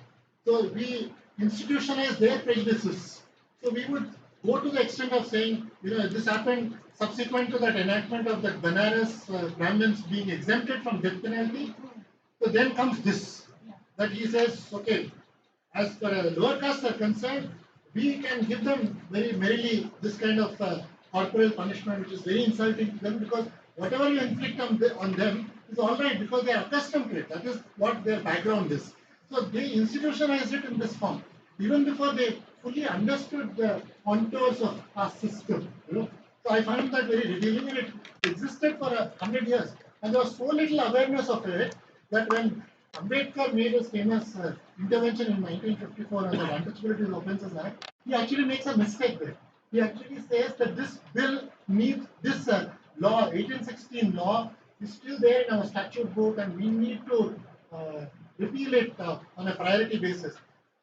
So we institutionalize their prejudices. So we would go to the extent of saying, this happened subsequent to that enactment of that Banaras Brahmins being exempted from death penalty. So then comes this, that he says, okay, as far as lower castes are concerned, we can give them very merrily this kind of corporal punishment, which is very insulting to them, because whatever you inflict on them is all right because they are accustomed to it. That is what their background is. So they institutionalize it in this form. even before they fully understood the contours of caste system. So I found that very revealing, and it existed for 100 years, and there was so little awareness of it that when Ambedkar made his famous intervention in 1954 on the Untouchability of Offences Act, he actually makes a mistake there. He actually says that this bill needs this law, 1816 law, is still there in our statute book, and we need to repeal it on a priority basis.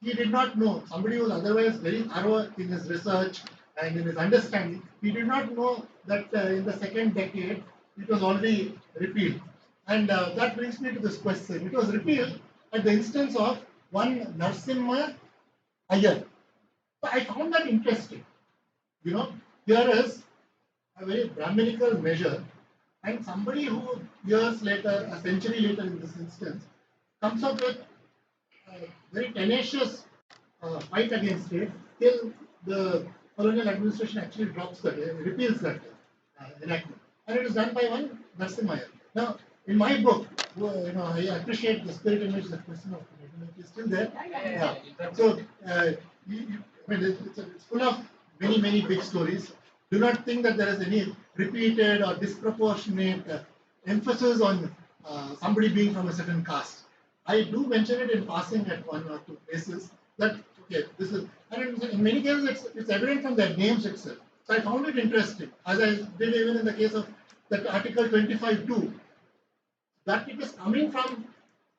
He did not know, somebody who was otherwise very thorough in his research and in his understanding, he did not know that in the second decade it was already repealed. And that brings me to this question. It was repealed at the instance of one Narasimha Iyer. So I found that interesting. Here is a very Brahminical measure, and somebody who years later, a century later in this instance, comes up with a very tenacious fight against it, till the colonial administration actually drops that, repeals that enactment. And it is done by one Narasimha. Now, in my book, I appreciate the spirit in which the question of credibility is still there. Yeah. So, it's full of many, many big stories. Do not think that there is any repeated or disproportionate emphasis on somebody being from a certain caste. I do mention it in passing at one or two places that, okay, this is, and in many cases it's evident from their names itself. So I found it interesting, as I did even in the case of that Article 25(2), that it is coming from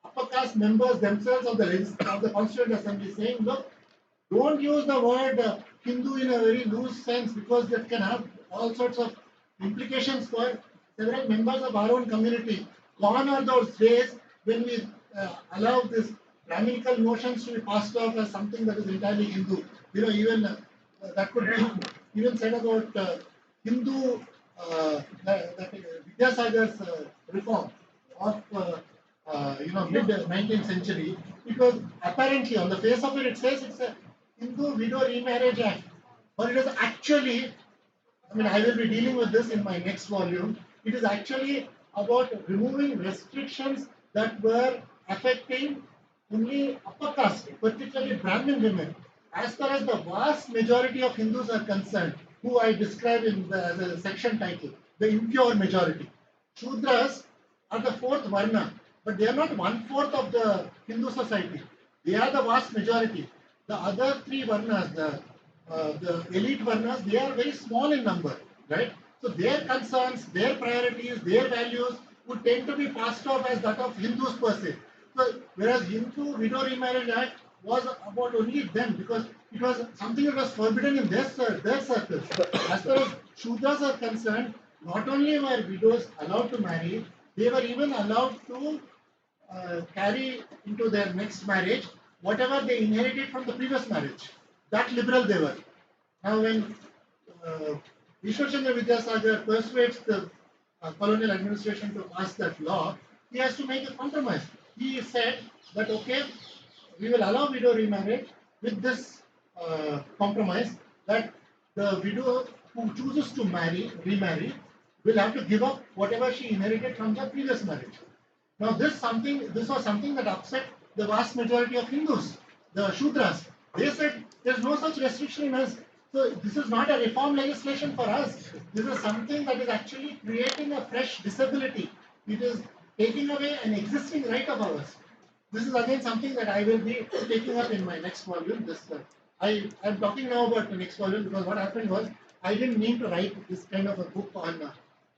upper caste members themselves of the Constituent Assembly saying, look, don't use the word Hindu in a very loose sense, because that can have all sorts of implications for several members of our own community. Gone are those days when we allow this Brahminical notions to be passed off as something that is entirely Hindu. Even that could be even said about Hindu, that Vidyasagar's reform of mid 19th century. It was apparently, on the face of it, it says it's a Hindu Widow Remarriage Act, but it is actually, I will be dealing with this in my next volume. It is actually about removing restrictions that were affecting only upper caste, particularly Brahmin women. As far as the vast majority of Hindus are concerned, who I describe in the section title, the impure majority. Shudras are the fourth varna, but they are not 1/4 of the Hindu society. They are the vast majority. The other three varnas, the elite varnas, they are very small in number, right? So their concerns, their priorities, their values would tend to be passed off as that of Hindus per se. So, whereas Hindu Widow Remarriage Act was about only them, because it was something that was forbidden in their circles. As far as Shudras are concerned, not only were widows allowed to marry, they were even allowed to carry into their next marriage whatever they inherited from the previous marriage. That liberal they were. Now, when Ishwar Chandra Vidyasagar persuades the colonial administration to pass that law, he has to make a compromise. He said that, okay, we will allow widow remarriage with this compromise, that the widow who chooses to remarry, will have to give up whatever she inherited from the previous marriage. Now, this was something that upset the vast majority of Hindus, the Shudras. They said there's no such restriction in us. So this is not a reform legislation for us. This is something that is actually creating a fresh disability. It is taking away an existing right of ours. This is again something that I will be taking up in my next volume. I am talking now about the next volume because what happened was I didn't mean to write this kind of a book on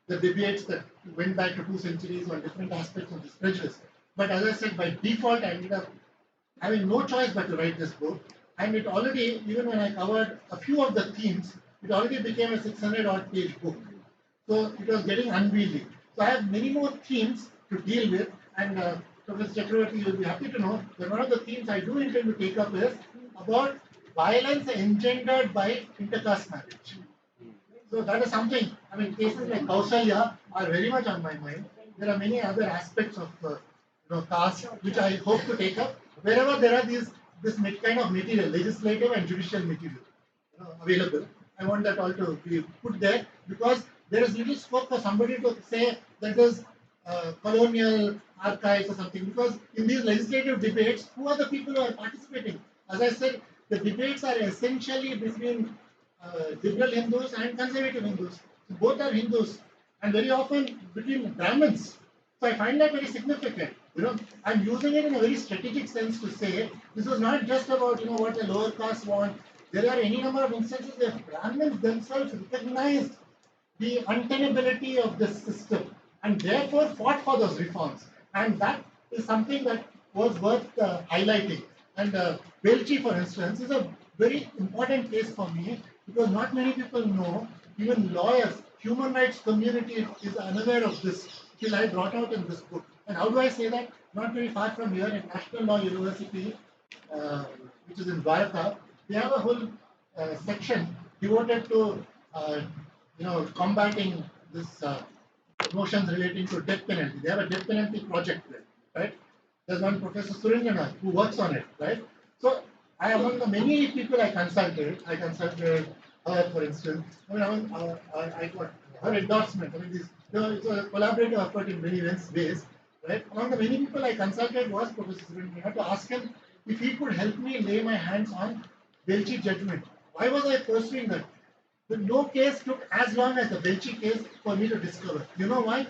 the debates that went back to 2 centuries on different aspects of this prejudice. But as I said, by default, I ended up having no choice but to write this book. And it already, even when I covered a few of the themes, it already became a 600 odd page book. So it was getting unwieldy. So I have many more themes to deal with. And Professor Chakravarti, you'll be happy to know that one of the themes I do intend to take up is about violence engendered by intercaste marriage. So that is something, cases like Kausalya are very much on my mind. There are many other aspects of caste which I hope to take up. Wherever there are this kind of material, legislative and judicial material available, I want that all to be put there, because there is little scope for somebody to say that there's colonial archives or something, because in these legislative debates, who are the people who are participating? As I said, the debates are essentially between liberal Hindus and conservative Hindus. So both are Hindus, and very often between Brahmins. So I find that very significant. I'm using it in a very strategic sense to say this is not just about what the lower caste want. There are any number of instances where Brahmins themselves recognized the untenability of this system and therefore fought for those reforms. And that is something that was worth highlighting. And Belchi, for instance, is a very important case for me because not many people know, even lawyers, human rights community is unaware of this till I brought out in this book. And how do I say that? Not very far from here at National Law University, which is in Dwarka, they have a whole section devoted to combating this notions relating to death penalty. They have a death penalty project there, right? There's one Professor Surendranath who works on it, right? So among the many people I consulted her, for instance. I got her endorsement. It's a collaborative effort in many ways, right? Among the many people I consulted was Professor Surendranath to ask him if he could help me lay my hands on Belchi judgment. Why was I pursuing that? But no case took as long as the Belchi case for me to discover. You know why?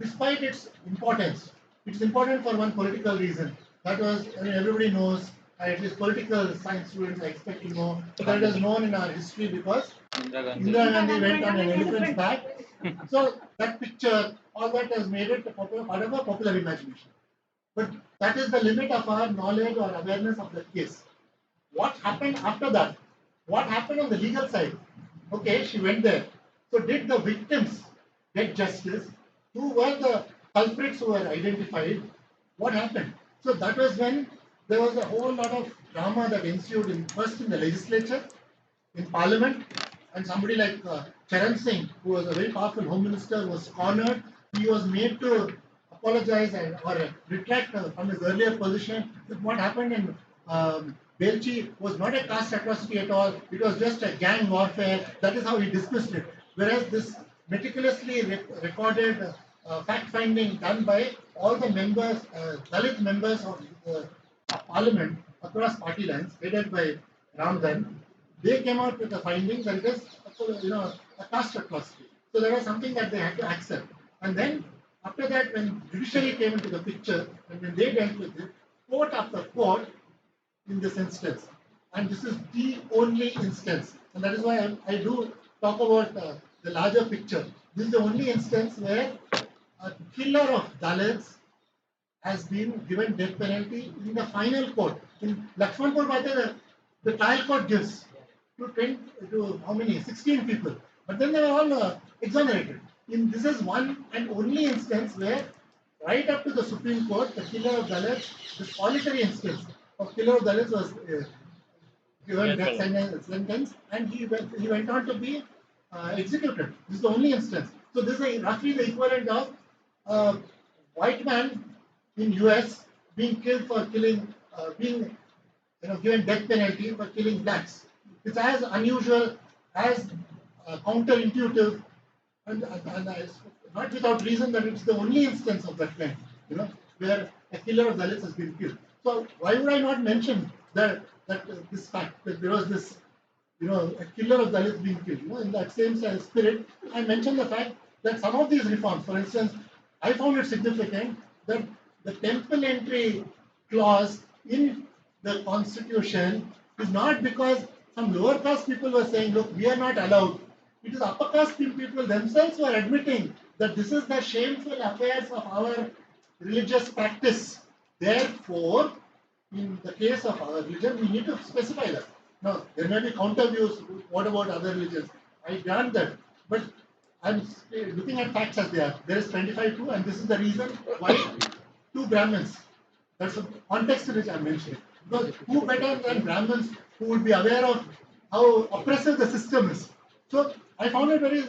Despite its importance, it's important for one political reason. That was, everybody knows, at least political science students I expect to know, that is known in our history because Indira Gandhi went on an elephant's back. So that picture, all that has made it part of a popular imagination. But that is the limit of our knowledge or awareness of the case. What happened after that? What happened on the legal side? Okay, she went there. So did the victims get justice? Who were the culprits who were identified? What happened? So that was when there was a whole lot of drama that ensued first in the legislature, in parliament, and somebody like Charan Singh, who was a very powerful home minister, was cornered. He was made to apologize or retract from his earlier position. What happened in Belchi was not a caste atrocity at all. It was just a gang warfare. That is how he dismissed it. Whereas this meticulously recorded fact-finding done by all the members, Dalit members of parliament across party lines, headed by Ramdan, they came out with the findings that it is a caste atrocity. So that was something that they had to accept. And then after that, when judiciary came into the picture, and when they dealt with it, court after court, in this instance, and this is the only instance, and that is why I do talk about the larger picture. This is the only instance where a killer of Dalits has been given death penalty in the final court. In Lakshmanpur, the trial court gives to how many? 16 people, but then they were all exonerated. This is one and only instance where, right up to the Supreme Court, the killer of Dalits, the solitary instance of killer of Dalits was given death sentence, and he went on to be executed. This is the only instance. So this is roughly the equivalent of a white man in US being killed for killing, being given death penalty for killing blacks. It's as unusual, as counterintuitive, and not without reason that it's the only instance of that kind, where a killer of Dalits has been killed. So why would I not mention that this fact that there was this, a killer of Dalits being killed? In that same spirit, I mentioned the fact that some of these reforms, for instance, I found it significant that the temple entry clause in the constitution is not because some lower caste people were saying, look, we are not allowed. It is upper caste people themselves who are admitting that this is the shameful affairs of our religious practice. Therefore, in the case of our religion, we need to specify that. Now, there may be counter views. What about other religions? I grant that. But I'm looking at facts as they are. There is 25-2, and this is the reason why 2 Brahmins. That's the context in which I'm mentioning. Because who better than Brahmins who would be aware of how oppressive the system is? So I found it very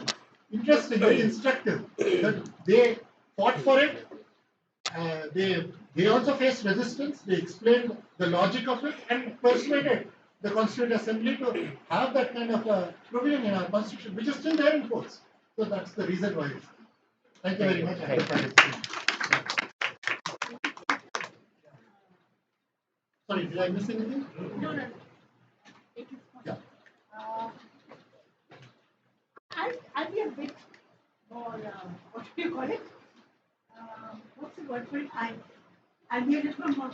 interesting, very instructive that they fought for it. They also faced resistance. They explained the logic of it and persuaded the Constituent Assembly to have that kind of provision in our Constitution, which is still there in force. So that's the reason why. Thank you very much. Sorry, did I miss anything? No. take his point. Yeah. I'll be a bit more, what do you call it? What's the word for it? I'll be a little more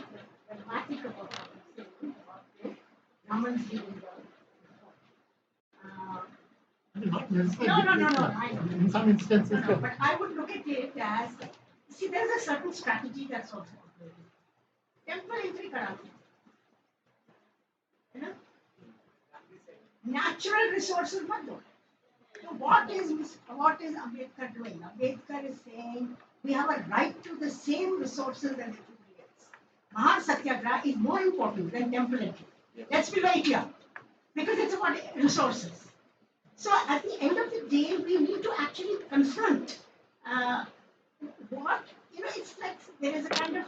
dramatic about what I'm saying about this. Raman's leaving Not necessarily. no, I know. In some instances. No, but I would look at it as, see, there's a certain strategy that's also operating. Temple entry karate. You know? Natural resources mat do. So what is Ambedkar doing? Ambedkar is saying we have a right to the same resources as everybody else. Mahar Satyagraha is more important than temple entry. Let's be very clear. Because it's about resources. So at the end of the day, we need to actually confront what, it's like there is a kind of,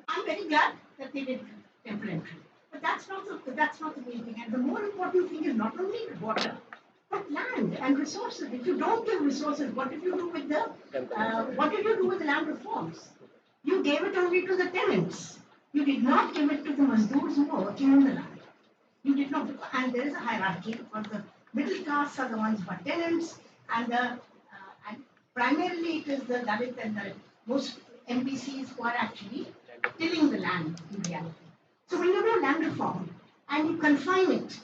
I'm very glad that they did temple entry. But that's not the main thing. And the more important thing is not only water, but land and resources. If you don't give resources, what did you do with the land reforms? You gave it only to the tenants. You did not give it to the Mazdoors who were working on the land. You did not, and there is a hierarchy because the middle castes are the ones who are tenants, and and primarily it is the Dalit and the most MPCs who are actually tilling the land in reality. So when you do land reform and you confine it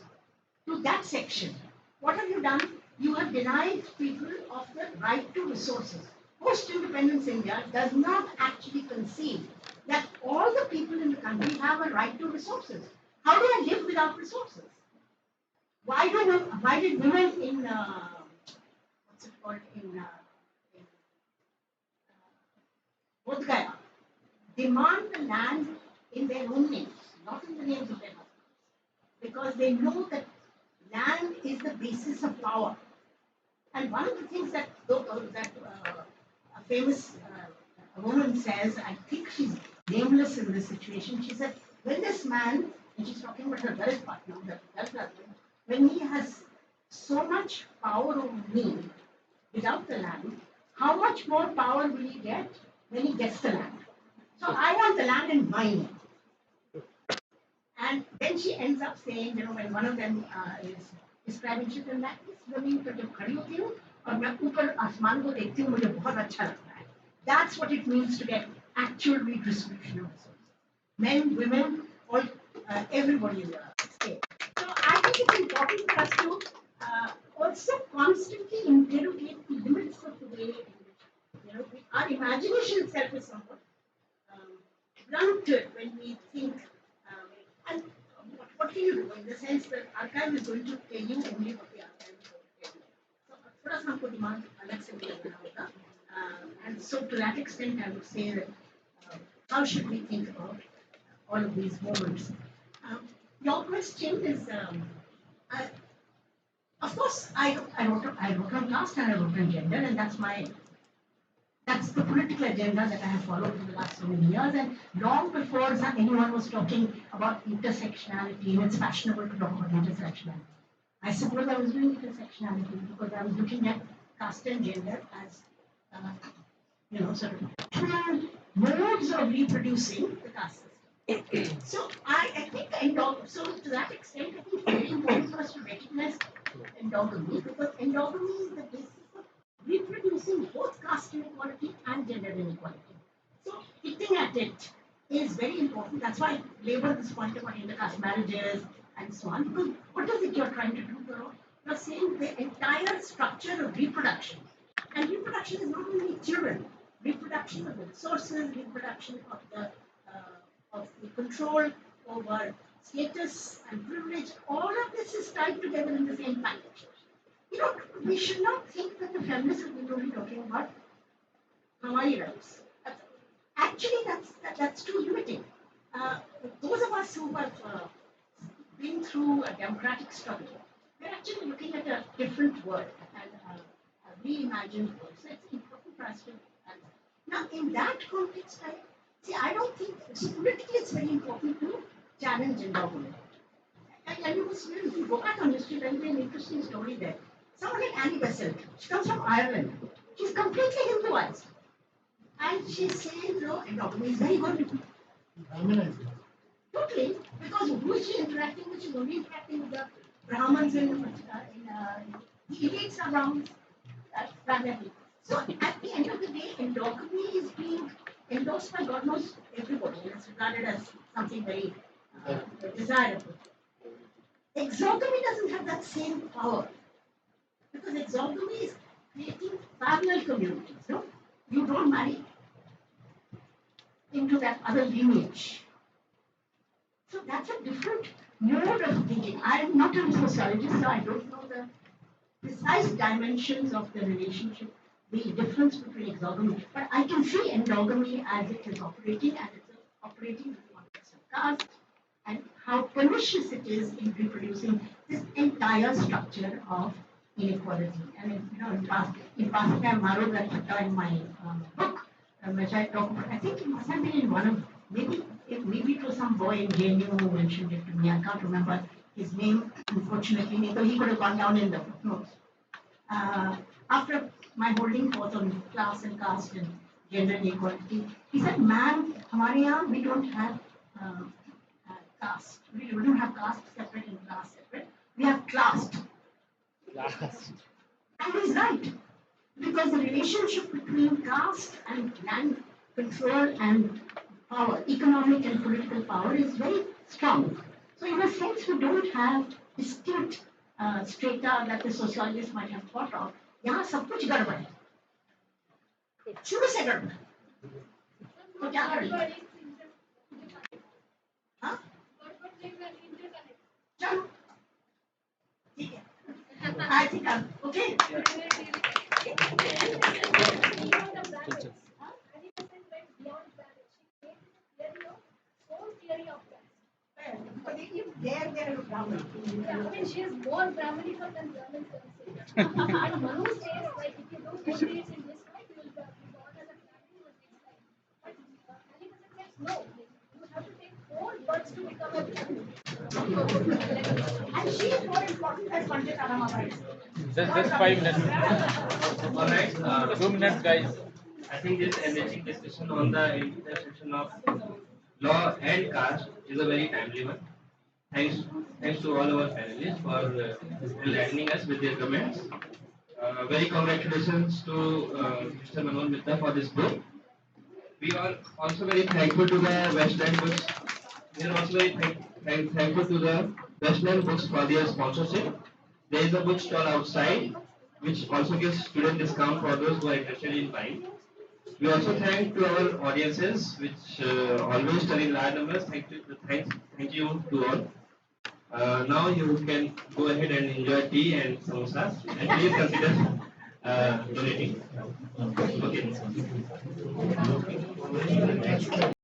to that section, what have you done? You have denied people of the right to resources. Post-independence India does not actually concede that all the people in the country have a right to resources. How do I live without resources? Why did women in what's it called in Bodh Gaya demand the land in their own names, not in the names of their husbands, because they know that land is the basis of power. And one of the things that a famous woman says, I think she's nameless in this situation, she said, when this man, and she's talking about her Dalit partner, her Dalit husband, when he has so much power over me without the land, how much more power will he get when he gets the land? So I want the land in my name. And then she ends up saying, when one of them is describing, she said, मैं इस जमीन पर जब खड़ी होती हूँ और मैं ऊपर आसमान को देखती हूँ, मुझे बहुत अच्छा लगता है. That's what it means to get actual redistribution of resources. Men, women, all, everybody in the state. So I think it's important for us to also constantly interrogate the limits of the way in which, our imagination itself is somewhat blunted when we think. And what can you do in the sense that archive is going to tell you only what the archive is going to tell you. So थोड़ा सा हमको दिमाग अलग से करना होगा. And so to that extent, I would say that how should we think about all of these moments? Your question is, of course, I wrote on caste and I wrote on gender, and that's the political agenda that I have followed for the last so many years. And long before anyone was talking about intersectionality, and it's fashionable to talk about intersectionality, I suppose I was doing intersectionality because I was looking at caste and gender as sort of two modes of reproducing the caste system. So I think so to that extent, I think it's very important for us to recognize endogamy, because endogamy is the basis of reproducing both caste inequality and gender inequality. So hitting at it is very important. That's why I labor this point about intercaste marriages and so on, because what is it you're trying to do? You're saying the entire structure of reproduction. And reproduction is not only children, reproduction of the resources, reproduction of the control over status and privilege, all of this is tied together in the same package. We should not think that the feminists have been only talking about Hawaii rights. Actually, that's too limiting. Those of us who have been through a democratic struggle, we're actually looking at a different world and a reimagined world. So it's important for us to. Now, in that context, I don't think, so politically it's very important to challenge endogamy. And if you go back on history, there'll be an interesting story there. Someone like Annie Besant, she comes from Ireland. She's completely Hinduized. And she's saying, endogamy is very good. Brahminized. Totally, because who is she interacting with? She's only interacting with the Brahmins the elites are Brahmins, primarily. So at the end of the day, endogamy is being endorsed by God knows everybody, and it's regarded as something very desirable. Exogamy doesn't have that same power because exogamy is creating parallel communities. No, you don't marry into that other lineage. So that's a different mode of thinking. I'm not a sociologist, so I don't know the precise dimensions of the relationship, the difference between exogamy. But I can see endogamy as it is operating, and it's operating in the context of caste, and how pernicious it is in reproducing this entire structure of inequality. And in passing, I borrowed that in my book, which I talk about. I think it must have been in one of maybe it was some boy in JNU who mentioned it to me. I can't remember his name, unfortunately, so he could have gone down in the footnotes. After my holding forth on class and caste and gender inequality, he said, "Ma'am, हमारे यहाँ we don't have caste. We don't have caste separate and class separate. We have classed." And he's right. Because the relationship between caste and land control and power, economic and political power, is very strong. So, in a sense, we don't have distinct strata that the sociologists might have thought of. यहाँ सब कुछ गड़बड़ है, शुरू से गड़बड़ है। तो क्या करें? हाँ? चलो, ठीक है। I think I'm okay. But if they're Brahmin. Yeah, I mean, she is more Brahminical than Brahmin can and Manu says, like, if you do good deeds in this life, you will be born as a Brahmin in the next life. But Ali says, no, you have to take 4 births to become a Brahmin. And she is more important than Pandit Ramabhai. Just 5 minutes. All right. 2 minutes, guys. I think this enriching discussion on the intersection of law and caste is a very timely one. Thanks to all our panelists for enlightening us with their comments. Very congratulations to Mr. Manoj Mitta for this book. We are also very thankful to the Westland Books. We are also very thankful to the Westland Books for their sponsorship. There is a bookstall outside which also gives student discount for those who are interested in buying. We also thank to our audiences, which always study in large numbers. Thank you to all. Now you can go ahead and enjoy tea and samosas, and please consider donating. Okay.